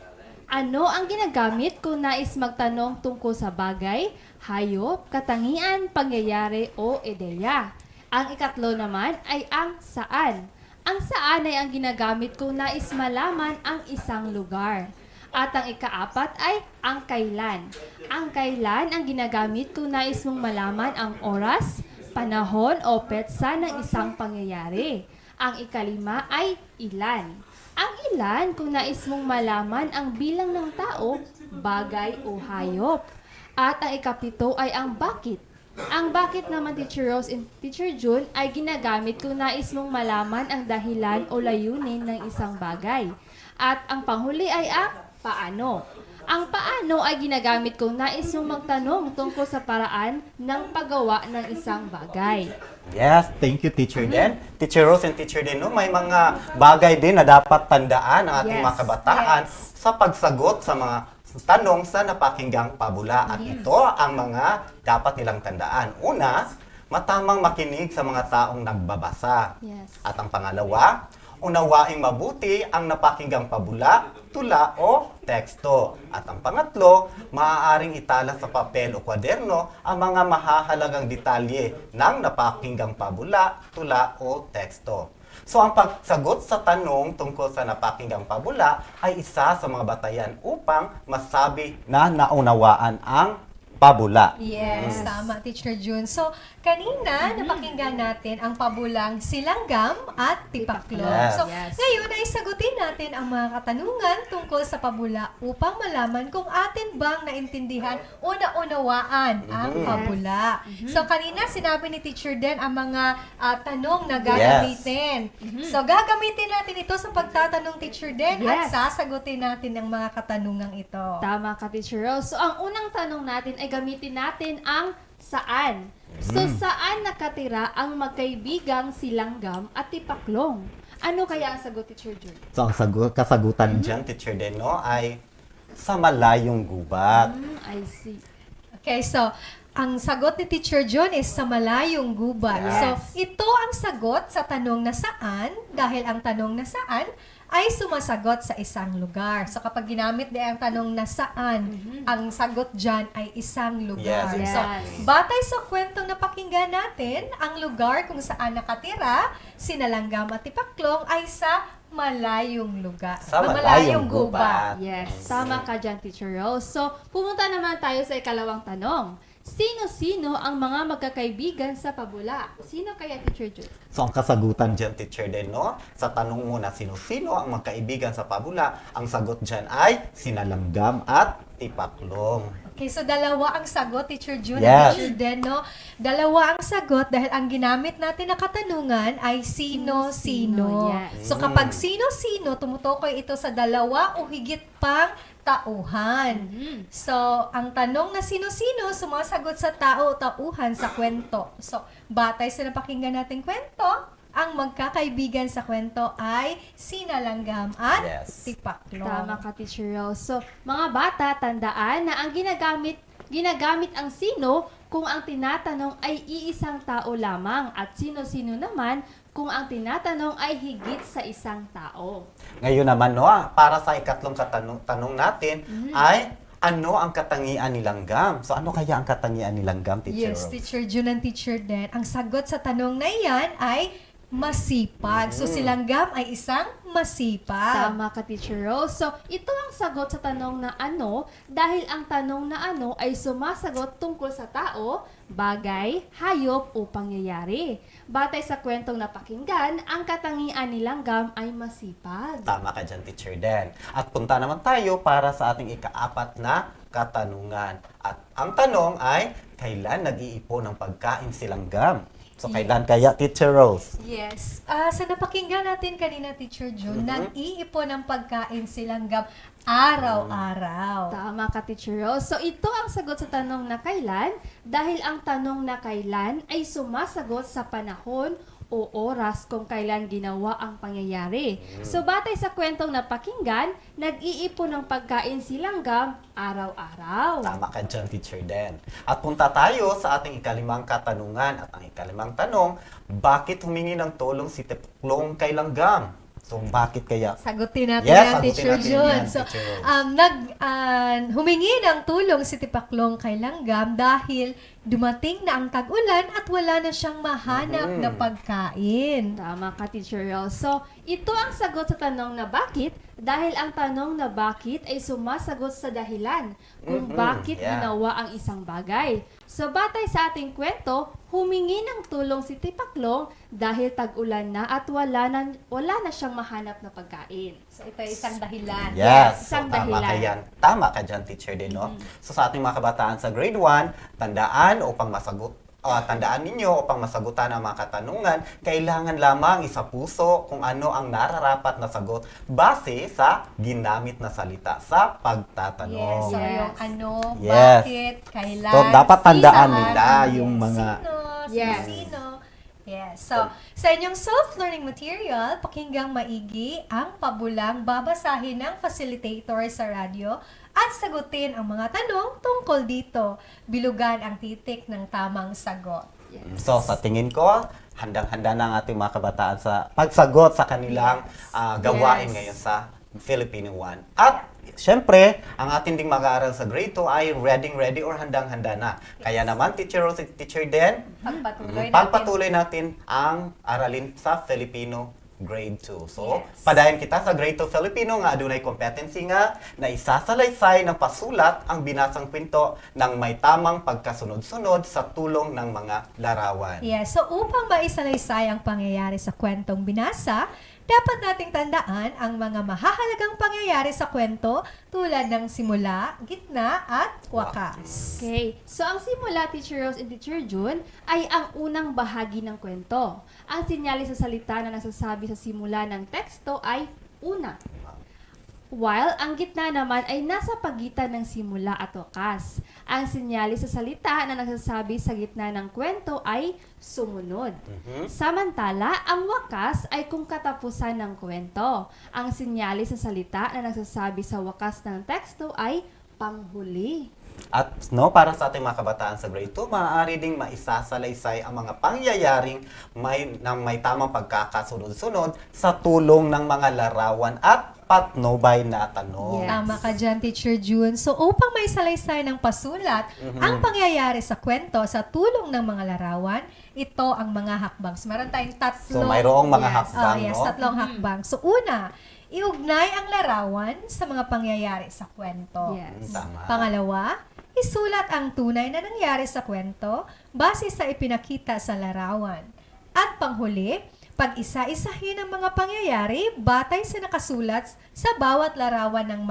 Ano ang ginagamit kung nais magtanong tungkol sa bagay, hayop, katangian, pangyayari o ideya? Ang ikatlo naman ay ang saan. Ang saan ay ang ginagamit kung nais malaman ang isang lugar. At ang ikaapat ay ang kailan. Ang kailan ang ginagamit kung nais mong malaman ang oras, panahon o petsa ng isang pangyayari. Ang ikalima ay ilan. Ang ilan kung nais mong malaman ang bilang ng tao, bagay o hayop. At ang ikapito ay ang bakit. Ang bakit naman, Teacher Rose and Teacher June, ay ginagamit kung nais mong malaman ang dahilan o layunin ng isang bagay. At ang panghuli ay ang paano. Ang paano ay ginagamit kung nais mong magtanong tungkol sa paraan ng paggawa ng isang bagay.
Yes, thank you, Teacher Den. Teacher Rose and Teacher Den, no, may mga bagay din na dapat tandaan ng ating mga kabataan sa pagsagot sa mga tanong sa napakinggang pabula. At ito ang mga dapat nilang tandaan. Una, matamang makinig sa mga taong nagbabasa. At ang pangalawa, unawaing mabuti ang napakinggang pabula, tula o teksto. At ang pangatlo, maaaring itala sa papel o kwaderno ang mga mahahalagang detalye ng napakinggang pabula, tula o teksto. So ang pagsagot sa tanong tungkol sa napakinggang pabula ay isa sa mga batayan upang masabi na naunawaan ang pabula.
Yes, tama, Teacher June. So, kanina, napakinggan natin ang pabulang silanggam at tipaklong.
Yes.
So, ngayon ay sagutin natin ang mga katanungan tungkol sa pabula upang malaman kung atin bang naintindihan o naunawaan ang pabula. So, kanina sinabi ni Teacher Den ang mga tanong na gagamitin. So, gagamitin natin ito sa pagtatanong, Teacher Den, at sasagutin natin ang mga katanungang ito.
Tama ka, Teacher Rose. So, ang unang tanong natin ay gamitin natin ang saan. So, saan nakatira ang magkaibigang silanggam at tipaklong? Ano kaya ang sagot, Teacher June?
So ang kasagutan dyan, Teacher Den, no, ay sa malayong gubat.
I see.
Okay, so ang sagot ni Teacher John is sa malayong gubat. So, ito ang sagot sa tanong na saan, dahil ang tanong na saan ay sumasagot sa isang lugar. So, kapag ginamit din ang tanong na saan, ang sagot dyan ay isang lugar. So, batay sa kwentong napakinggan natin, ang lugar kung saan nakatira, sinalanggam at tipaklong ay sa malayong lugar.
Sa malayong gubat.
Yes, tama ka dyan, Teacher Rose. So, pumunta naman tayo sa ikalawang tanong. Sino-sino ang mga magkakaibigan sa pabula? Sino kaya, Teacher June?
So ang kasagutan dyan, Teacher Den, no, sa tanong muna, sino-sino ang magkaibigan sa pabula, ang sagot dyan ay sinalanggam at tipaklong.
Okay, so dalawa ang sagot, Teacher June at Teacher Den, no? Dalawa ang sagot dahil ang ginamit natin na katanungan ay sino-sino. So kapag sino-sino, tumutukoy ito sa dalawa o higit pang tauhan. So, ang tanong na sino-sino, sumasagot sa tao o tauhan sa kwento. So, batay sa napakinggan nating kwento, ang magkakaibigan sa kwento ay sinalanggam at tipaklong.
Tama ka, Teacher Rose. So, mga bata, tandaan na ang ginagamit ang sino kung ang tinatanong ay iisang tao lamang at sino-sino naman kung ang tinatanong ay higit sa isang tao.
Ngayon naman, no, para sa ikatlong tanong natin ay ano ang katangian ni langgam? So ano kaya ang katangian ni langgam, Teacher Rose?
Teacher June and Teacher Den. Ang sagot sa tanong na iyan ay masipag. So, silanggam ay isang masipag.
Tama ka, Teacher Rose. So, ito ang sagot sa tanong na ano dahil ang tanong na ano ay sumasagot tungkol sa tao, bagay, hayop o pangyayari. Batay sa kwentong napakinggan, ang katangian ni langgam ay masipag.
Tama ka dyan, Teacher Den. At punta naman tayo para sa ating ikaapat na katanungan. At ang tanong ay, kailan nag-iipon ng pagkain si langgam? So, kailan kaya, Teacher Rose?
Yes. Sa napakinggan natin kanina, Teacher June, nag-iipon ng pagkain si langgam araw-araw.
Tama ka, Teacher Rose. So, ito ang sagot sa tanong na kailan dahil ang tanong na kailan ay sumasagot sa panahon o oras kung kailan ginawa ang pangyayari. So, batay sa kwentong napakinggan, nag-iipon ng pagkain si langgam araw-araw.
Tama ka dyan, Teacher Den. At punta tayo sa ating ikalimang katanungan. At ang ikalimang tanong, bakit humingi ng tulong si tipaklong kay langgam? So, bakit kaya?
Sagutin natin
Yes,
yan,
sagutin
Teacher
natin
Jun.
yan,
So,
Teacher Rose.
humingi ng tulong si Tipaklong kay Langgam dahil dumating na ang tag-ulan at wala na siyang mahanap na pagkain.
Tama ka, Teacher Rose. So, ito ang sagot sa tanong na bakit dahil ang tanong na bakit ay sumasagot sa dahilan kung bakit ginawa ang isang bagay. So, batay sa ating kwento, humingi ng tulong si Tipaklong dahil tag-ulan na at wala na siyang mahanap na pagkain.
So, ito ay isang dahilan.
Yes,
isang
so, tama
dahilan.
ka yan. Tama ka dyan, teacher din, no? So, sa ating mga kabataan sa grade 1, tandaan ninyo upang masagutan ang mga katanungan, kailangan lamang isa puso kung ano ang nararapat na sagot base sa ginamit na salita sa pagtatanong.
Yes, so yung ano,
Yes.
bakit, kailan,
So, dapat tandaan
saan,
nila yung mga...
sino. Yes. So, sa inyong self-learning material, pakinggang maigi ang pabulang babasahin ng facilitator sa radyo at sagutin ang mga tanong tungkol dito. Bilugan ang titik ng tamang sagot.
So, sa tingin ko, handang-handa na ang ating mga kabataan sa pagsagot sa kanilang gawain ngayon sa Filipino 1. At, syempre, ang ating ding mag-aaral sa grade 2 ay ready or handang-handa na. Kaya naman, Teacher Rose at Teacher Den, pagpatuloy natin ang aralin sa Filipino grade 2. So, padayon kita sa grade 2 Filipino nga adunay competency nga na isasalaysay ng pasulat ang binasang kwento ng may tamang pagkasunod-sunod sa tulong ng mga larawan.
Yes, so upang maisalaysay ang pangyayari sa kwentong binasa, dapat nating tandaan ang mga mahahalagang pangyayari sa kwento tulad ng simula, gitna, at wakas.
Okay. So, ang simula, Teacher Rose and Teacher Jun, ay ang unang bahagi ng kwento. Ang sinyalis sa salita na nasasabi sa simula ng teksto ay una. While ang gitna naman ay nasa pagitan ng simula at wakas. Ang sinyalis sa salita na nagsasabi sa gitna ng kwento ay sumunod. Samantala, ang wakas ay kung katapusan ng kwento. Ang sinyalis sa salita na nagsasabi sa wakas ng teksto ay panghuli.
At para sa ating mga kabataan sa grade 2, maaari ding maisasalaysay ang mga pangyayaring may tamang pagkakasunod-sunod sa tulong ng mga larawan at patnubay na tanong.
Tama ka dyan, Teacher June. So, upang may salaysay ng pasulat ang pangyayari sa kwento sa tulong ng mga larawan, ito ang mga hakbang. So, meron tayong tatlong...
So, mayroong mga hakbang, no?
tatlong hakbang. So, una, iugnay ang larawan sa mga pangyayari sa kwento.
Tama.
Pangalawa, isulat ang tunay na nangyari sa kwento base sa ipinakita sa larawan. At panghuli, pag-isa-isahin ang mga pangyayari batay sa nakasulat sa bawat larawan ng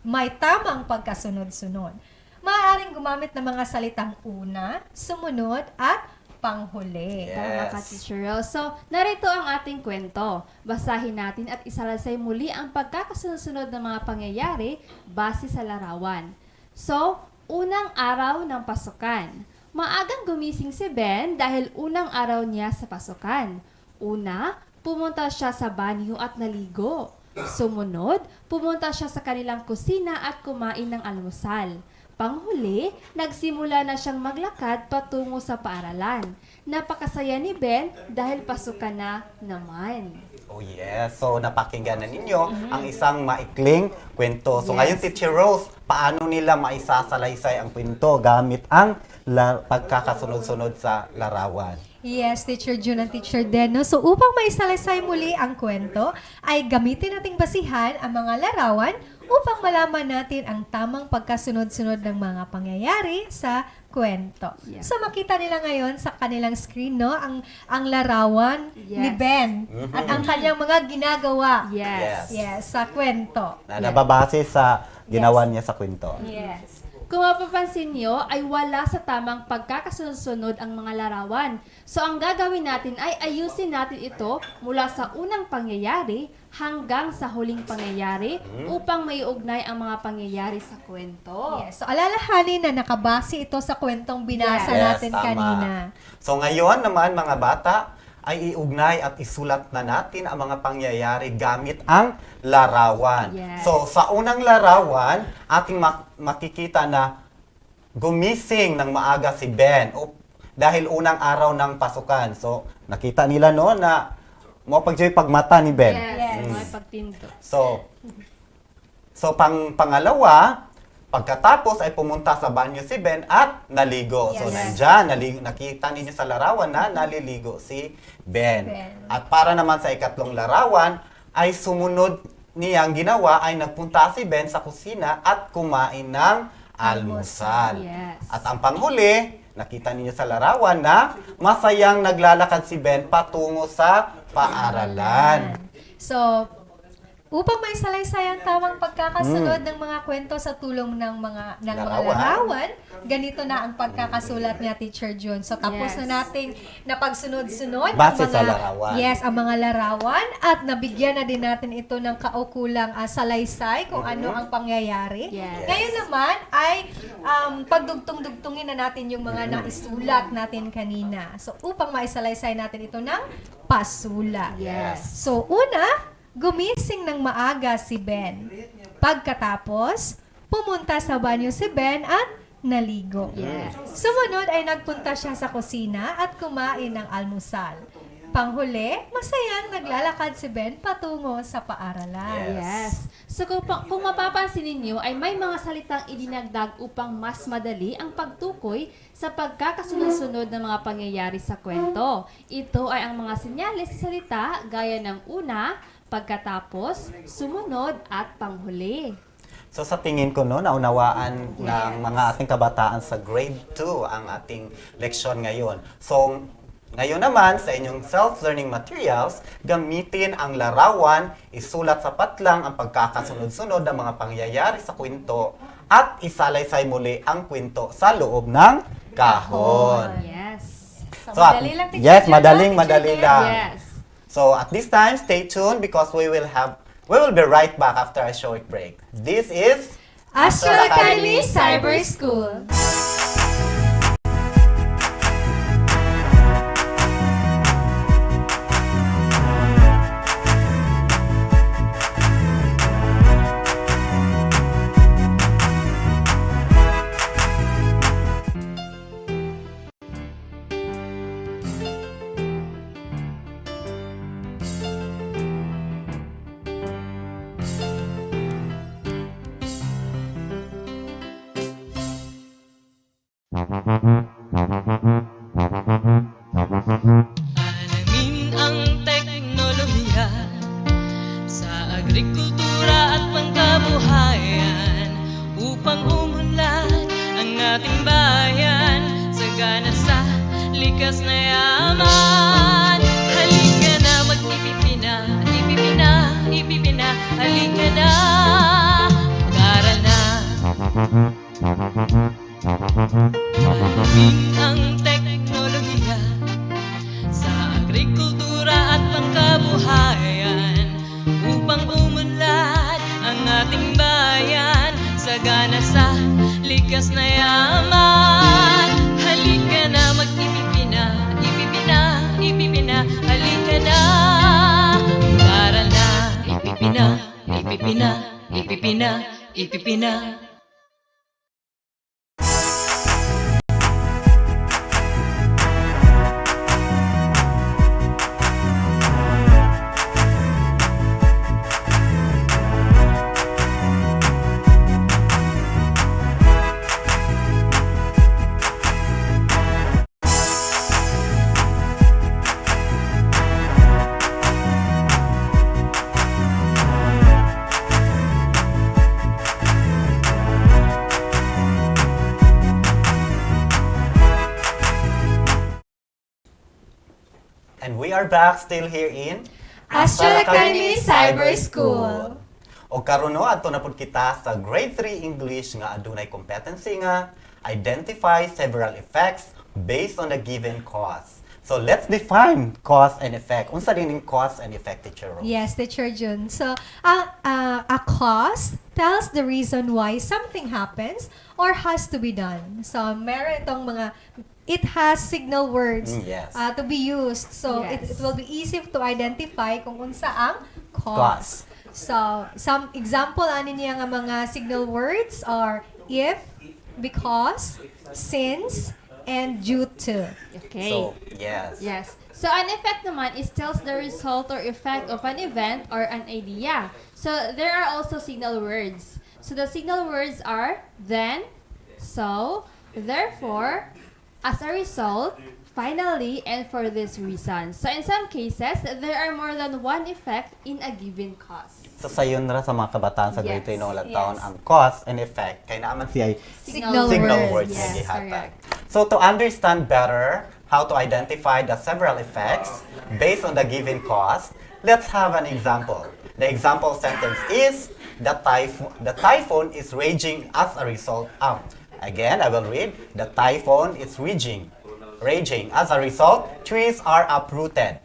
may tamang pagkasunod-sunod. Maaaring gumamit ng mga salitang una, sumunod, at panghuli.
Tama ka, Teacher Rose. So, narito ang ating kwento. Basahin natin at isalaysay muli ang pagkakasunod-sunod ng mga pangyayari base sa larawan. So, unang araw ng pasukan. Maagang gumising si Ben dahil unang araw niya sa pasukan. Una, pumunta siya sa banyo at naligo. Sumunod, pumunta siya sa kanilang kusina at kumain ng almusal. Panghuli, nagsimula na siyang maglakad patungo sa paaralan. Napakasaya ni Ben dahil pasukan na naman.
Oh yes, so napakinggan na ninyo ang isang maikling kwento. So ngayon, Teacher Rose, paano nila maisasalaysay ang kwento gamit ang pagkakasunod-sunod sa larawan?
Yes, Teacher June and Teacher Den. No? So upang maisalaysay muli ang kwento, ay gamitin nating basihan ang mga larawan upang malaman natin ang tamang pagkasunod-sunod ng mga pangyayari sa kwento. So makita nila ngayon sa kanilang screen, no, ang larawan ni Ben at ang kanyang mga ginagawa sa kwento.
Na nababase sa ginawa niya sa kwento.
Yes. Kung mapapansin nyo, ay wala sa tamang pagkakasunod-sunod ang mga larawan. So, ang gagawin natin ay ayusin natin ito mula sa unang pangyayari hanggang sa huling pangyayari upang maiugnay ang mga pangyayari sa kwento.
Yes. So, alalahanin na nakabase ito sa kwentong binasa natin
tama.
kanina.
So, ngayon naman, mga bata, ay iugnay at isulat na natin ang mga pangyayari gamit ang larawan. So, sa unang larawan, ating makikita na gumising ng maaga si Ben dahil unang araw ng pasukan. So, nakita nila no na mo pagmata ni Ben.
Yes, may pagpinto.
So pangalawa, pagkatapos ay pumunta sa banyo si Ben at naligo. So nandyan, nakita ninyo sa larawan na naliligo si Ben. At para naman sa ikatlong larawan, ay sumunod niyang ginawa ay nagpunta si Ben sa kusina at kumain ng almusal. At ang panghuli, nakita ninyo sa larawan na masayang naglalakad si Ben patungo sa paaralan.
So, upang may salaysay ang tamang pagkakasunod ng mga kwento sa tulong ng mga larawan, ganito na ang pagkakasulat niya, Teacher Jun. So, tapos na nating napagsunod-sunod
Base sa larawan.
ang mga larawan at nabigyan na din natin ito ng kaukulang salaysay kung ano ang pangyayari. Ngayon naman ay pagdugtong-dugtungin na natin yung mga naisulat natin kanina. So, upang maisalaysay natin ito ng pasulat. So, una, gumising ng maaga si Ben. Pagkatapos, pumunta sa banyo si Ben at naligo. Sumunod ay nagpunta siya sa kusina at kumain ng almusal. Panghuli, masayang naglalakad si Ben patungo sa paaralan.
So kung mapapansin ninyo ay may mga salitang idinagdag upang mas madali ang pagtukoy sa pagkakasunod-sunod ng mga pangyayari sa kwento. Ito ay ang mga senyales sa salita gaya ng una, pagkatapos, sumunod at panghuli.
So sa tingin ko naunawaan ng mga ating kabataan sa grade 2 ang ating leksyon ngayon. So ngayon naman sa inyong self-learning materials, gamitin ang larawan, isulat sa patlang ang pagkakasunod-sunod ng mga pangyayari sa kwento at isalaysay muli ang kwento sa loob ng kahon.
So madali lang,
Yes, madali lang. So at this time, stay tuned because we will be right back after a short break. This is
Astral Academy Cyber School.
Alamin ang teknolohiya sa agrikultura at pangkabuhayan upang umunlad ang ating bayan sagana sa likas na yaman. Halika na mag-ipipina, halika na, mag-aral na. Alamin ang teknolohiya sa agrikultura at pangkabuhayan upang umunlad ang ating bayan sagana sa likas na yaman. Halika na mag-ipipina, halika na, mag-aral na. Ipipina.
And we are back still here in
Astral Academy Cyber School.
O karon adto na pud kita sa grade 3 English nga adunay competency nga identify several effects based on a given cause. So let's define cause and effect. Unsa din yung cause and effect, Teacher Rose?
Yes, Teacher Jun. So, a cause tells the reason why something happens or has to be done. So, meron itong mga, it has signal words to be used. So, it will be easy to identify kung unsa ang cause. So, some example ani niya nga mga signal words are if, because, since, and due to.
Okay.
So, yes.
Yes. So, an effect naman is tells the result or effect of an event or an idea. So, there are also signal words. So, the signal words are then, so, therefore, as a result, finally, and for this reason. So, in some cases, there are more than one effect in a given cause.
So sayon ra sa mga kabataan sa grade 3
Yes,
no
yes.
taon ang cause and effect kay naaman siya
Signal
words
words.
na
Yes,
gihatag.
correct.
So to understand better how to identify the several effects based on the given cause, let's have an example. The example sentence is the typhoon is raging as a result of. Again, I will read. The typhoon is raging as a result, trees are uprooted.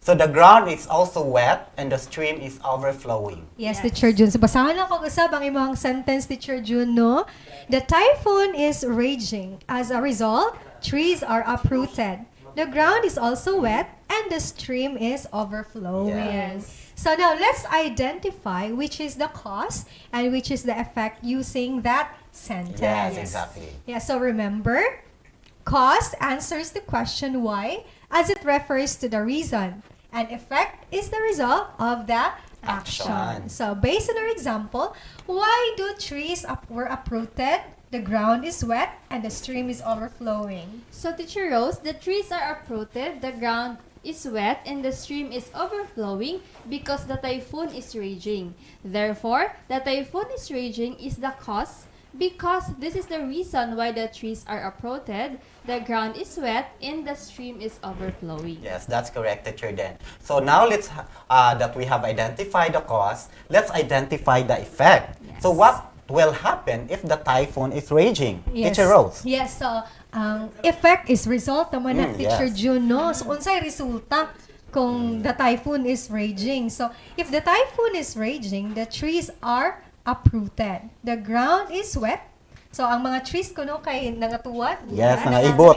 So the ground is also wet and the stream is overflowing.
Yes, Teacher Jun. So basahan lang ko usab ang imong sentence, Teacher Jun, no? The typhoon is raging. As a result, trees are uprooted. The ground is also wet and the stream is overflowing.
Yes.
So now let's identify which is the cause and which is the effect using that sentence.
Yes, exactly.
Yeah, so remember, cause answers the question why as it refers to the reason. And effect is the result of the action. So based on our example, why do trees were uprooted? The ground is wet and the stream is overflowing.
So, Teacher Rose, the trees are uprooted, the ground is wet, and the stream is overflowing because the typhoon is raging. Therefore, the typhoon is raging is the cause because this is the reason why the trees are uprooted, the ground is wet, and the stream is overflowing.
Yes, that's correct, Teacher Den. So now let's that we have identified the cause, let's identify the effect.
Yes.
So what will happen if the typhoon is raging? Teacher Rose.
Yes, so effect is result naman na Teacher
yes.
Jun, no? So unsay resulta kung the typhoon is raging? So if the typhoon is raging, the trees are uprooted. The ground is wet. So ang mga trees kuno kay nangatuwad.
Yes, nangaibot.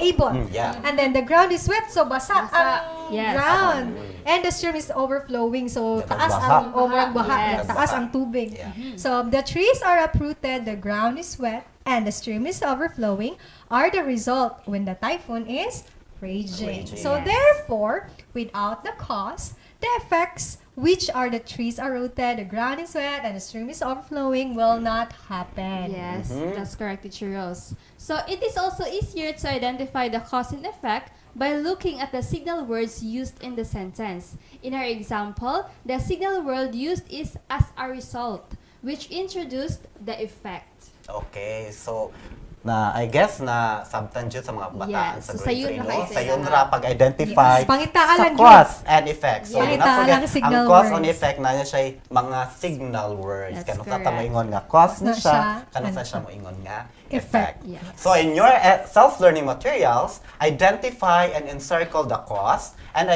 Yeah. And then the ground is wet, so basa ang
Yes.
ground. And the stream is overflowing, so taas
baha.
ang overang baha,
Yes.
taas ang tubig.
Yeah.
So the trees are uprooted, the ground is wet, and the stream is overflowing are the result when the typhoon is raging. So
Yes.
therefore, without the cause, the effects, which are the trees are rooted, the ground is wet, and the stream is overflowing, will not happen.
Yes, that's correct, Teacher Rose. So it is also easier to identify the cause and effect by looking at the signal words used in the sentence. In our example, the signal word used is as a result, which introduced the effect.
Okay, so I guess na sabtan dyan sa mga kabataan
Yes.
sa
So,
grade 3,
sayon na
no?
kayo
Sa
sa
yun
isa.
ra pag-identify
Yes, pangitaan
sa
lang
cause and effect. So,
Yes.
do not
Pangitaan
forget,
lang signal
ang cause and
words.
effect na niya siya mga signal words.
That's
Kano sa
correct.
moingon nga cause
Na
na siya,
siya,
kano sa
ano
siya
siya.
moingon nga
Effect.
effect.
Yes.
So, in your self-learning materials, identify and encircle the cause and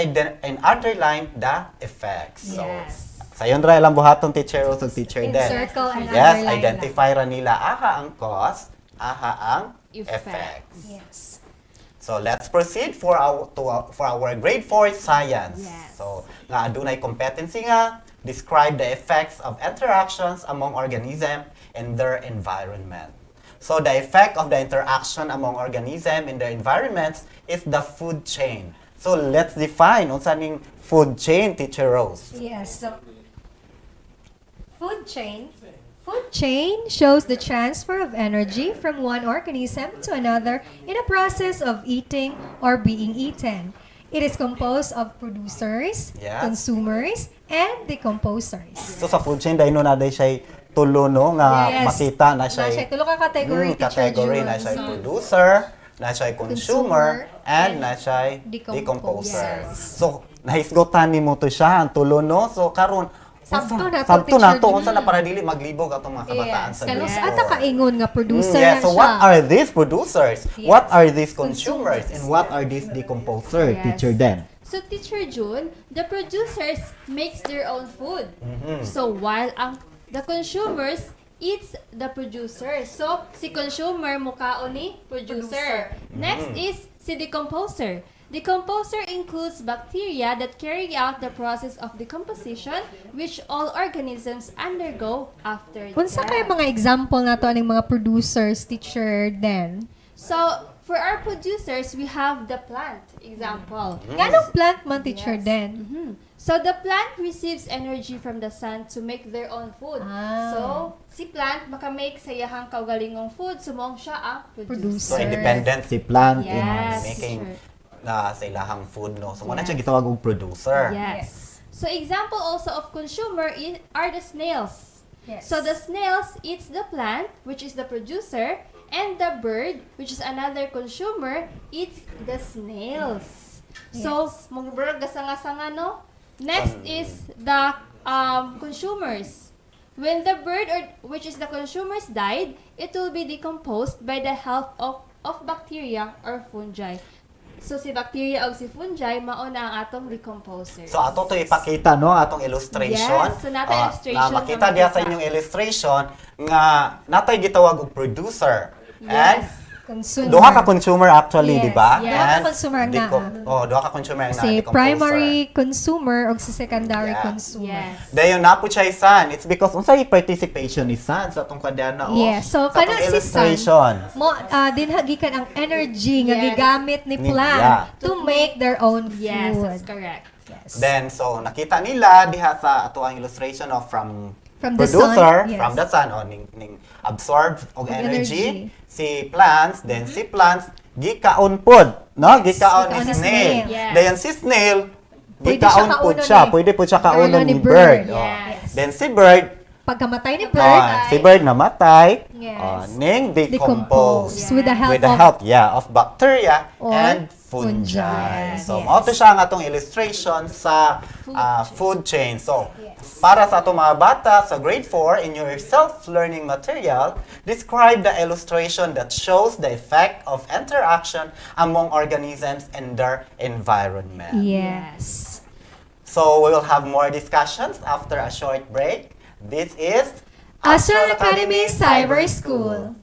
underline the effects. So,
Yes.
sayon ra ilang buhaton teacher o teacher din.
Encircle and
Yes,
underline
identify ra nila aha ang cause, aha ang
Effect.
effects.
Yes.
So let's proceed for our grade 4 science.
Yes.
So nga adunay competency nga describe the effects of interactions among organisms and their environment. So the effect of the interaction among organisms and their environments is the food chain. So let's define unsa ning food chain, Teacher Rose.
Yes. So food chain. Food chain shows the transfer of energy from one organism to another in a process of eating or being eaten. It is composed of producers,
Yes.
consumers, and decomposers.
So sa food chain dahil na day siya tulo no nga
Yes.
makita na siya
Na siya tulo ka category, Teacher
category
Jun.
na siya
So,
producer, na siya consumer, and
and
na siya
decomposer.
decomposer. So nahisgotan nimo to siya ang tulo no. So karon
Sabto na to,
sabto na
Teacher
to
Jun.
unsa na para dili maglibog atong mga kabataan
Yes.
sa
Kanos
grade
ata
4.
kaingon nga producer
Yes,
na
so
siya.
what are these producers?
Yes.
What are these consumers?
Consumers.
And what are these decomposers,
Yes.
Teacher Den?
So, Teacher June, the producers makes their own food.
Mhm.
So, while the consumers eats the producer. So, si consumer mukhaon ni producer. Next is si decomposer. Decomposer includes bacteria that carry out the process of decomposition which all organisms undergo after
Unsa
death.
kay mga example nato aning mga producers, Teacher Den?
So, for our producers, we have the plant. Example.
Ganong plant man, teacher,
Yes.
then?
So the plant receives energy from the sun to make their own food. So si plant makamake sa iyahang kaugalingong food, sumong siya ang
So
producer.
independent si plant in
Yes,
making
sure.
sa ilahang food, no? So muna
Yes.
siya gitawag og producer.
Yes. So example also of consumer are the snails.
Yes.
So the snails eats the plant, which is the producer, and the bird, which is another consumer, eats the snails. So, mga gasanga-sanga, no? Next is the consumers. When the bird, which is the consumers, died, it will be decomposed by the help of bacteria or fungi. So, si bacteria o si fungi, mauna ang atong decomposers.
So ato to ipakita, no, atong illustration.
Yes, so nato illustration
Na makita
nga
diya sa
makita.
inyong illustration nga natay gitawag og producer. And
Consumer.
duha ka consumer actually,
Yes,
di ba?
yes. Duha ka consumer ang
duha ka consumer ang
Si
decomposer.
primary consumer o si secondary consumer.
Dayon na po siya isan. It's because unsay participation ni San sa atong kadana o.
Yes. So,
sa
kana
atong
si Sun,
illustration.
din hagikan ang energy nga
Yes.
gigamit ni
Ni-
plant
yeah.
to make their own food.
Yes, that's correct.
Then so nakita nila diha sa ato ang illustration of from
the
producer,
sun, yes.
from the sun, o ning absorb og
Og
energy, si plants, then si plants gikaon pod, no? Gikaon ni
gikaon ni
snail.
snail.
Yes.
Then si snail
Pwede
gikaon
siya
pod
kaunon
siya,
ni-
pwede po siya kaunon
kaunon
ni
ni
bird.
bird.
Oh.
Yes.
Then si bird,
Pagkamatay ni bird,
si bird namatay,
Yes.
ning
decompose
decompose
with the help
with the
of
help of bacteria
or
and fungi.
fungi.
So,
Yes.
mao to siya ang atong illustration sa food chain. So, para sa atong mga bata sa grade 4 in your self-learning material, describe the illustration that shows the effect of interaction among organisms and their environment.
Yes.
So, we will have more discussions after a short break. This is
Astral Academy Cyber School.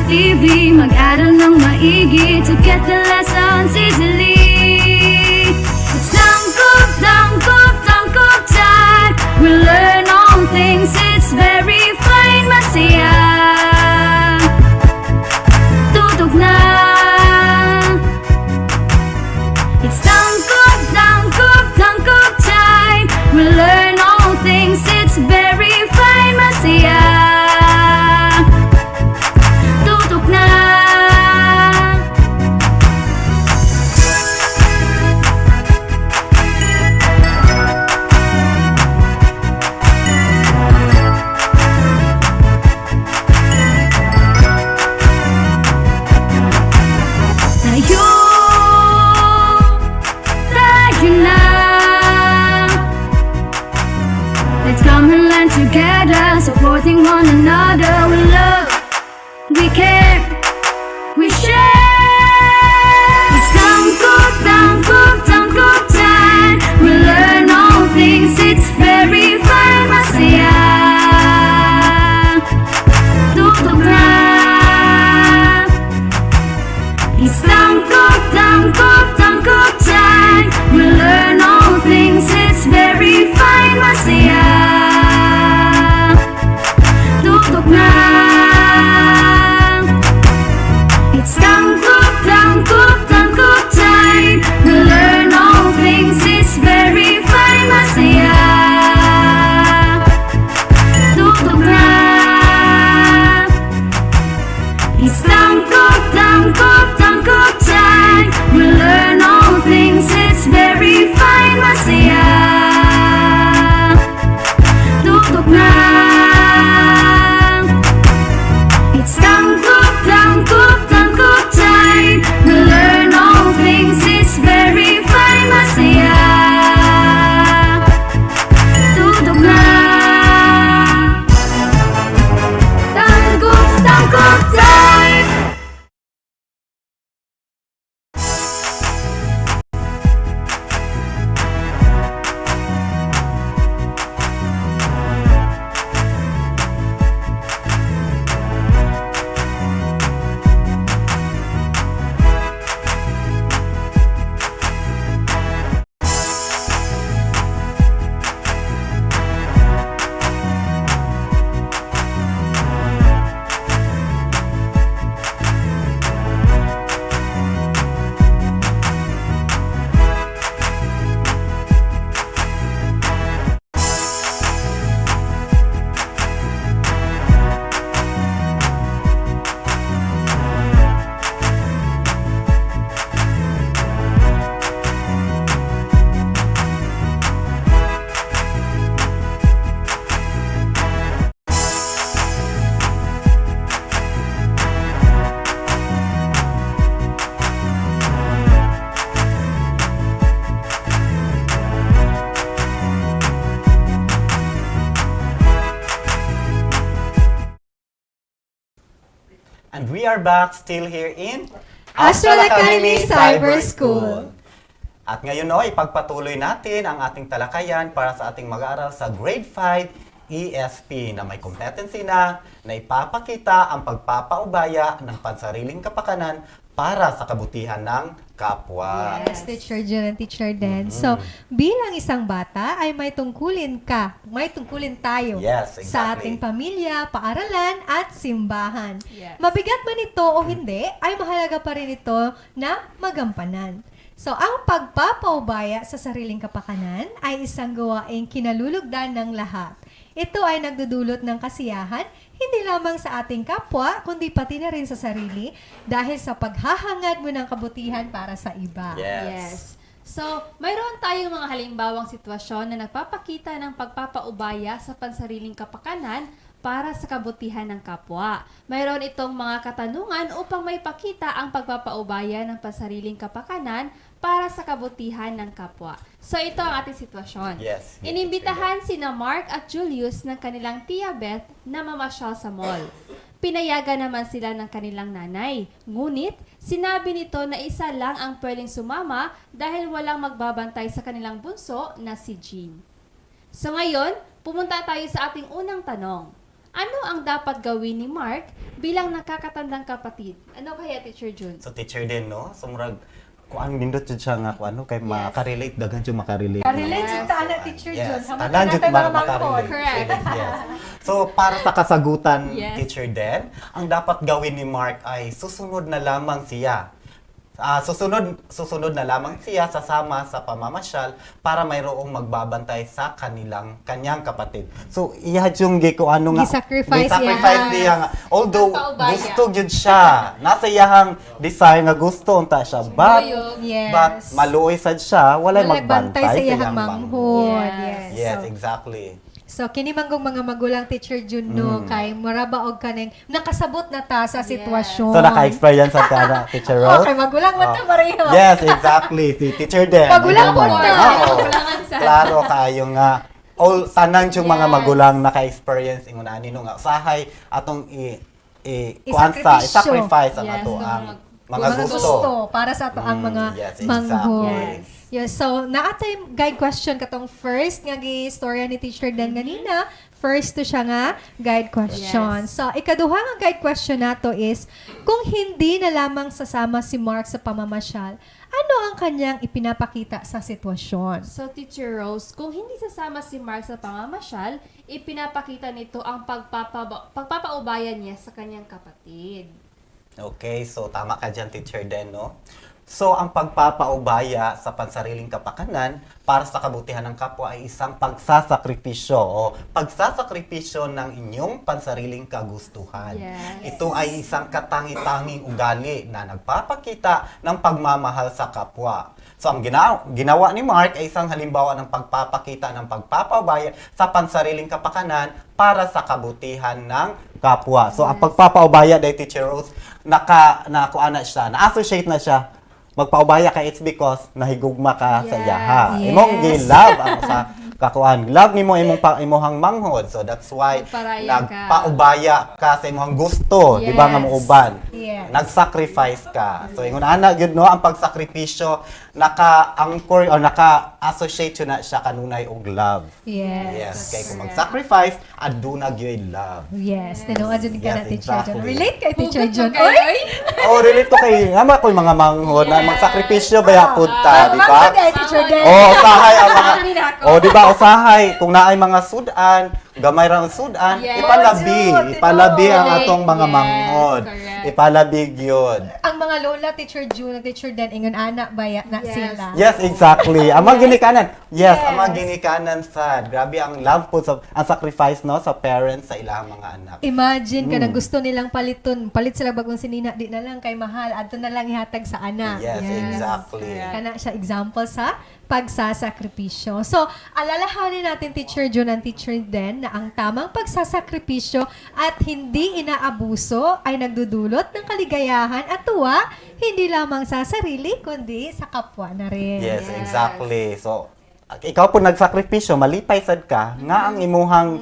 TV, mag-aral ng maigi to get the lessons easily. It's tangkop, tangkop, tangkop time. We learn all things, it's very fine, masaya. Tutok na. It's tangkop, tangkop, tangkop time. We learn all things, it's very fine, masaya. Tutok na. Tayo na. Let's come and learn together, supporting one another. We love, we care, we share. It's tangkop, tangkop, tangkop time. We learn all things, it's very fine, masaya. Tutok na. It's tangkop, tangkop, tangkop time. We learn all things, it's very fine, masaya. Tutok na. It's tangkop, tangkop, tangkop time. We learn all things, it's very fine, masaya. Tutok na. It's tangkop, tangkop, tangkop time. We learn all things, it's very fine, masaya. Tutok na. It's tangkop, tangkop, tangkop time. We learn all things, it's very fine, masaya. Tutok na. Tangkop, tangkop time.
And we are back still here in
Astral Academy Cyber School.
At ngayon ipagpatuloy natin ang ating talakayan para sa ating mag-aaral sa Grade 5 ESP na may competency na ipapakita ang pagpapaubaya ng pansariling kapakanan para sa kabutihan ng kapwa.
Yes, Teacher Jun and Teacher Den. So, bilang isang bata ay may tungkulin tayo sa ating pamilya, paaralan, at simbahan.
Yes.
Mabigat man ito o hindi, ay mahalaga pa rin ito na magampanan. So, ang pagpapaubaya sa sariling kapakanan ay isang gawaing kinalulugdan ng lahat. Ito ay nagdudulot ng kasiyahan, hindi lamang sa ating kapwa, kundi pati na rin sa sarili dahil sa paghahangad mo ng kabutihan para sa iba.
Yes. So, mayroon tayong mga halimbawang sitwasyon na nagpapakita ng pagpapaubaya sa pansariling kapakanan para sa kabutihan ng kapwa. Mayroon itong mga katanungan upang may pakita ang pagpapaubaya ng pansariling kapakanan para sa kabutihan ng kapwa. So, ito ang ating sitwasyon.
Yes.
Inimbitahan sina Mark at Julius ng kanilang tia Beth na mamasyal sa mall. Pinayagan naman sila ng kanilang nanay. Ngunit, sinabi nito na isa lang ang pwedeng sumama dahil walang magbabantay sa kanilang bunso na si Jean. So ngayon, pumunta tayo sa ating unang tanong. Ano ang dapat gawin ni Mark bilang nakakatandang kapatid? Ano kaya, Teacher Jun?
So teacher din, no? So murag kung ang nindot jud siya nga kung ano kay makarelate daghan jud makarelate.
Karelate jud ta ana Teacher Jun.
Yes, tanan jud makarelate.
Correct.
Yes. So para sa kasagutan,
Yes.
teacher din, ang dapat gawin ni Mark ay susunod na lamang siya. Susunod na lamang siya sasama sa pamamasyal para mayroong magbabantay sa kanyang kapatid. So iya yung ko ano nga
Gi-sacrifice
niya nga. Although
Pagpaubaya.
gusto gyud siya, nasa iyahang desire nga gusto unta siya.
Yes.
But maluoy sad siya, walay
Magbantay
magbantay
sa
sa
iyang manghod.
Yes, exactly.
So kini manggong mga magulang Teacher Jun no kay murabaog kaneng nakasabot na ta sa sitwasyon.
So naka-experience ka na, Teacher Rose?
Okay, magulang mo ta pareho.
Yes, exactly. Si Teacher din.
Magulang po na.
Magulangan sa.
Klaro kayo nga all tanang yung mga magulang naka-experience ingon ani no nga usahay atong i-sacrifice ang ato ang mga gusto
para sa ato ang mga
yes,
manghod.
exactly.
Yes, so naatay guide question katong first nga gi-istorya ni Teacher Dan ganina. First to siya nga guide question.
Yes.
So ikaduha nga guide question nato is kung hindi na lamang sasama si Mark sa pamamasyal, ano ang kanyang ipinapakita sa sitwasyon?
So, Teacher Rose, kung hindi sasama si Mark sa pamamasyal, ipinapakita nito ang pagpapaubayan niya sa kanyang kapatid.
Okay, so tama ka dyan, Teacher Den, no? So, ang pagpapaubaya sa pansariling kapakanan para sa kabutihan ng kapwa ay isang pagsasakripisyo o pagsasakripisyo ng inyong pansariling kagustuhan.
Yes.
Ito ay isang katangi-tanging ugali na nagpapakita ng pagmamahal sa kapwa. So, ang ginawa ni Mark ay isang halimbawa ng pagpapakita ng pagpapaubaya sa pansariling kapakanan para sa kabutihan ng kapwa. So, ang pagpapaubaya dahil Teacher Rose, na-associate na siya magpaubaya ka, it's because nahigugma ka sa iyaha.
Yes.
Imong gi-love ang sa kakuan. Love nimo imuhang manghod. So that's why
Magparaya
nagpaubaya ka sa imong gusto, di ba nga muuban.
Yes.
Nag-sacrifice ka. So ingon ana gyud no ang pagsakripisyo naka-anchor o naka-associate yun na siya kanunay og love.
Yes.
Yes, kay kung mag-sacrifice aduna gyud love.
Yes, tinuod jud ka na
Yes,
Teacher John.
exactly.
Relate kay Teacher
Hugot
John.
mo kayo, oy.
Oh, relate to kay ama ko mga manghod na magsakripisyo baya pud ta, di ba?
Manghod kay Teacher Dan.
Oh, usahay ang mga
Amin ako.
Oh, di ba usahay kung naay mga sudan, gamay ra ang sudan,
Yes.
ipalabi ang
Correct.
atong mga
Yes,
manghod.
correct.
Ipalabi gyud.
Ang mga lola Teacher June, Teacher Dan ingon ana baya na
Yes.
sila.
Yes, exactly. Ang mga ginikanan. Yes, ang mga ginikanan sad. Grabe ang love po sa ang sacrifice no sa parents sa ilang mga anak.
Imagine kanang gusto nilang palit sila bagong sinina, di na lang kay mahal, adto na lang ihatag sa anak.
Yes, exactly.
Kana siya example sa pagsasakripisyo. So, alalahanin natin Teacher June and Teacher Den na ang tamang pagsasakripisyo at hindi inaabuso ay nagdudulot ng kaligayahan at tuwa hindi lamang sa sarili kundi sa kapwa na rin.
Yes, exactly. So, ikaw po nagsakripisyo, malipay sad ka, nga ang imuhang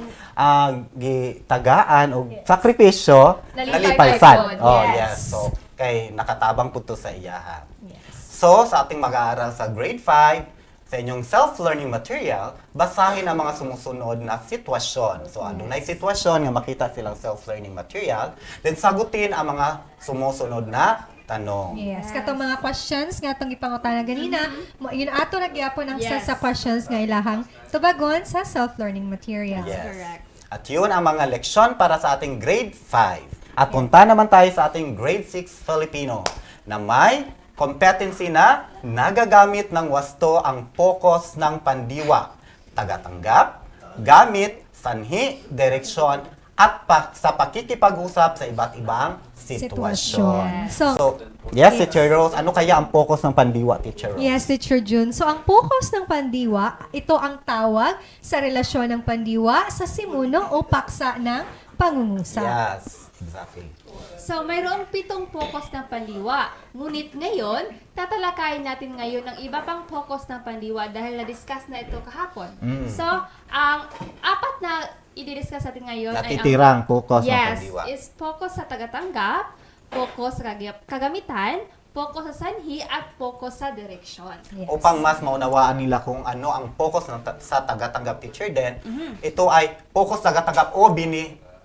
gitagaan o sakripisyo, nalipay sad.
pod.
Oh,
Yes.
yes. So, kay nakatabang po to sa iyaha. So, sa ating mag-aaral sa grade 5, sa inyong self-learning material, basahin ang mga sumusunod na sitwasyon. So, ano na yung sitwasyon nga makita silang self-learning material, then sagutin ang mga sumusunod na tanong.
Yes, katong mga questions nga atong ipangutana ganina, yun ato nagyapon ang
Yes.
sa questions nga ilahang tubagon sa self-learning material.
Yes.
Correct.
At yun ang mga leksyon para sa ating grade 5. At punta naman tayo sa ating grade 6 Filipino na may competency na nagagamit ng wasto ang focus ng pandiwa, tagatanggap, gamit, sanhi, direksyon, at sa pakikipag-usap sa iba't ibang sitwasyon.
So,
yes, Teacher Rose, ano kaya ang focus ng pandiwa, Teacher Rose?
yes, Teacher June. So, ang focus ng pandiwa, ito ang tawag sa relasyon ng pandiwa sa simuno o paksa ng pangungusap.
Yes, exactly.
So, mayroong 7 focus ng pandiwa. Ngunit ngayon, tatalakayin natin ngayon ang iba pang focus ng pandiwa dahil na-discuss na ito kahapon. So, ang 4 na i-discuss natin ngayon
Natitirang focus ng
yes,
pandiwa.
is focus sa tagatanggap, focus sa kagamitan, focus sa sanhi, at focus sa direksyon.
Upang mas maunawaan nila kung ano ang focus sa tagatanggap, Teacher Den, ito ay focus tagatanggap o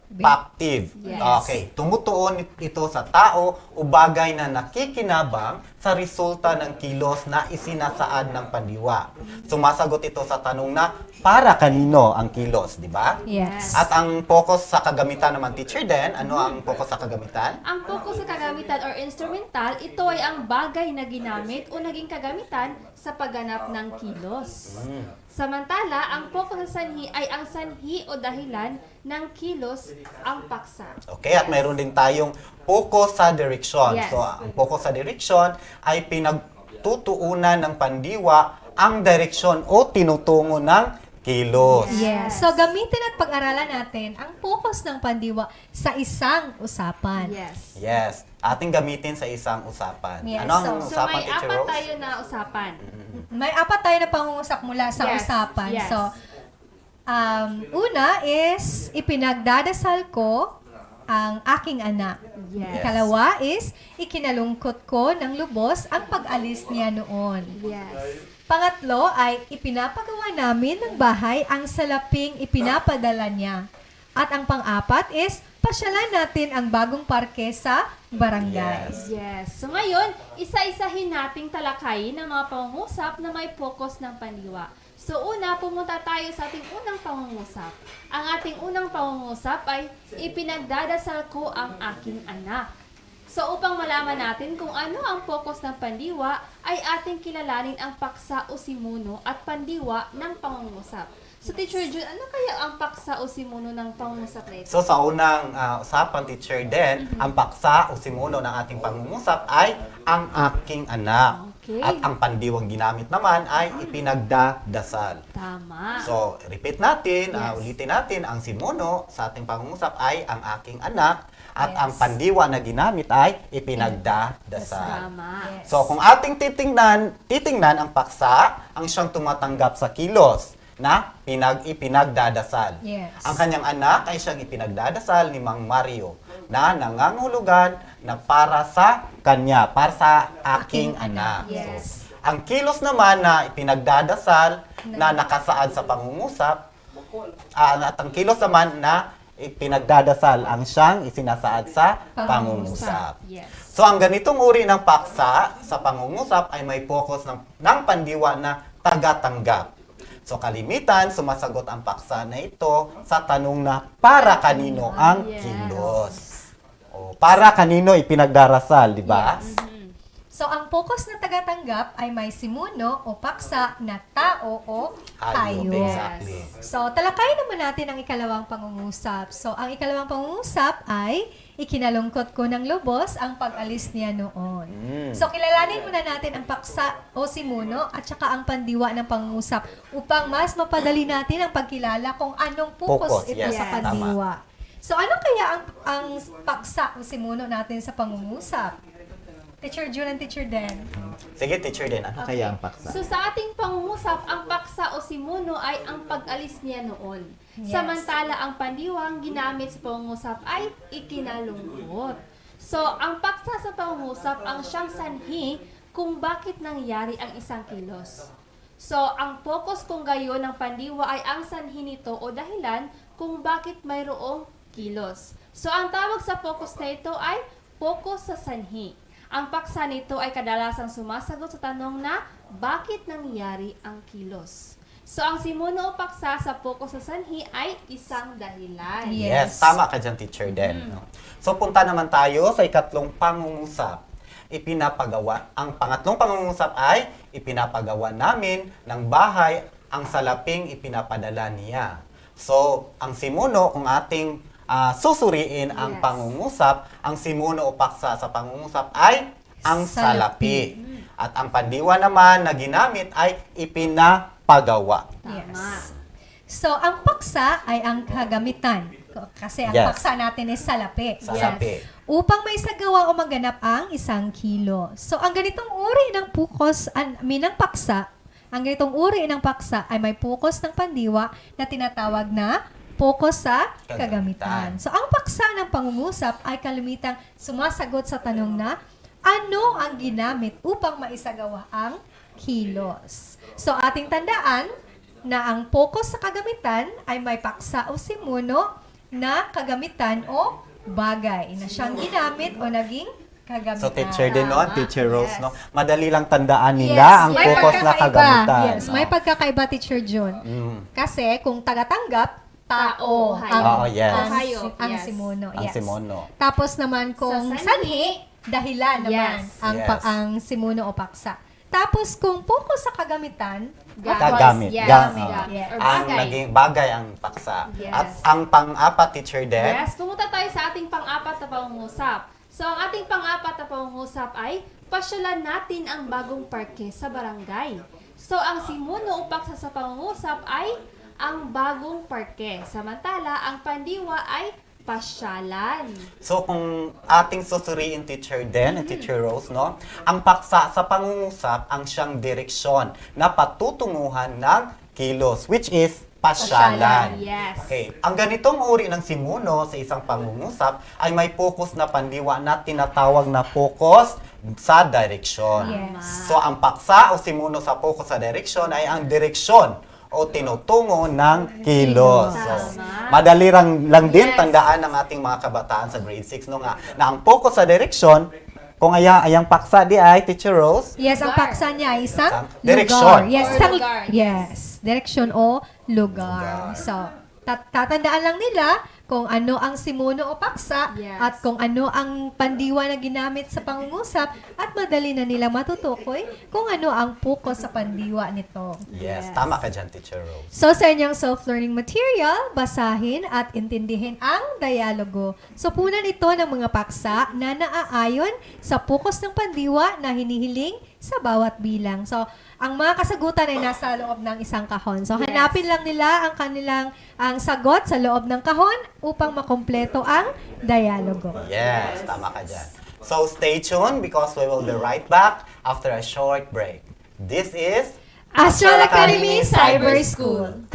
Pactive.
Yes.
Okay. Tumutuon ito sa tao o bagay na nakikinabang sa resulta ng kilos na isinasaad ng pandiwa. Sumasagot ito sa tanong na para kanino ang kilos, di ba?
Yes.
At ang focus sa kagamitan naman, teacher din, ano ang focus sa kagamitan?
Ang focus sa kagamitan or instrumental, ito ay ang bagay na ginamit o naging kagamitan sa pagganap ng kilos. Samantala, ang focus sa sanhi ay ang sanhi o dahilan ng kilos ang paksa.
Okay, at mayroon din tayong focus sa direction.
Yes.
So, ang focus sa direction ay pinagtutuunan ng pandiwa ang direksyon o tinutungo ng kilos.
Yes. So, gamitin at pag-aralan natin ang focus ng pandiwa sa isang usapan.
Yes.
Yes. Ating gamitin sa isang usapan.
Yes.
Ano ang
So,
usapan,
may
Teacher
apat
Rose?
tayo na usapan.
May apat tayo na pangungusap mula sa
Yes.
usapan.
Yes.
So, una is ipinagdadasal ko ang aking anak.
Yes.
Ikalawa is ikinalungkot ko ng lubos ang pag-alis niya noon.
Yes.
Pangatlo ay ipinapagawa namin ng bahay ang salaping ipinapadala niya. At ang pang-apat is pasyalan natin ang bagong parke sa barangay.
Yes. So ngayon, isa-isahin nating talakayin ang mga pangungusap na may focus ng pandiwa. So una, pumunta tayo sa ating unang pangungusap. Ang ating unang pangungusap ay ipinagdadasal ko ang aking anak. So upang malaman natin kung ano ang focus ng pandiwa, ay ating kilalanin ang paksa o simuno at pandiwa ng pangungusap. So Teacher Jun, ano kaya ang paksa o simuno ng pangungusap na ito?
So sa unang usapan, teacher din, ang paksa o simuno ng ating pangungusap ay ang aking anak.
Okay.
At ang pandiwang ginamit naman ay ipinagdadasal.
Tama.
So, repeat natin,
Yes.
ulitin natin, ang simuno sa ating pangungusap ay ang aking anak at
Yes.
ang pandiwa na ginamit ay ipinagdadasal.
Tama.
So, kung ating titingnan ang paksa, ang siyang tumatanggap sa kilos na ipinagdadasal.
Yes.
Ang kanyang anak ay siyang ipinagdadasal ni Mang Mario na nangangahulugan na para sa kanya, para sa aking anak.
Yes.
So, ang kilos naman na ipinagdadasal na nakasaad sa pangungusap, at ang kilos naman na ipinagdadasal ang siyang isinasaad sa pangungusap.
Yes.
So, ang ganitong uri ng paksa sa pangungusap ay may focus ng pandiwa na tagatanggap. So, kalimitan, sumasagot ang paksa na ito sa tanong na para kanino ang
Yes.
kilos. O, para kanino ipinagdarasal, di ba?
Yes. So, ang focus na tagatanggap ay may simuno o paksa na tao o hayop.
Exactly.
So, talakayin naman natin ang ikalawang pangungusap. So, ang ikalawang pangungusap ay ikinalungkot ko ng lubos ang pag-alis niya noon. So, kilalanin muna natin ang paksa o simuno at saka ang pandiwa ng pangungusap upang mas mapadali natin ang pagkilala kung anong focus ito
yes,
sa pandiwa. So, ano kaya ang paksa o simuno natin sa pangungusap? Teacher June and Teacher Dan.
Sige, teacher din. Ano kaya ang paksa?
So sa ating pangungusap, ang paksa o simuno ay ang pag-alis niya noon.
Yes.
Samantala, ang pandiwang ginamit sa pangungusap ay ikinalungkot. So, ang paksa sa pangungusap ang siyang sanhi kung bakit nangyari ang isang kilos. So, ang focus kung gayon ng pandiwa ay ang sanhi nito o dahilan kung bakit mayroong kilos. So, ang tawag sa focus na ito ay focus sa sanhi. Ang paksa nito ay kadalasang sumasagot sa tanong na bakit nangyari ang kilos. So, ang simuno o paksa sa focus sa sanhi ay isang dahilan.
Yes, tama ka dyan, teacher Den. No? So, punta naman tayo sa ikatlong pangungusap. Ang pangatlong pangungusap ay ipinapagawa namin ng bahay ang salaping ipinapadala niya. So, ang simuno, kung ating susuriin ang pangungusap, ang simuno o paksa sa pangungusap ay ang salapi. At ang pandiwa naman na ginamit ay ipinapagawa.
Yes. So, ang paksa ay ang kagamitan. Kasi ang paksa natin is salapi.
Salapi.
Upang may sagawa o maganap ang isang kilo. So, ang ganitong uri ng ng paksa, ang ganitong uri ng paksa ay may focus ng pandiwa na tinatawag na focus sa kagamitan. So, ang paksa ng pangungusap ay kalimitang sumasagot sa tanong na ano ang ginamit upang maisagawa ang kilos. So, ating tandaan na ang focus sa kagamitan ay may paksa o simuno na kagamitan o bagay na siyang ginamit o naging kagamitan.
So, teacher din noon, Teacher Rose,
Yes.
no? Madali lang tandaan nila ang
may
focus na
pagkakaiba.
kagamitan.
Yes,
no?
may pagkakaiba, Teacher June. Kasi kung tagatanggap, tao,
hayop. Yes.
ang simuno.
Ang
Yes.
simuno.
Tapos naman kung
Sa
sanhi, dahilan naman
Yes.
ang simuno o paksa. Tapos kung focus sa kagamitan,
Kagamit.
Yes.
Yes.
Or
Ang
bagay.
naging bagay ang paksa.
Yes.
At ang pang-apat, Teacher Den,
Yes, pumunta tayo sa ating pang-apat na pangungusap. So, ang ating pang-apat na pangungusap ay pasyalan natin ang bagong parke sa barangay. So, ang simuno o paksa sa pangungusap ay ang bagong parke. Samantala, ang pandiwa ay pasyalan.
so kung ating susuriin, Teacher Den and Teacher Rose, no? Ang paksa sa pangungusap ang siyang direksyon na patutunguhan ng kilos, which is pasyalan.
Yes.
Okay. Ang ganitong uri ng simuno sa isang pangungusap ay may focus na pandiwa na tinatawag na focus sa direksyon.
Yes.
So, ang paksa o simuno sa focus sa direksyon ay ang direksyon o tinutungo ng kilos. So, madali lang din tandaan ng ating mga kabataan sa grade 6 no nga na ang focus sa direksyon kung ayang paksa di ay Teacher Rose.
yes, ang paksa niya ay isang
Direksyon.
lugar. Yes,
Or
isang
lugar.
yes, direksyon o lugar. So, tatandaan lang nila kung ano ang simuno o paksa
Yes.
at kung ano ang pandiwa na ginamit sa pangungusap at madali na nila matutukoy kung ano ang focus sa pandiwa nito.
Yes, tama ka dyan, Teacher Rose.
So, sa inyong self-learning material, basahin at intindihin ang dialogo. So, punan ito ng mga paksa na naaayon sa focus ng pandiwa na hinihiling sa bawat bilang. So, ang mga kasagutan ay nasa loob ng isang kahon. So, hanapin lang nila ang sagot sa loob ng kahon upang makompleto ang dialogo.
Yes, tama ka dyan. So, stay tuned because we will be right back after a short break. This is
Astral Academy Cyber School.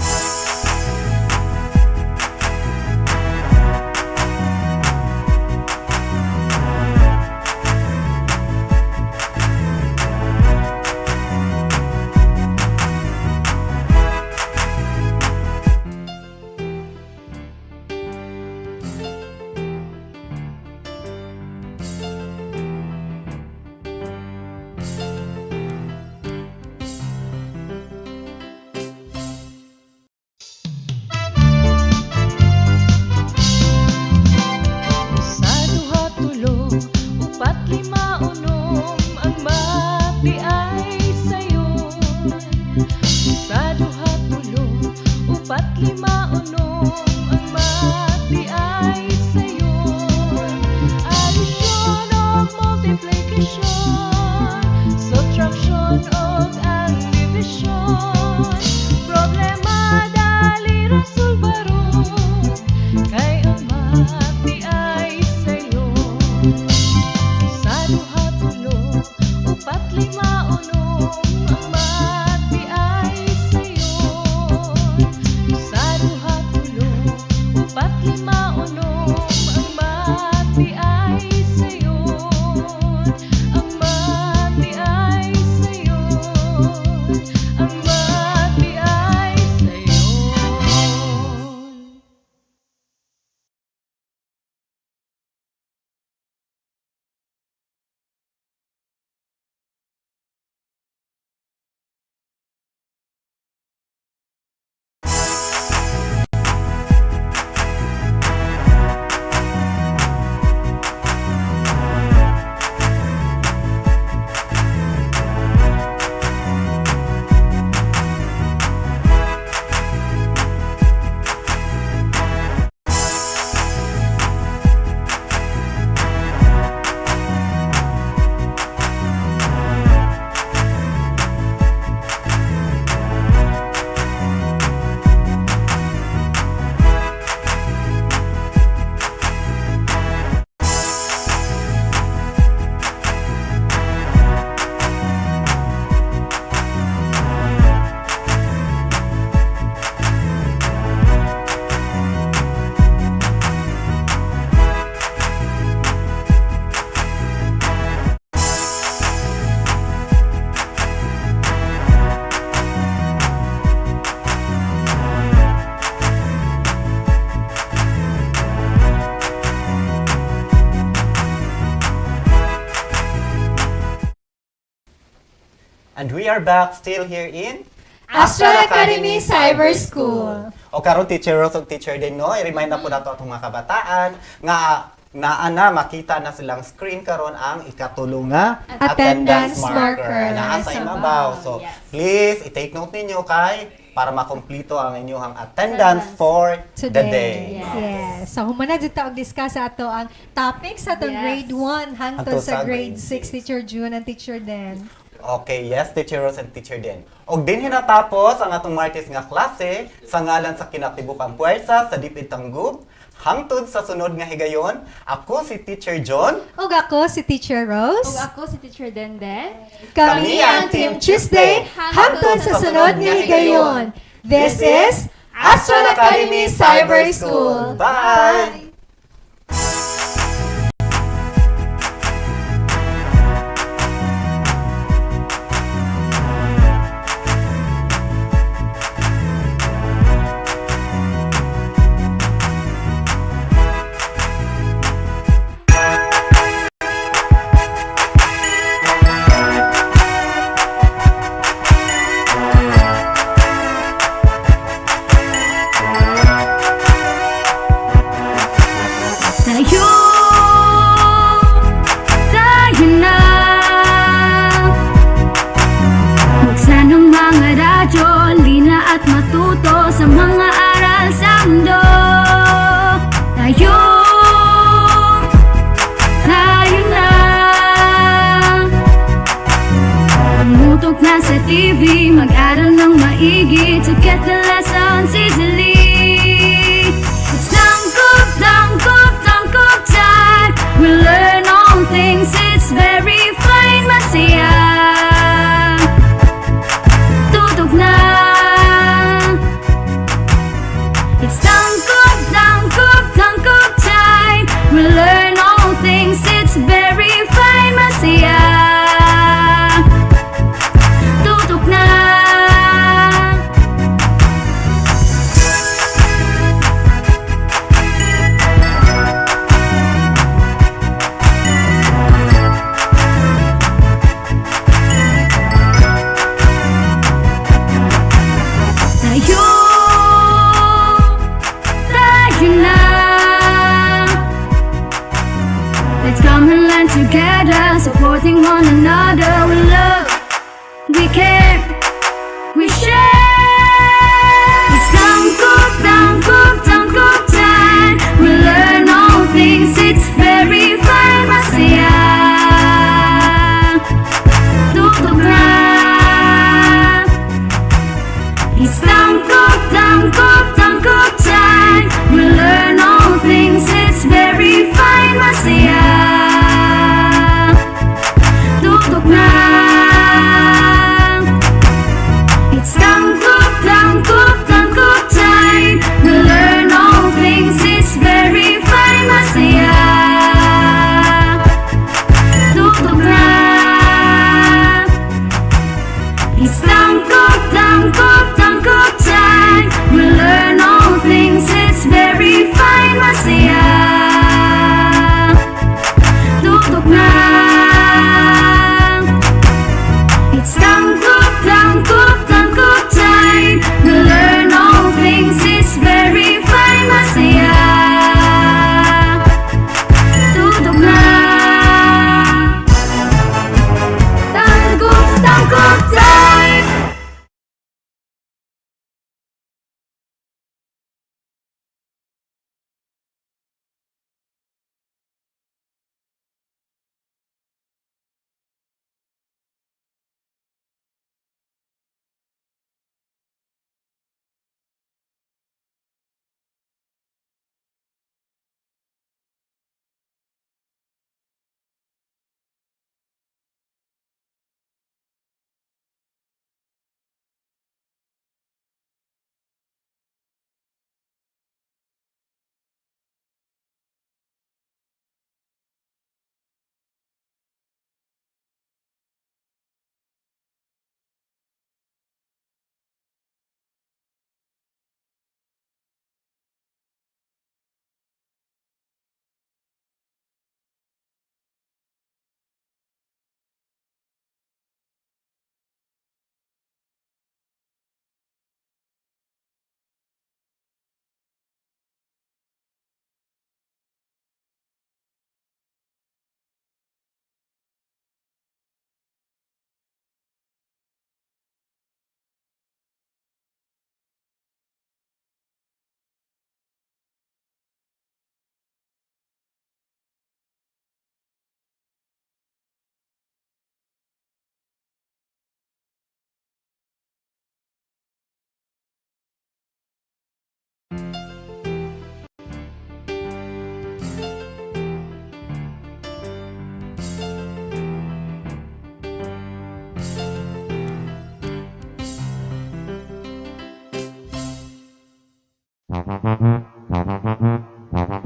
Sa duha tulo, upat lima unom, ang mati ay sayon. Sa duha tulo, upat lima unom, ang mati ay sayon. Addition of multiplication, subtraction of ang division. Problema dali rasulbaron, kay ang mati ay sayon. Sa duha tulo, upat lima unom, ang mati ay sayon. Sa duha tulo, upat lima unom,
And we are back still here in
Astral Academy Cyber School.
O karon Teacher Rose ug Teacher Den, no, i-remind na po nato atong mga kabataan nga naa makita na silang screen karon ang ikatulong nga
Attendance marker.
Naa sa imabaw. So please i-take note ninyo kay para makumpleto ang inyong attendance for the day.
Yes. So humana jud ta og discuss sa ato ang topics sa atong grade 1 hangtod sa grade 6, Teacher June and Teacher Den.
Okay, yes, Teacher Rose and Teacher Den. Og din hinatapos ang atong Martes nga klase sa ngalan sa kinatibukang puwersa sa Dipit Tanggub. Hangtod sa sunod nga higayon, ako si Teacher John.
Ug ako si Teacher Rose.
Ug ako si Teacher Denden.
Kami ang Team Tuesday hangtod sa sunod nga higayon. This is Astral Academy Cyber School.
Bye!
Tayo na. Buksan ang mga radyo, lina at matuto sa mga aral sa mundo. Tayo na. Tumutok na sa TV, mag-aral ng maigi to get the lessons easily. It's tangkop, tangkop, tangkop time. We learn all things, it's very fine, masaya. Tutok na. It's tangkop, tangkop, tangkop time. We learn all things, it's very fine, masaya. Tutok na. Tayo na. Let's come and learn together, supporting one another. We love, we care, we share. It's tangkop, tangkop, tangkop time. We learn all things, it's very fine, masaya. Tutok na. It's tangkop, tangkop, tangkop time. We learn all things, it's very fine, masaya. Tutok na.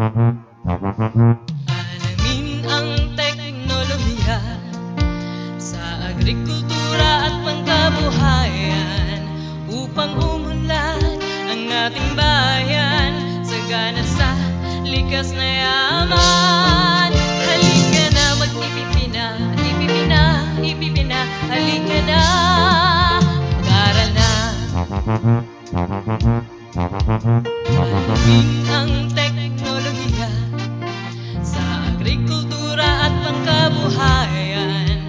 Alamin ang teknolohiya sa agrikultura at pangkabuhayan upang umunlad ang ating bayan sagana sa likas na yaman. Halika na mag-ipipina, ipipina, ipipina. Halika na, mag-aral na. Alamin ang teknolohiya sa agrikultura at pangkabuhayan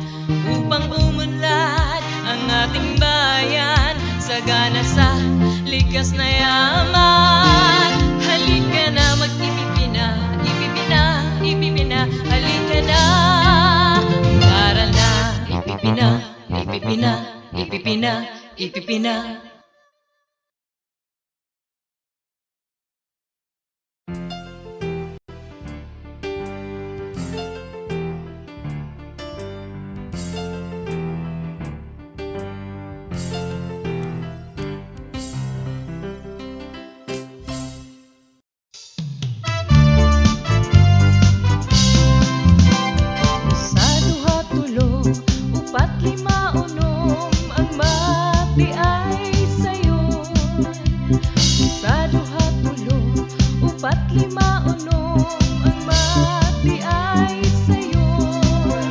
upang umunlad ang ating bayan sagana sa likas na yaman. Halika na mag-ipipina, ipipina, ipipina. Halika na, mag-aral na. Ipipina, ipipina, ipipina, ipipina. Sa duha tulo, upat lima unom, ang mati ay sayon. Sa duha tulo, upat lima unom, ang mati ay sayon.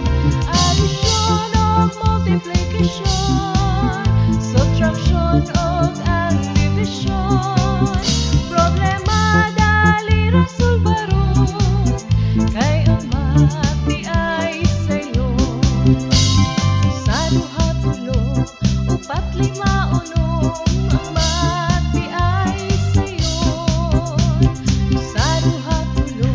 Addition of multiplication, subtraction of and division. Problema dali rasulbaron, kay ang mati ay sayon. Sa duha tulo, upat lima unom, ang mati ay sayon. Sa duha tulo,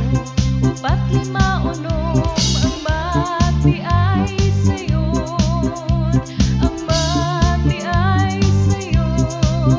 upat lima unom, ang mati ay sayon. Ang mati ay sayon.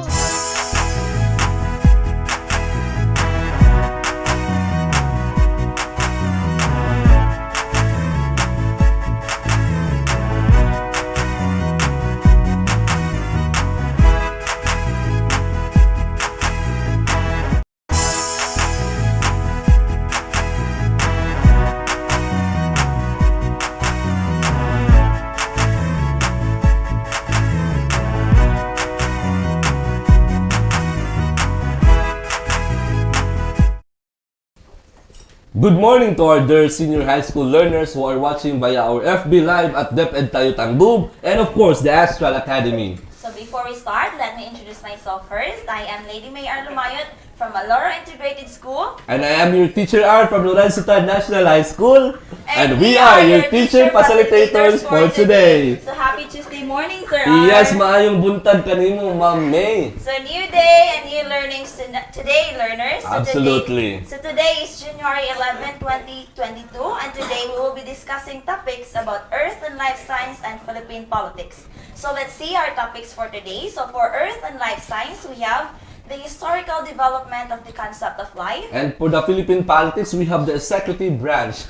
Good morning to our dear senior high school learners who are watching via our FB Live at DepEd Tayo Tangbub and of course the Astral Academy.
So before we start, let me introduce myself first. I am Lady May Lumayot from Maloro Integrated School.
And I am your teacher Art from Lorenzutan National High School. And we are your teacher facilitators for today.
So happy Tuesday morning, Sir
Yes,
Art.
maayong buntag kanimo, Ma'am May.
So new day and new learnings today, learners.
Absolutely.
So today is January 11, 2022, and today we will be discussing topics about Earth and Life Science and Philippine politics. So let's see our topics for today. So for Earth and Life Science, we have the historical development of the concept of life.
And for the Philippine politics, we have the executive branch.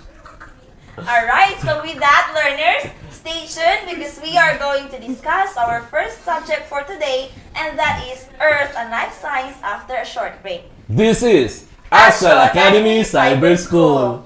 Alright, so with that, learners, stay tuned because we are going to discuss our first subject for today, and that is Earth and Life Science after a short break.
This is Astral Academy Cyber School.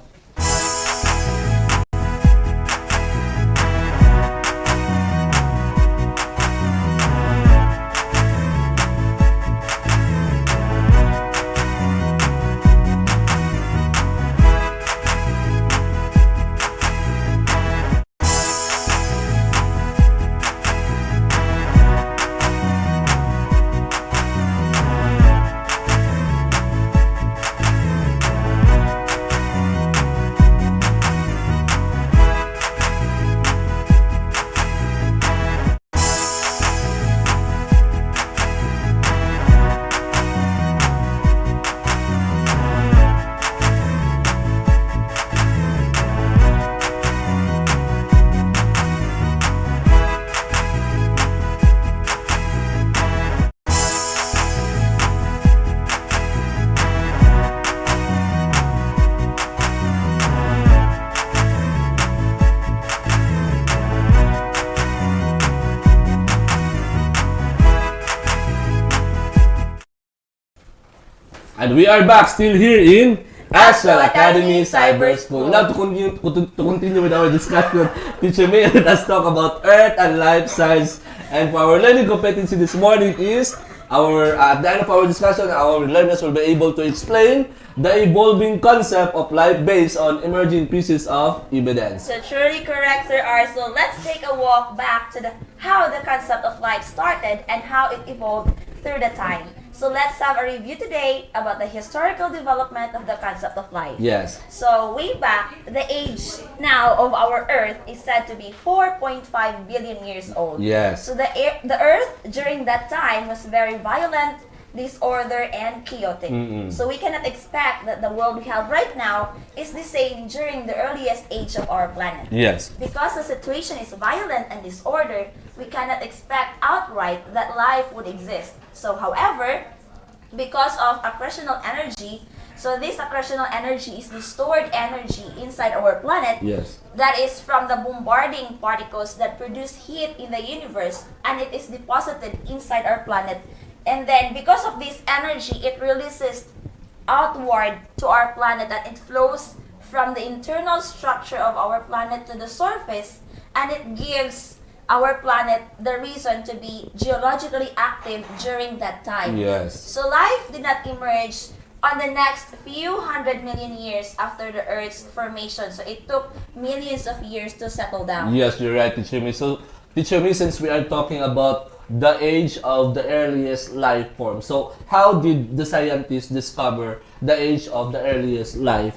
And we are back still here in Astral Academy Cyber School. Now, to continue with our discussion, Teacher May, let us talk about Earth and Life Science. And for our learning competency this morning is, at the end of our discussion, our learners will be able to explain the evolving concept of life based on emerging pieces of evidence.
So truly correct, Sir R. So let's take a walk back to how the concept of life started and how it evolved through the time. So let's have a review today about the historical development of the concept of life.
Yes.
So way back, the age now of our Earth is said to be 4.5 billion years old.
Yes.
So the Earth during that time was very violent, disorder, and chaotic. So we cannot expect that the world we have right now is the same during the earliest age of our planet.
Yes.
Because the situation is violent and disorder, we cannot expect outright that life would exist. So however, because of accretional energy, so this accretional energy is the stored energy inside our planet.
Yes.
That is from the bombarding particles that produce heat in the universe, and it is deposited inside our planet. And then because of this energy, it releases outward to our planet, and it flows from the internal structure of our planet to the surface, and it gives our planet the reason to be geologically active during that time.
Yes.
So life did not emerge on the next few 100 million years after the Earth's formation. So it took millions of years to settle down.
Yes, you're right, Teacher May. So, Teacher May, since we are talking about the age of the earliest life form, so how did the scientists discover the age of the earliest life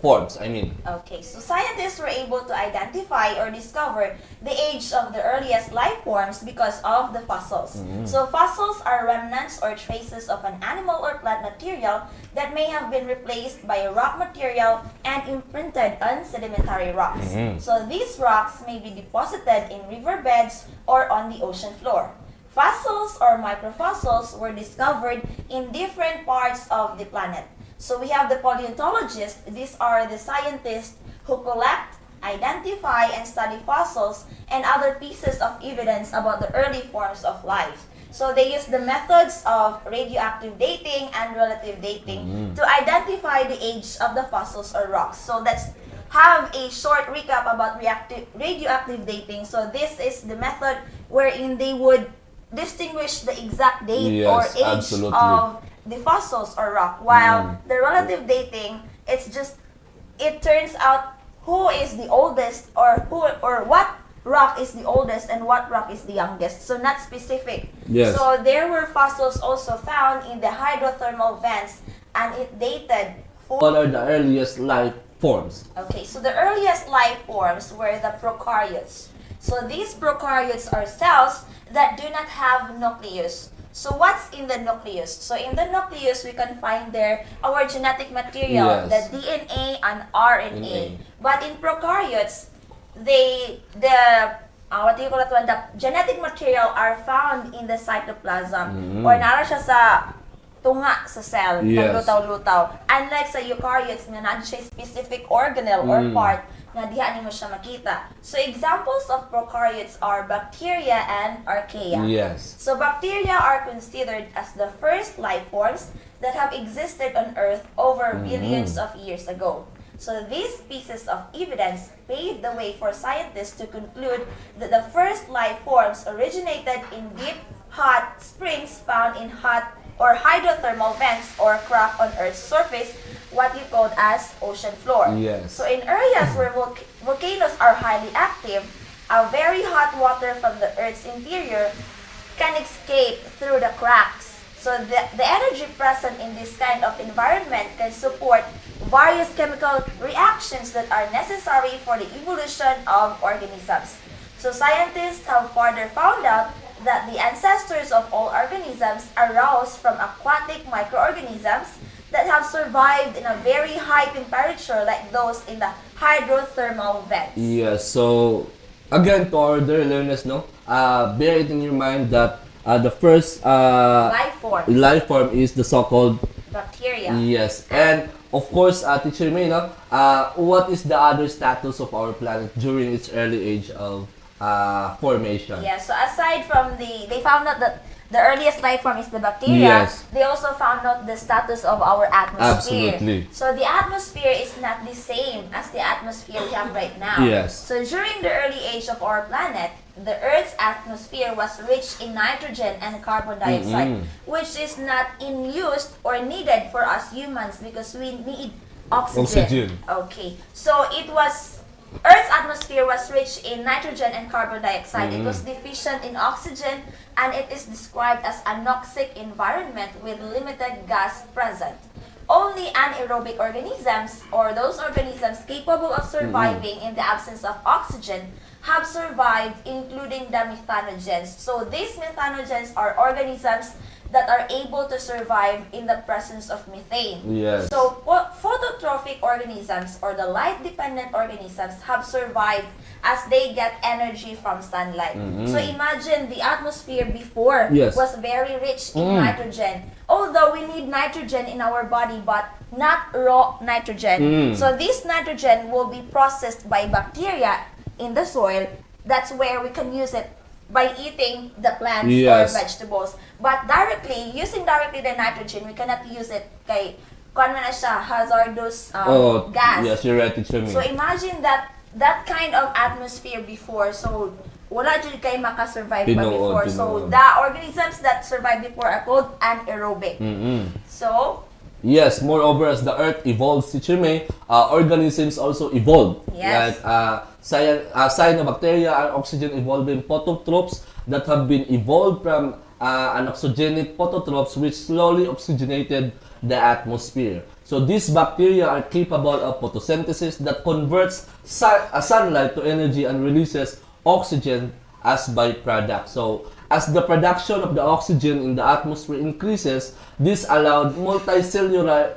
forms?
Okay, so scientists were able to identify or discover the age of the earliest life forms because of the fossils. So fossils are remnants or traces of an animal or plant material that may have been replaced by a rock material and imprinted on sedimentary rocks. So these rocks may be deposited in riverbeds or on the ocean floor. Fossils or microfossils were discovered in different parts of the planet. So we have the paleontologists. These are the scientists who collect, identify, and study fossils and other pieces of evidence about the early forms of life. So they use the methods of radioactive dating and relative dating to identify the age of the fossils or rocks. So let's have a short recap about radioactive dating. So this is the method wherein they would distinguish the exact date or age of the fossils or rock, while the relative dating, it turns out who is the oldest or what rock is the oldest and what rock is the youngest, so not specific.
Yes.
So there were fossils also found in the hydrothermal vents, and it dated
What are the earliest life forms?
Okay, so the earliest life forms were the prokaryotes. So these prokaryotes are cells that do not have nucleus. So what's in the nucleus? So in the nucleus, we can find there our genetic material, the DNA and RNA. But in prokaryotes, the genetic material are found in the cytoplasm or nara siya sa tunga sa cell, naglutaw-lutaw. Unlike sa eukaryotes na nandiyan siya specific organelle or part na diha mo siya makita. So examples of prokaryotes are bacteria and archaea.
Yes.
So bacteria are considered as the first life forms that have existed on Earth over billions of years ago. So these pieces of evidence paved the way for scientists to conclude that the first life forms originated in deep, hot springs found in hot or hydrothermal vents or crack on Earth's surface, what you call as ocean floor.
Yes.
So in areas where volcanoes are highly active, a very hot water from the Earth's interior can escape through the cracks. So the energy present in this kind of environment can support various chemical reactions that are necessary for the evolution of organisms. So scientists have further found out that the ancestors of all organisms arose from aquatic microorganisms that have survived in a very high temperature like those in the hydrothermal vents.
Yes, so again to our dear learners, bear it in your mind that the first life form is the so-called
bacteria.
Yes, and of course, Teacher May, what is the other status of our planet during its early age of formation?
Yeah, so aside from they found out that the earliest life form is the bacteria,
Yes.
they also found out the status of our atmosphere.
Absolutely.
So the atmosphere is not the same as the atmosphere we have right now.
Yes.
So during the early age of our planet, the Earth's atmosphere was rich in nitrogen and carbon dioxide, which is not in use or needed for us humans because we need oxygen. Okay. So Earth's atmosphere was rich in nitrogen and carbon dioxide. It was deficient in oxygen, and it is described as a anoxic environment with limited gas present. Only anaerobic organisms, or those organisms capable of surviving in the absence of oxygen, have survived, including the methanogens. So these methanogens are organisms that are able to survive in the presence of methane.
Yes.
So phototrophic organisms, or the light-dependent organisms, have survived as they get energy from sunlight. So imagine the atmosphere before was very rich in nitrogen. Although we need nitrogen in our body, but not raw nitrogen. So this nitrogen will be processed by bacteria in the soil. That's where we can use it by eating the plants or vegetables. But using directly the nitrogen, we cannot use it kay kuan man na siya, hazardous gas.
Yes, you're right, teacher me.
So imagine that kind of atmosphere before. So wala jud kay makasurvive pa before. So the organisms that survived before are called anaerobic. So
yes, moreover, as the Earth evolves, teacher May, organisms also evolve.
Yes.
Like cyanobacteria are oxygen-evolving phototropes that have been evolved from anoxygenic phototropes which slowly oxygenated the atmosphere. So these bacteria are capable of photosynthesis that converts sunlight to energy and releases oxygen as byproduct. So as the production of the oxygen in the atmosphere increases, this allowed multicellular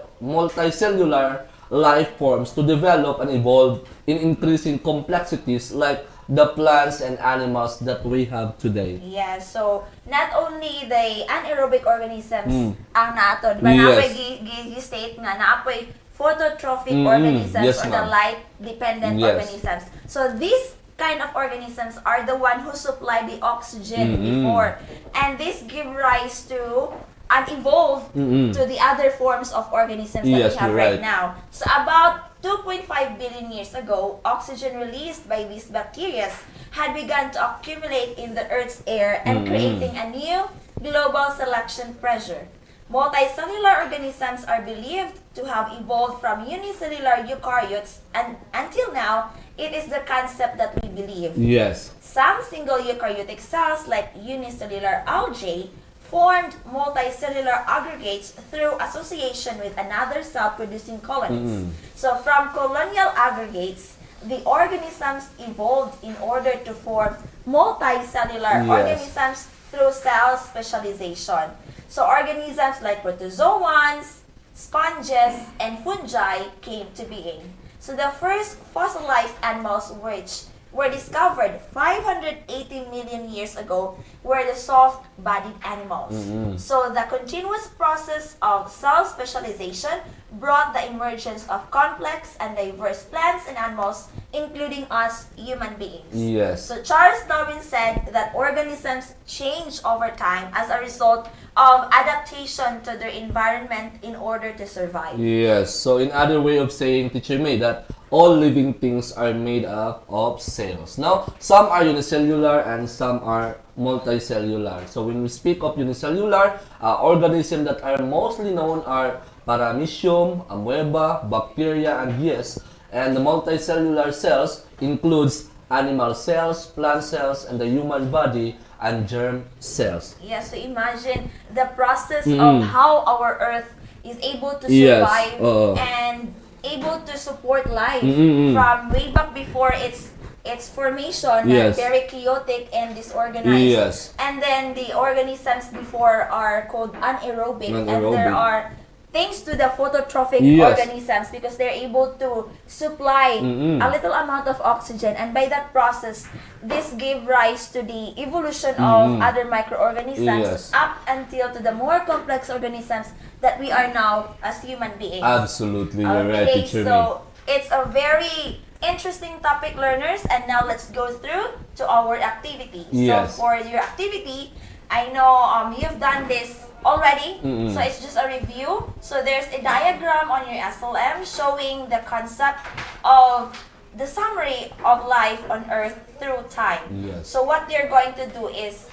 life forms to develop and evolve in increasing complexities like the plants and animals that we have today.
yeah, so not only the anaerobic organisms ang nato, diba napoy gi-state nga napoy phototrophic organisms or the light-dependent organisms. So these kind of organisms are the one who supply the oxygen before, and this give rise to and evolve to the other forms of organisms that we have right now. So about 2.5 billion years ago, oxygen released by these bacteria had begun to accumulate in the Earth's air and creating a new global selection pressure. Multicellular organisms are believed to have evolved from unicellular eukaryotes, and until now, it is the concept that we believe.
Yes.
Some single eukaryotic cells, like unicellular algae, formed multicellular aggregates through association with another cell-producing colonies. So from colonial aggregates, the organisms evolved in order to form multicellular organisms through cell specialization. So organisms like protozoans, sponges, and fungi came to being. So the first fossilized animals which were discovered 580 million years ago were the soft-bodied animals. So the continuous process of cell specialization brought the emergence of complex and diverse plants and animals, including us human beings.
Yes.
So Charles Darwin said that organisms change over time as a result of adaptation to their environment in order to survive.
Yes. So in other way of saying, teacher May, that all living things are made up of cells. Now, some are unicellular and some are multicellular. So when we speak of unicellular, organisms that are mostly known are Paramecium, amoeba, bacteria, and yeast. And the multicellular cells includes animal cells, plant cells, and the human body, and germ cells.
Yes, so imagine the process of how our Earth is able to survive and able to support life from way back before its formation, very chaotic and disorganized. And then the organisms before are called anaerobic. And there are thanks to the phototrophic organisms because they're able to supply a little amount of oxygen, and by that process this gave rise to the evolution of other microorganisms up until to the more complex organisms that we are now as human beings.
Absolutely, you're right, teacher.
So it's a very interesting topic, learners, and now let's go through to our activity. So for your activity, I know you've done this already,
Mm-mm.
so it's just a review. So there's a diagram on your SLM showing the concept of the summary of life on Earth through time.
Yes.
So what they're going to do is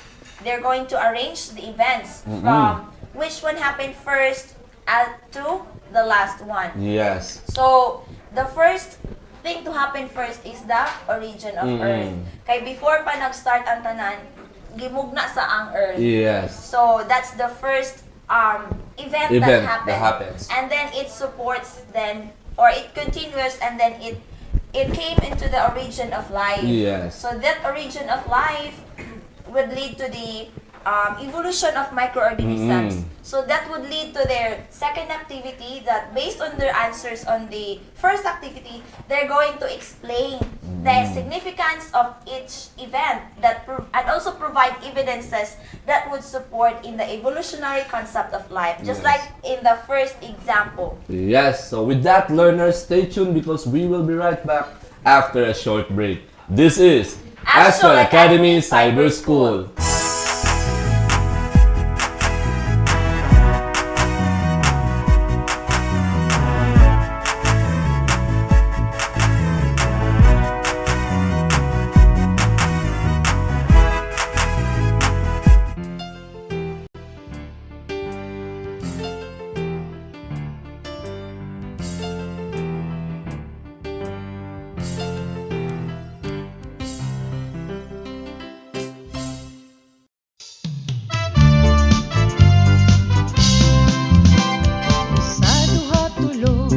they're going to arrange the events
Mm-mm.
from which one happened first to the last one.
Yes.
So the first thing to happen first is the origin of
Mm-mm.
Earth. Kay before pa nag-start ang tanan, gimugna sa ang Earth.
Yes.
So that's the first event
Event
that
that happens.
And then it supports then, or it continues, and then it came into the origin of life.
Yes.
So that origin of life would lead to the evolution of microorganisms. So that would lead to their second activity, that based on their answers on the first activity, they're going to explain the significance of each event that and also provide evidences that would support in the evolutionary concept of life, just
Yes.
like in the first example.
Yes, so with that, learners, stay tuned because we will be right back after a short break. This is Astral Academy Cyber School.
Sa duha tulo,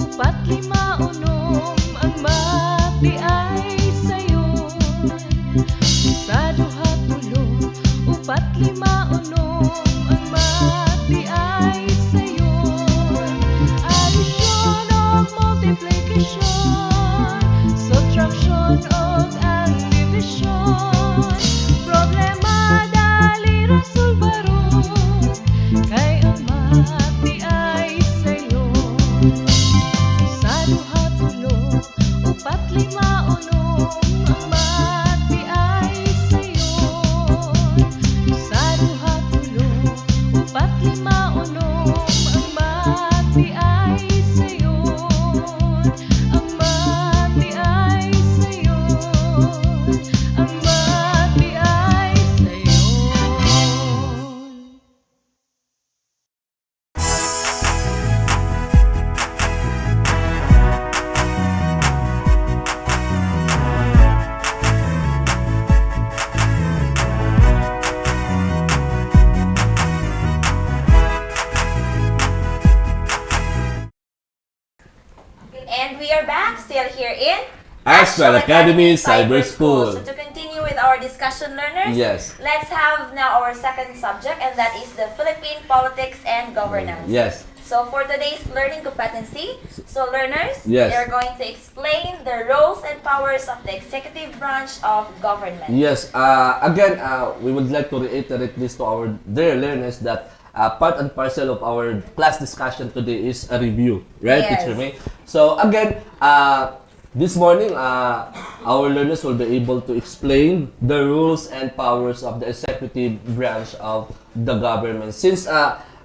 upat lima unom, ang mati ay sayon. Sa duha tulo, upat lima unom, ang mati ay sayon. Addition o multiplication, subtraction o ang division. Problema dali ra sulbaron, kay ang mati ay sayon. Sa duha tulo, upat lima unom, ang mati ay sayon. Sa duha tulo, upat lima unom, ang mati ay sayon. Ang mati ay sayon. Ang mati ay sayon.
And we are back, still here in
Astral Academy Cyber School.
So to continue with our discussion, learners,
Yes.
let's have now our second subject, and that is the Philippine politics and governance.
Yes.
So for today's learning competency, so learners,
Yes.
they're going to explain the roles and powers of the executive branch of government.
Yes, again, we would like to reiterate this to our dear learners that part and parcel of our class discussion today is a review, right,
Yes.
Teacher May? So again, this morning, our learners will be able to explain the rules and powers of the executive branch of the government. Since,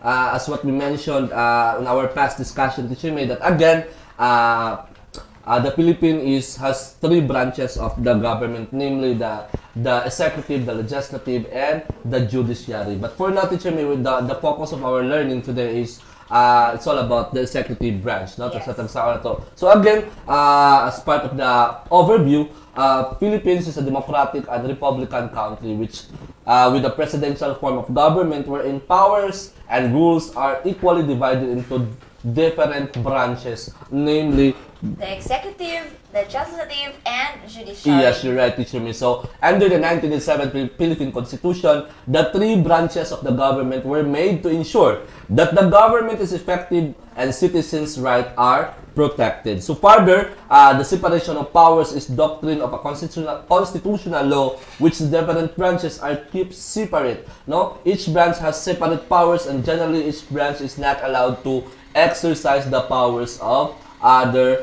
as what we mentioned in our past discussion, Teacher May, that again, the Philippines has three branches of the government, namely the executive, the legislative, and the judiciary. But for now, Teacher May, the focus of our learning today is it's all about the executive branch. No?
Yes.
So again, as part of the overview, Philippines is a democratic and republican country which with a presidential form of government wherein powers and rules are equally divided into different branches, namely
The executive, the legislative, and judiciary.
yes, you're right, Teacher Me. So, under the 1987 Philippine Constitution, the three branches of the government were made to ensure that the government is effective and citizens' rights are protected. So, further, the separation of powers is doctrine of a constitutional law which the different branches are kept separate. No, each branch has separate powers, and generally each branch is not allowed to exercise the powers of other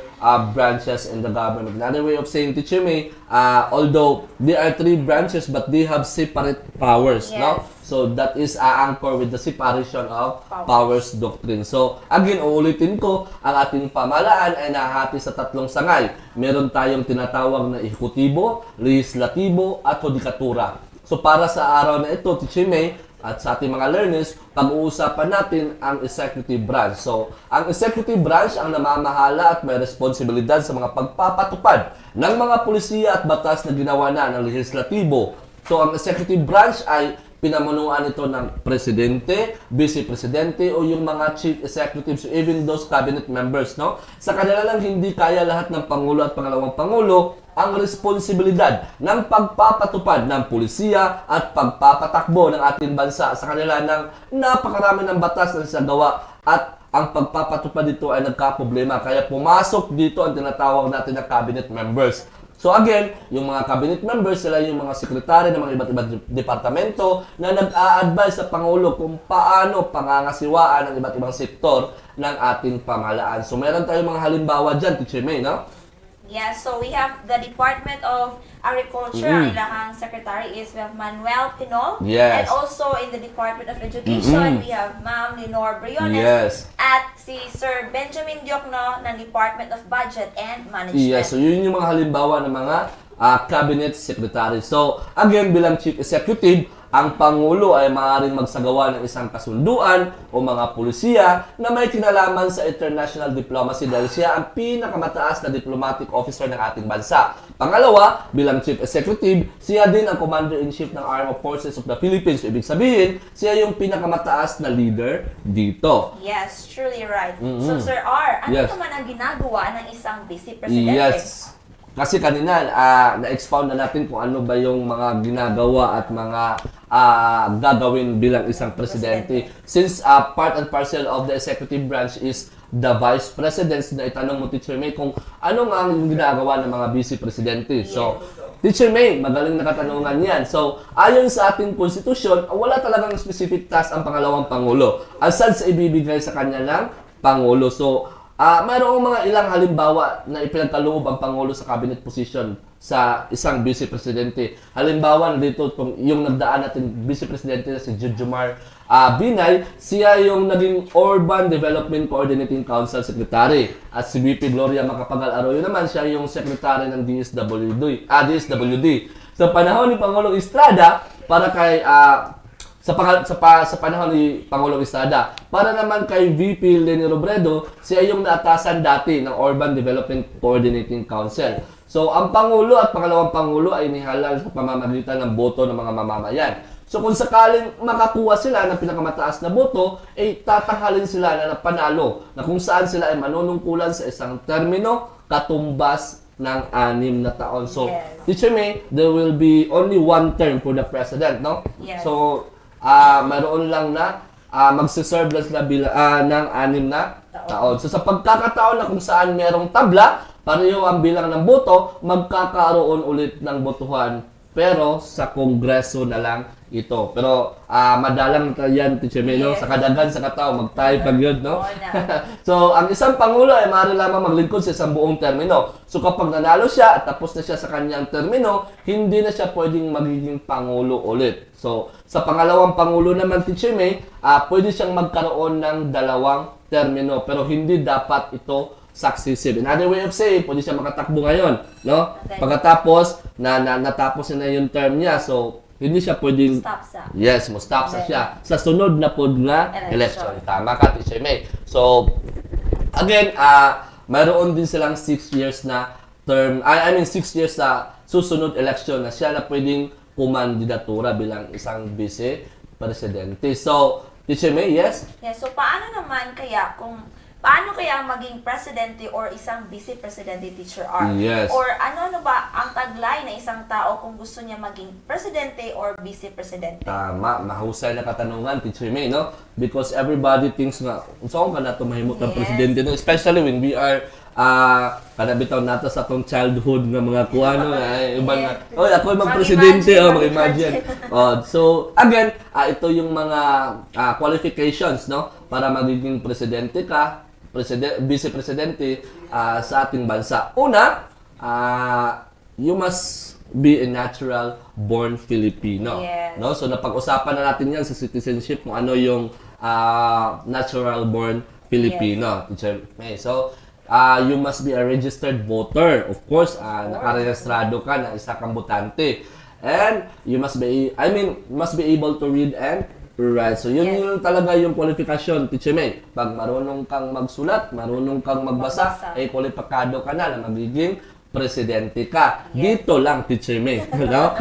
branches in the government. Another way of saying, Teacher May, although there are three branches, but they have separate powers.
Yes.
No? So that is anchor with the separation of powers doctrine. So again, uulitin ko, ang ating pamahalaan ay nahati sa tatlong sangay. Meron tayong tinatawag na ehekutibo, lehislatibo, at hudikatura. So para sa araw na ito, Teacher May, at sa ating mga learners, pag-uusapan natin ang executive branch. So, ang executive branch ang namamahala at may responsibilidad sa mga pagpapatupad ng mga pulisiya at batas na ginawa na ng lehislatibo. So, ang executive branch ay pinamunuan ito ng presidente, vice-presidente, o yung mga chief executives, even those cabinet members, no? Sa kanila lang hindi kaya lahat ng pangulo at pangalawang pangulo ang responsibilidad ng pagpapatupad ng pulisiya at pagpapatakbo ng ating bansa sa kanila ng napakarami ng batas na isagawa at ang pagpapatupad dito ay nagkaproblema. Kaya pumasok dito ang tinatawag natin na cabinet members. So again, yung mga cabinet members, sila yung mga sekretary ng mga iba't ibang departamento na nag-a-advise sa Pangulo kung paano pangangasiwaan ang iba't ibang sektor ng ating pamahalaan. So meron tayong mga halimbawa dyan, Teacher May, no?
Yes, so we have the Department of Agriculture. Ang ilahang secretary is we have Manuel Pinol.
Yes.
And also in the Department of Education, we have Ma'am Lenore Briones.
Yes.
At si Sir Benjamin Diokno ng Department of Budget and Management.
Yes, so yun yung mga halimbawa ng mga cabinet secretary. So again, bilang chief executive, ang Pangulo ay maaaring magsagawa ng isang kasunduan o mga pulisiya na may kinalaman sa international diplomacy dahil siya ang pinakamataas na diplomatic officer ng ating bansa. Pangalawa, bilang chief executive, siya din ang commander-in-chief ng Armed Forces of the Philippines. So, ibig sabihin, siya yung pinakamataas na leader dito.
Yes, truly right. So Sir R, ano naman ang ginagawa ng isang vice presidente?
Yes. Kasi kanina, na-expound na natin kung ano ba yung mga ginagawa at mga gagawin bilang isang presidente. Since part and parcel of the executive branch is the vice president, na itanong mo, Teacher May, kung ano nga ang ginagawa ng mga vice-presidente. So, Teacher May, magaling na katanungan yan. So, ayon sa ating konstitusyon, wala talagang specific task ang pangalawang pangulo. Aside sa ibibigay sa kanya ng pangulo. So, mayroong mga ilang halimbawa na ipinagkaloob ang Pangulo sa cabinet position sa isang vice-presidente. Halimbawa, dito yung nagdaan natin vice-presidente na si Jujumar Binay, siya yung naging Urban Development Coordinating Council Secretary. At si VP Gloria Macapagal Arroyo naman, siya yung secretary ng DSWD. Sa panahon ni Pangulong Estrada, para kay sa panahon ni Pangulong Estrada. Para naman kay VP Leni Robredo, siya yung naatasan dati ng Urban Development Coordinating Council. So, ang Pangulo at pangalawang Pangulo ay nihalal sa pamamagitan ng boto ng mga mamamayan. So, kung sakaling makakuha sila ng pinakamataas na boto, ay tatanghalin sila na panalo, na kung saan sila ay manunungkulan sa isang termino katumbas ng 6 na taon. So, Teacher May, there will be only one term for the president, no?
Yes.
So, mayroon lang na magsiserve lang sila ng 6 na taon. So, sa pagkakataon na kung saan merong tabla, pareho ang bilang ng boto, magkakaroon ulit ng botohan. Pero sa Kongreso na lang ito. Pero madalang yan, Teacher May, no? Sa kadagan sa katao, mag-type pag yun, no? So, ang isang Pangulo ay maaari lamang maglingkod sa isang buong termino. So, kapag nanalo siya at tapos na siya sa kanyang termino, hindi na siya pwedeng magiging Pangulo ulit. So, sa pangalawang Pangulo naman, Teacher May, pwede siyang magkaroon ng 2 termino. Pero hindi dapat ito successive. Another way of saying, pwede siya makatakbo ngayon, no? Pagkatapos, natapos na yung term niya. So, hindi siya pwedeng... Yes, mo-stop sa siya. Sa sunod na pod na election. Tama ka, Teacher May. So, again, mayroon din silang 6 years na term, 6 years na susunod election na siya na pwedeng kumandidatura bilang isang vice-presidente. So, Teacher May, yes?
Yes, so paano kaya maging presidente or isang vice-presidente, Teacher R?
Yes.
Or ano ba ang taglay na isang tao kung gusto niya maging presidente or vice-presidente?
Tama, mahusay na katanungan, Teacher May, no? Because everybody thinks na, saan ka na ito mahimot ng presidente, no? Especially when we are kanabitaw nato sa atong childhood na mga kuano iba na ako yung mag-presidente mag-imagine. So again, ito yung mga qualifications, no, para magiging presidente ka, vice-presidente sa ating bansa. Una, you must be a natural born Filipino.
Yes.
No? So napag-usapan na natin yan sa citizenship kung ano yung natural born Filipino. Teacher May. So, you must be a registered voter. Of course, nakaregistrado ka na isa kang botante. And you must be able to read and write. So, yun talaga yung qualification, Teacher May. Pag marunong kang magsulat, marunong kang magbasa, ay kwalipikado ka na magiging presidente ka. Dito lang, Teacher May. No?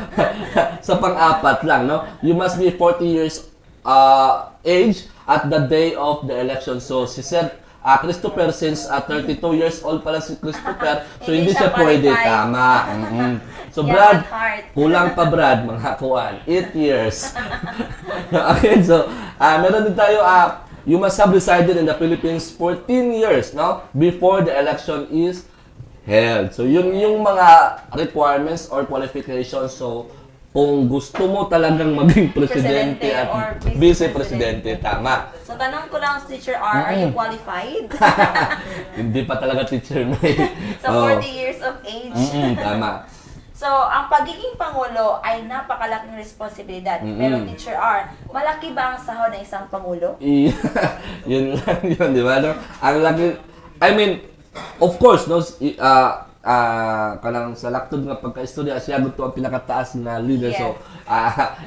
Sa pang-apat lang, no? You must be 40 years age at the day of the election. So, si Sir Christopher, since 32 years old pala si Christopher, so hindi siya pwede. Tama. So, Brad, kulang pa, Brad, mga kuwan. 8 years. Okay, so, meron din tayo, you must have resided in the Philippines 14 years, no? Before the election is held. So, yun yung mga requirements or qualifications. So, kung gusto mo talagang maging presidente at vice-presidente, tama.
So, tanong ko lang, Teacher R, are you qualified?
Hindi pa talaga, Teacher May.
So, 40 years of age.
Tama.
So, ang pagiging Pangulo ay napakalaking responsibilidad. Pero, Teacher R, malaki ba ang sahod ng isang Pangulo?
Yun lang yun, di ba? No? Ang laki, I mean, of course, no, kanang sa laktod nga pagka-istorya, siya gusto ang pinakataas na leader. So,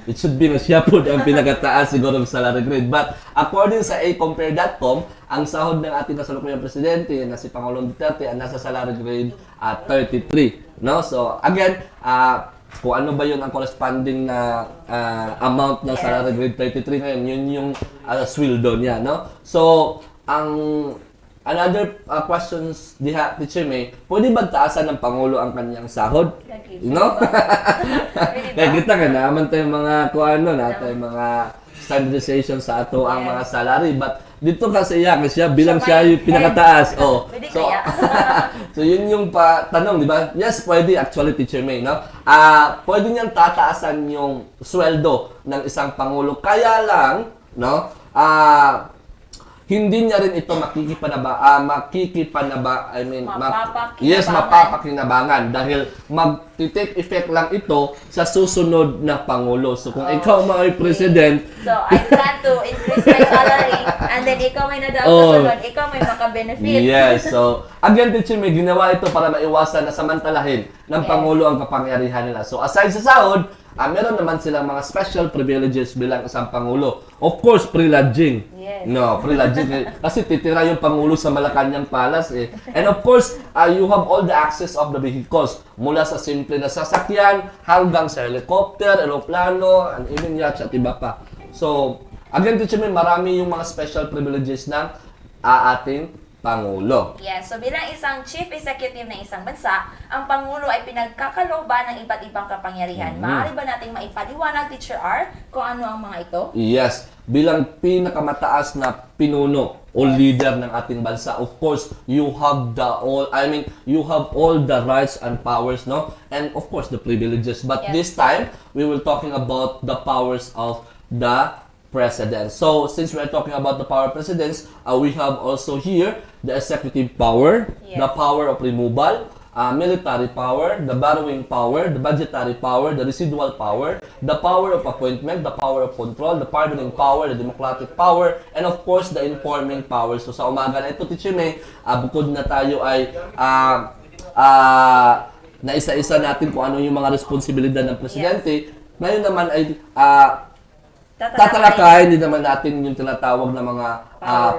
it should be na siya po ang pinakataas siguro ng salary grade. But, according sa acompare.com, ang sahod ng ating kasalukuyang presidente na si Pangulong Duterte ang nasa salary grade 33. No? So, again, kung ano ba yun ang corresponding na amount ng salary grade 33 ngayon, yun yung sweldo niya. No? So, another questions diha, Teacher May, pwede ba taasan ng Pangulo ang kanyang sahod? No? Kaya kita ka naman tayong mga mga standardization sa ato ang mga salary. But dito kasi siya bilang siya yung pinakataas. So yun yung tanong, di ba? Yes, pwede actually, Teacher May, no? Pwede niyang tataasan yung sweldo ng isang Pangulo. Kaya lang, no? Hindi niya rin ito mapapakinabangan dahil mag-take effect lang ito sa susunod na Pangulo. So, kung ikaw may president...
So, I plan to increase my salary and then ikaw may nadaw sa sunod, ikaw may makabenefit.
Yes. So, again, Teacher, may ginawa ito para maiwasan na samantalahin ng Pangulo ang kapangyarihan nila. So, aside sa sahod, meron naman silang mga special privileges bilang isang Pangulo. Of course, pre-lodging.
Yes.
No, pre-lodging. Kasi titira yung Pangulo sa Malacanang Palace. And of course, you have all the access of the vehicles. Mula sa simple na sasakyan, hanggang sa helicopter, aeroplano, and even yachts at iba pa. So, again, Teacher May, marami yung mga special privileges ng ating Pangulo.
Yes, so bilang isang chief executive ng isang bansa, ang Pangulo ay pinagkakalooban ng iba't ibang kapangyarihan. Maaari ba nating maipaliwanag, Teacher R, kung ano ang mga ito?
Yes, bilang pinakamataas na pinuno o leader ng ating bansa, of course, you have all the rights and powers, no? And of course, the privileges. But this time, we will talking about the powers of the president. So, since we are talking about the power of presidents, we have also here the executive power, the power of removal, military power, the borrowing power, the budgetary power, the residual power, the power of appointment, the power of control, the pardoning power, the democratic power, and of course, the informing power. So, sa umaga na ito, Teacher May, bukod na tayo ay naisa-isa natin kung ano yung mga responsibilidad ng presidente. Ngayon naman ay tatalakayin din naman natin yung tinatawag na mga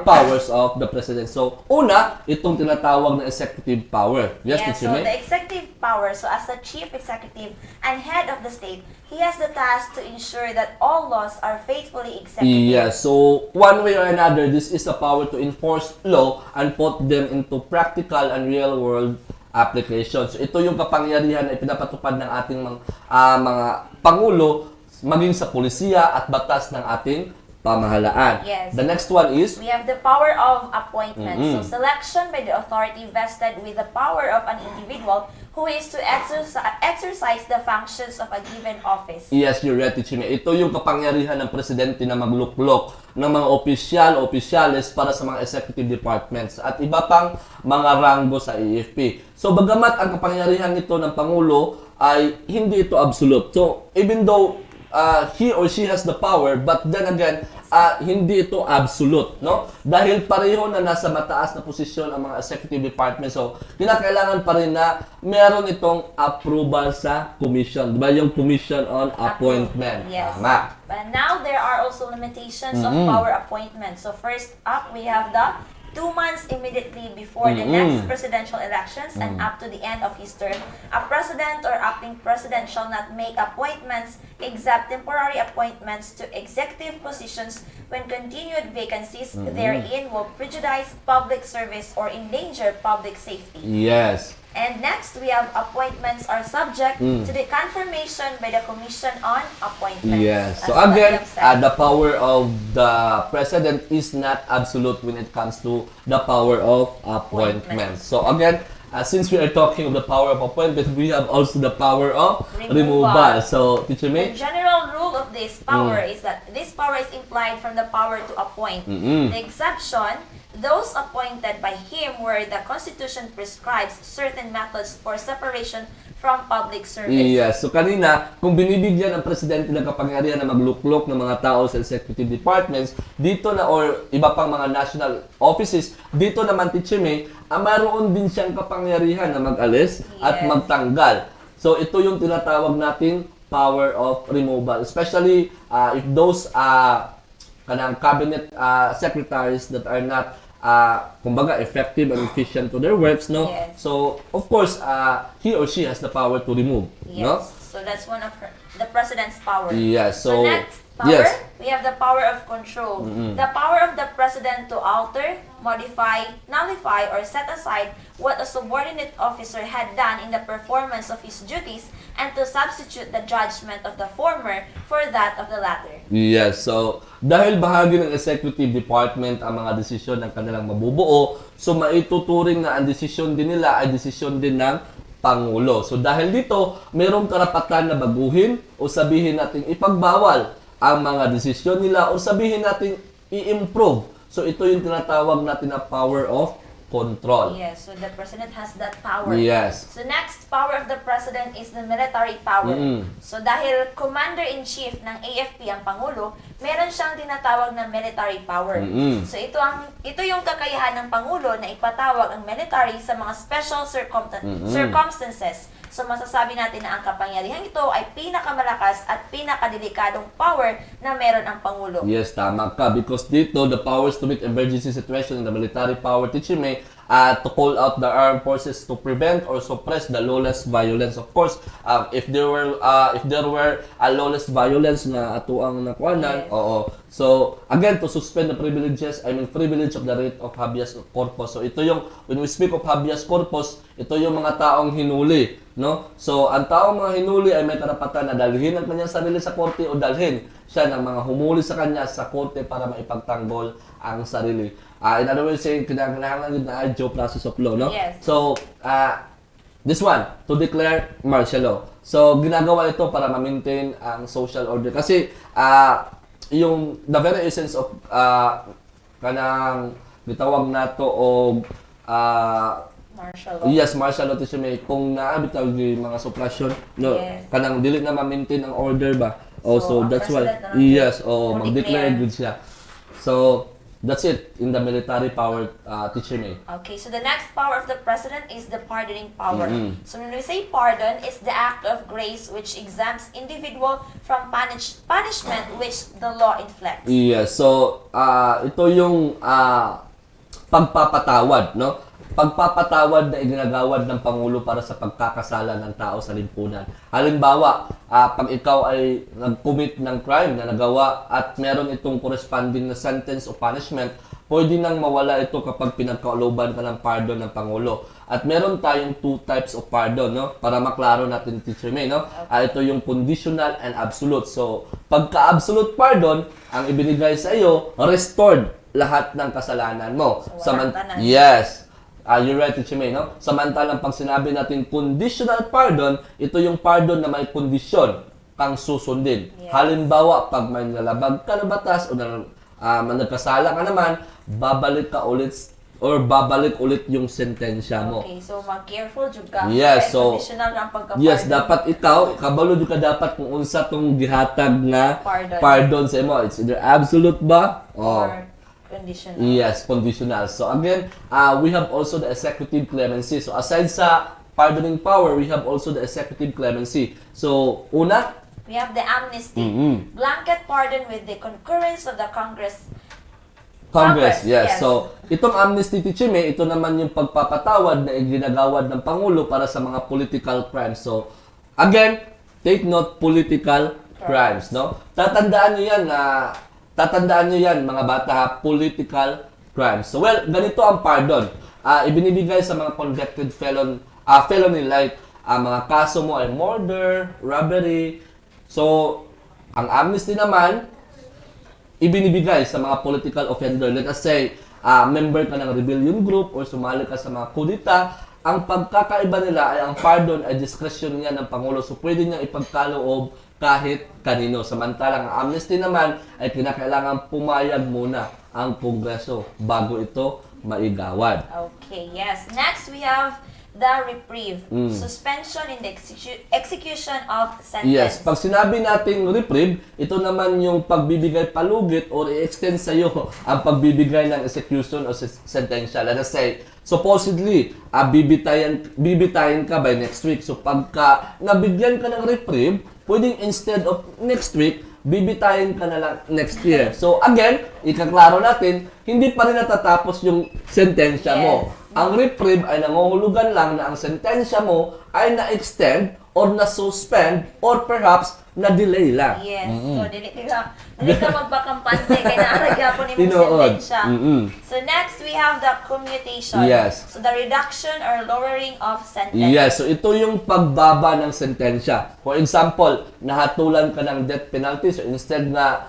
powers of the president. So, una, itong tinatawag na executive power. Yes,
so the executive power, so as the chief executive and head of the state, he has the task to ensure that all laws are faithfully executed.
Yes, so one way or another, this is the power to enforce law and put them into practical and real-world applications. So, ito yung kapangyarihan na pinapatupad ng ating mga Pangulo maging sa polisiya at batas ng ating pamahalaan.
Yes.
The next one is
We have the power of appointment.
Mm-mm.
So selection by the authority vested with the power of an individual who is to exercise the functions of a given office.
Yes, you're right, Teacher May. Ito yung kapangyarihan ng presidente na magluklok ng mga opisyales para sa mga executive departments at iba pang mga ranggo sa AFP. So, bagamat ang kapangyarihan nito ng Pangulo ay hindi ito absolute. So, even though he or she has the power, but then again, hindi ito absolute, no? Dahil pareho na nasa mataas na posisyon ang mga executive department. So, kinakailangan pa rin na meron itong approval sa commission. Diba yung commission on appointment?
Yes.
Tama.
But now there are also limitations of power appointment. So first up, we have the 2 months immediately before the next presidential elections and up to the end of his term, a president or acting president shall not make appointments except temporary appointments to executive positions when continued vacancies therein will prejudice public service or endanger public safety.
Yes.
And next, we have appointments are subject to the confirmation by the Commission on Appointments.
Yes. So
As
again,
what you have said.
the power of the president is not absolute when it comes to the power of appointments. So again, since we are talking of the power of appointment, we have also the power of removal. So, Teacher
The
May?
general rule of this power is that this power is implied from the power to appoint. The exception, those appointed by him where the Constitution prescribes certain methods for separation from public service.
Yes. So kanina, kung binibigyan ng presidente ng kapangyarihan na magluklok ng mga tao sa executive departments, dito na or iba pang mga national offices, dito naman, Teacher May, mayroon din siyang kapangyarihan na mag-alis at magtanggal. So ito yung tinatawag nating power of removal. Especially if those kanang cabinet secretaries that are not kumbaga effective and efficient to their works, no?
Yes.
So, of course, he or she has the power to remove,
Yes.
no?
So that's one of the president's power.
Yes.
So
So,
next power,
yes.
we have the power of control. The power of the president to alter, modify, nullify, or set aside what a subordinate officer had done in the performance of his duties and to substitute the judgment of the former for that of the latter.
Yes. So, dahil bahagi ng executive department ang mga desisyon ng kanilang mabubuo, so maituturing na ang desisyon din nila ay desisyon din ng Pangulo. So, dahil dito, mayroong karapatan na baguhin o sabihin natin ipagbawal ang mga desisyon nila o sabihin natin i-improve. So, ito yung tinatawag natin na power of control.
Yes, so the president has that power.
Yes.
So next power of the president is the military power. So dahil commander-in-chief ng AFP ang Pangulo, meron siyang tinatawag na military power. So ito yung kakayahan ng Pangulo na ipatawag ang military sa mga special circumstances. So masasabi natin na ang kapangyarihan ito ay pinakamalakas at pinakadelikadong power na meron ang Pangulo.
Yes, tama ka. Because dito, the powers to meet emergency situation and the military power, Teacher May, to call out the armed forces to prevent or suppress the lawless violence. Of course, if there were a lawless violence na ato ang nakuanan, oo. So, again, to suspend the privileges, privilege of the right of habeas corpus. So, ito yung, when we speak of habeas corpus, ito yung mga taong hinuli, no? So, ang taong mga hinuli ay may karapatan na dalhin ang kanyang sarili sa korte o dalhin siya ng mga humuli sa kanya sa korte para maipagtanggol ang sarili. In other words, saying, kinakailangan din na due process of law, no?
Yes.
So, this one, to declare martial law. So, ginagawa ito para ma-maintain ang social order. Kasi, yung the very essence of kanang bitawag nato og
martial law.
yes, martial law, Teacher May, kung naabitaw yung mga suppression, no,
Yes.
kanang dili na ma-maintain ang order ba. Also,
ang
that's why,
president na
yes,
mag-declare.
mag-declare good siya. So, that's it in the military power, Teacher May.
Okay, so the next power of the president is the pardoning power. So when we say pardon, it's the act of grace which exempts individual from punishment which the law inflicts.
Yes, so ito yung pagpapatawad, no? Pagpapatawad na iginagawad ng Pangulo para sa pagkakasala ng tao sa lipunan. Halimbawa, pag ikaw ay nag-commit ng crime na nagawa at meron itong corresponding na sentence o punishment, pwede nang mawala ito kapag pinagkalooban ka ng pardon ng Pangulo. At meron tayong two types of pardon, no? Para maklaro natin, Teacher May, no? Ito yung conditional and absolute. So, pagka-absolute pardon, ang ibinigay sa iyo, restored lahat ng kasalanan mo. Yes. You're right, Teacher May, no? Samantalang pag sinabi natin conditional pardon, ito yung pardon na may kondisyon kang susundin. Halimbawa, pag may nalabag ka na batas o nagkasala ka naman, babalik ka ulit or babalik ulit yung sentensya mo.
Okay, so mag-careful jud ka.
Yes, so
conditional ang pagka-pardon.
yes, dapat ikaw, kabalo jud ka dapat kung unsa tong gihatag na pardon sa imo. It's either absolute ba
or conditional.
Yes, conditional. So again, we have also the executive clemency. So aside sa pardoning power, we have also the executive clemency. So una,
we have the amnesty. Blanket pardon with the concurrence of the Congress.
Yes. So, itong amnesty, Teacher May, ito naman yung pagpapatawad na iginagawad ng Pangulo para sa mga political crimes. So, again, take note, political crimes, no? Tatandaan nyo yan, mga bata, ha? Political crimes. So, well, ganito ang pardon. Ibinibigay sa mga convicted felony like mga kaso mo ay murder, robbery. So, ang amnesty naman, ibinibigay sa mga political offender. Let us say, member ka ng rebellion group or sumali ka sa mga kudita. Ang pagkakaiba nila ay ang pardon ay discretion niya ng Pangulo. So, pwede niyang ipagkaloob kahit kanino. Samantalang ang amnesty naman ay kinakailangan pumayag muna ang Kongreso bago ito maigawad.
Okay, yes. Next, we have the reprieve. Suspension in the execution of sentence.
Yes, pag sinabi natin reprieve, ito naman yung pagbibigay palugit or i-extend sa iyo ang pagbibigay ng execution o sentensya. Let us say, supposedly, bibitayin ka by next week. So pagka nabigyan ka ng reprieve, pwedeng instead of next week, bibitayin ka na lang next year. So again, ikaklaro natin, hindi pa rin natatapos yung sentensya mo. Ang reprieve ay nangungulugan lang na ang sentensya mo ay na-extend or na-suspend or perhaps na-delay lang.
Yes. So, dili ka magpakampante kaya naaragya po ni mong sentensya. So, next, we have the commutation.
Yes.
So, the reduction or lowering of sentence.
Yes. So, ito yung pagbaba ng sentensya. For example, nahatulan ka ng death penalty. So, instead na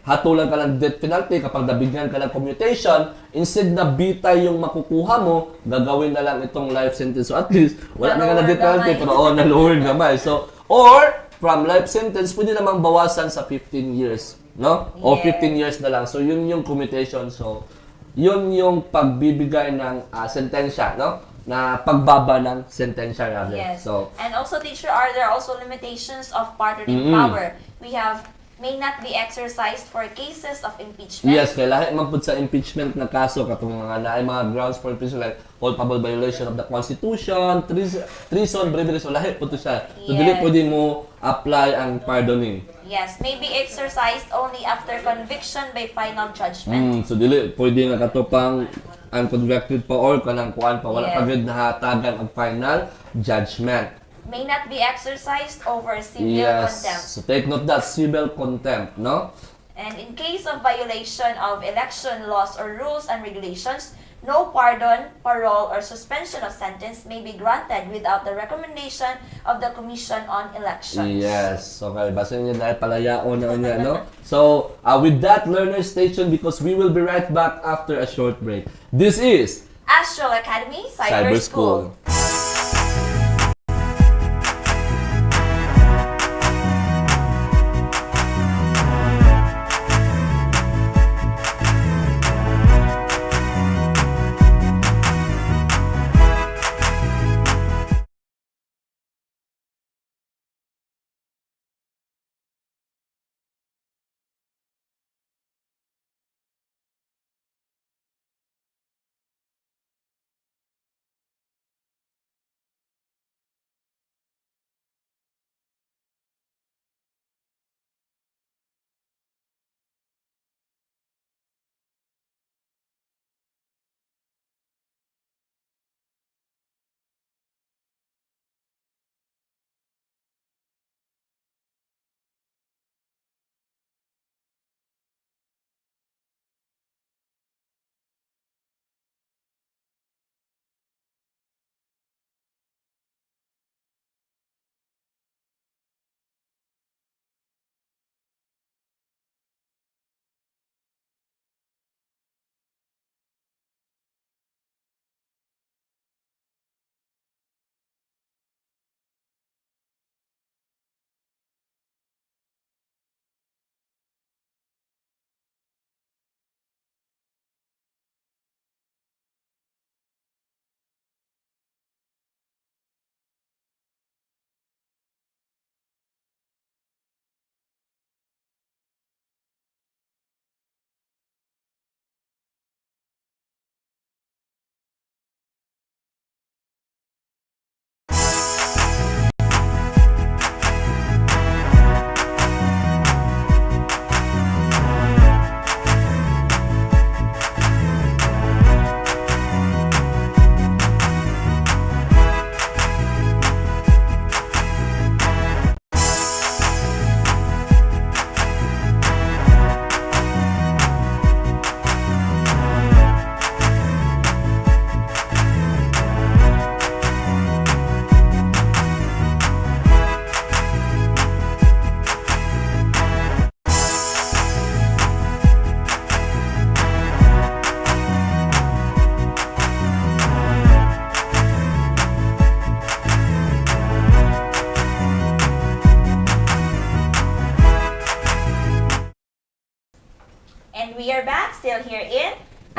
hatulan ka ng death penalty kapag nabigyan ka ng commutation, instead na bitay yung makukuha mo, gagawin na lang itong life sentence. So at least, wala na nga na death penalty, pero na-lower gamay. So, or, from life sentence, pwede namang bawasan sa 15 years. No? O 15 years na lang. So, yun yung commutation. So, yun yung pagbibigay ng sentensya, no? Na pagbaba ng sentensya rather.
Yes.
So,
and also, teacher, are there also limitations of pardoning power? We have may not be exercised for cases of impeachment.
Yes, kaya lahat man pud sa impeachment na kaso katong mga naay mga grounds for impeachment like culpable violation of the Constitution, treason, bravery, so lahat pud siya. So dili pwede mo apply ang pardoning.
Yes, may be exercised only after conviction by final judgment.
So dili pwede nga katopang unconvicted pa or kanang kuan pa wala pa gyud nahatagan ang final judgment.
May not be exercised over civil contempt.
So take note that civil contempt, no?
And in case of violation of election laws or rules and regulations, no pardon, parole, or suspension of sentence may be granted without the recommendation of the Commission on Elections.
Yes. Okay, basahin niyo dahil palayaon na niya, no? So, with that, learners, stay tuned because we will be right back after a short break. This is
Astral Academy Cyber School.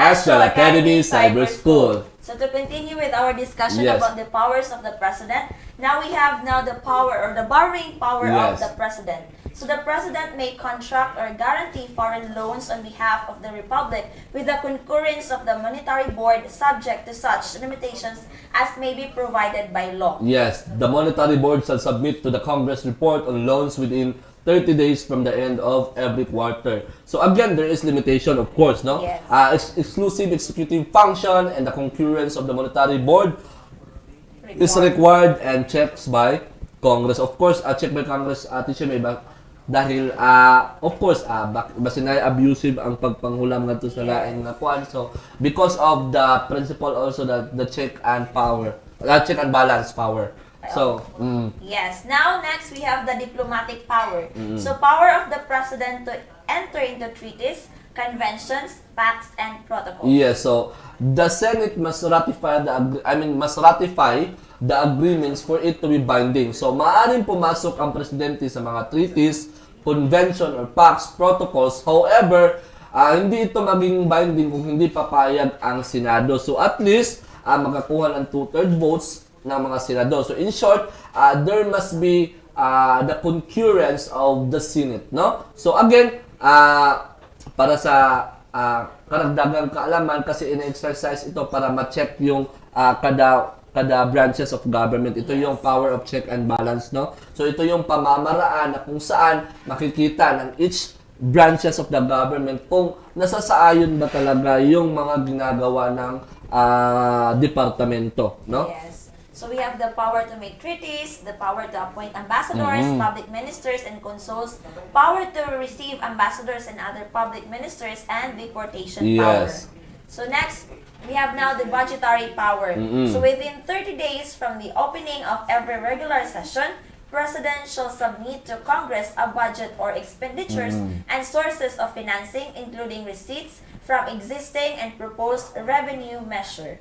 Astral Academy Cyber School.
So to continue with our discussion
Yes.
about the powers of the president, now we have the power or the borrowing power of
Yes.
the president. So the president may contract or guarantee foreign loans on behalf of the republic with the concurrence of the monetary board, subject to such limitations as may be provided by law.
Yes, the Monetary Board shall submit to the Congress report on loans within 30 days from the end of every quarter. So again, there is limitation, of course, no?
Yes.
Exclusive executive function and the concurrence of the Monetary Board is required and checks by Congress. Of course, check by Congress, Teacher May, dahil, of course, basin ay abusive ang pagpanghulam ngadto sa laing nga kuan. So, because of the principle also that the check and balance power. So,
Yes. Now, next we have the diplomatic power.
Mm.
So, power of the president to enter into treaties, conventions, pacts, and protocols.
yes, so the Senate must ratify the agreements for it to be binding. So, maaaring pumasok ang presidente sa mga treaties, convention, or pacts, protocols. However, hindi ito maging binding kung hindi papayag ang Senado. So, at least, makakuha ng 2/3 votes ng mga senador. So in short, there must be the concurrence of the Senate, no? So again, para sa karagdagang kaalaman, kasi in-exercise ito para ma-check yung kada branches of government. Ito yung power of check and balance, no? So ito yung pamamaraan na kung saan makikita ng each branches of the government kung nasasaayon ba talaga yung mga ginagawa ng departamento, no?
Yes. So we have the power to make treaties, the power to appoint ambassadors, public ministers, and consuls, power to receive ambassadors and other public ministers, and deportation power.
Yes.
So next, we have now the budgetary power. So within 30 days from the opening of every regular session, President shall submit to Congress a budget or expenditures and sources of financing, including receipts from existing and proposed revenue measure.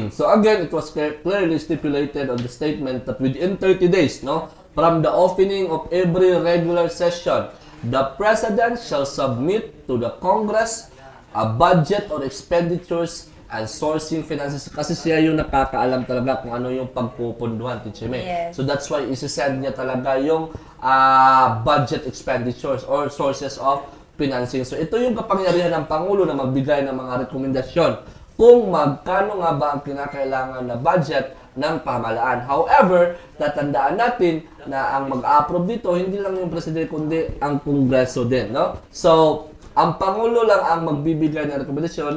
So again, it was clearly stipulated on the statement that within 30 days, no, from the opening of every regular session, the President shall submit to the Congress a budget or expenditures and sourcing finances. Kasi siya yung nakakaalam talaga kung ano yung pagpupunduhan, Teacher May.
Yes.
So that's why isi-send niya talaga yung budget expenditures or sources of financing. So ito yung kapangyarihan ng Pangulo na magbigay ng mga rekomendasyon kung magkano nga ba ang kinakailangan na budget ng pamahalaan. However, tatandaan natin na ang mag-approve dito, hindi lang yung Presidente kundi ang Kongreso din, no? So, ang Pangulo lang ang magbibigay ng rekomendasyon.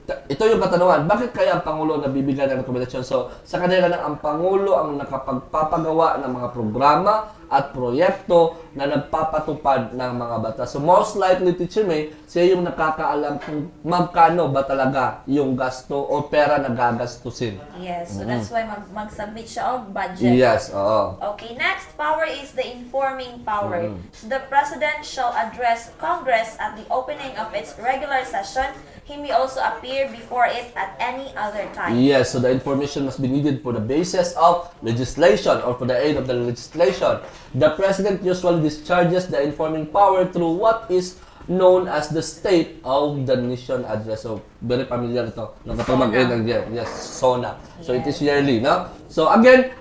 Ito yung katanungan, bakit kaya ang Pangulo nabibigyan ng rekomendasyon? So, sa kanila lang ang Pangulo ang nakapagpapagawa ng mga programa at proyekto na nagpapatupad ng mga batas. So, most likely, Teacher May, siya yung nakakaalam kung magkano ba talaga yung gasto o pera na gagastusin.
Yes, so that's why mag-submit siya of budget.
Yes, oo.
Okay, next power is the informing power. So the President shall address Congress at the opening of its regular session. He may also appear before it at any other time.
Yes, so the information must be needed for the basis of legislation or for the aid of the legislation. The President usually discharges the informing power through what is known as the State of the Nation Address. So, very familiar ito. Yes, SONA. So, it is yearly, no? So, again,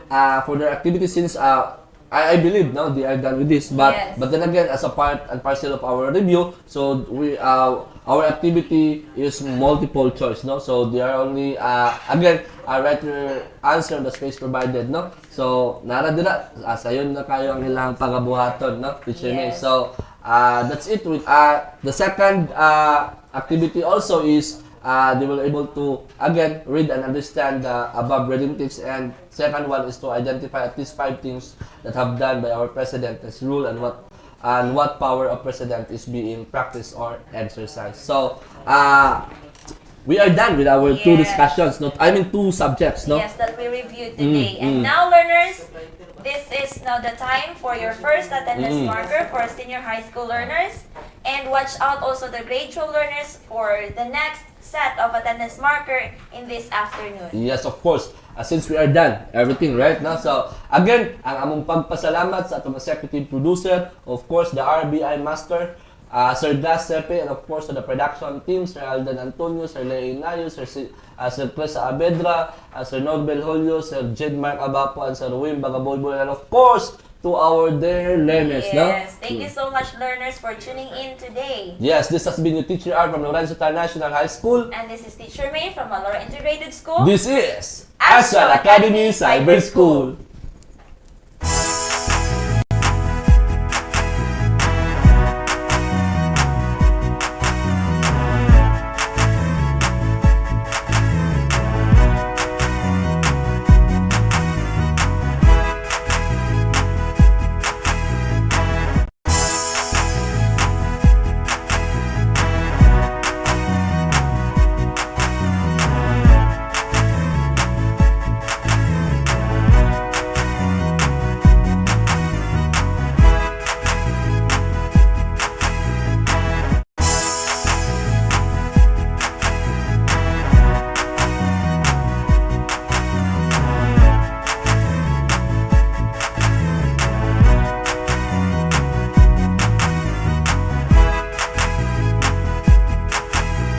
for their activity, since I believe, no, they are done with this. But then again, as a part and parcel of our review, so our activity is multiple choice, no? So they are only again right answer the space provided, no? So nara dira sayon na kayo ang ilang pagabuhaton, no? Teacher May. So that's it with the second activity also is they will able to again read and understand the above reading text, and second one is to identify at least 5 things that have done by our president as rule and what power of president is being practiced or exercised. So we are done with our two discussions, two subjects, no?
Yes, that we reviewed today. And now, learners, this is now the time for your first attendance marker for senior high school learners. And watch out also the grade 12 learners for the next set of attendance marker in this afternoon.
Yes, of course. Since we are done, everything right now. So, again, ang among pagpasalamat sa atong executive producer, of course, the RBI master, Sir Glass Sepe, and of course to the production team, Sir Aldan Antonio, Sir Lea Inayo, Sir Chris Saavedra, Sir Norbel Julio, Sir Jed Mark Abapo, and Sir Wim Bagaboyboy, and of course, to our dear learners.
Yes, thank you so much, learners, for tuning in today.
Yes, this has been your Teacher R from Lorenzo International High School.
And this is Teacher May from Malora Integrated School.
This is Astral Academy Cyber School.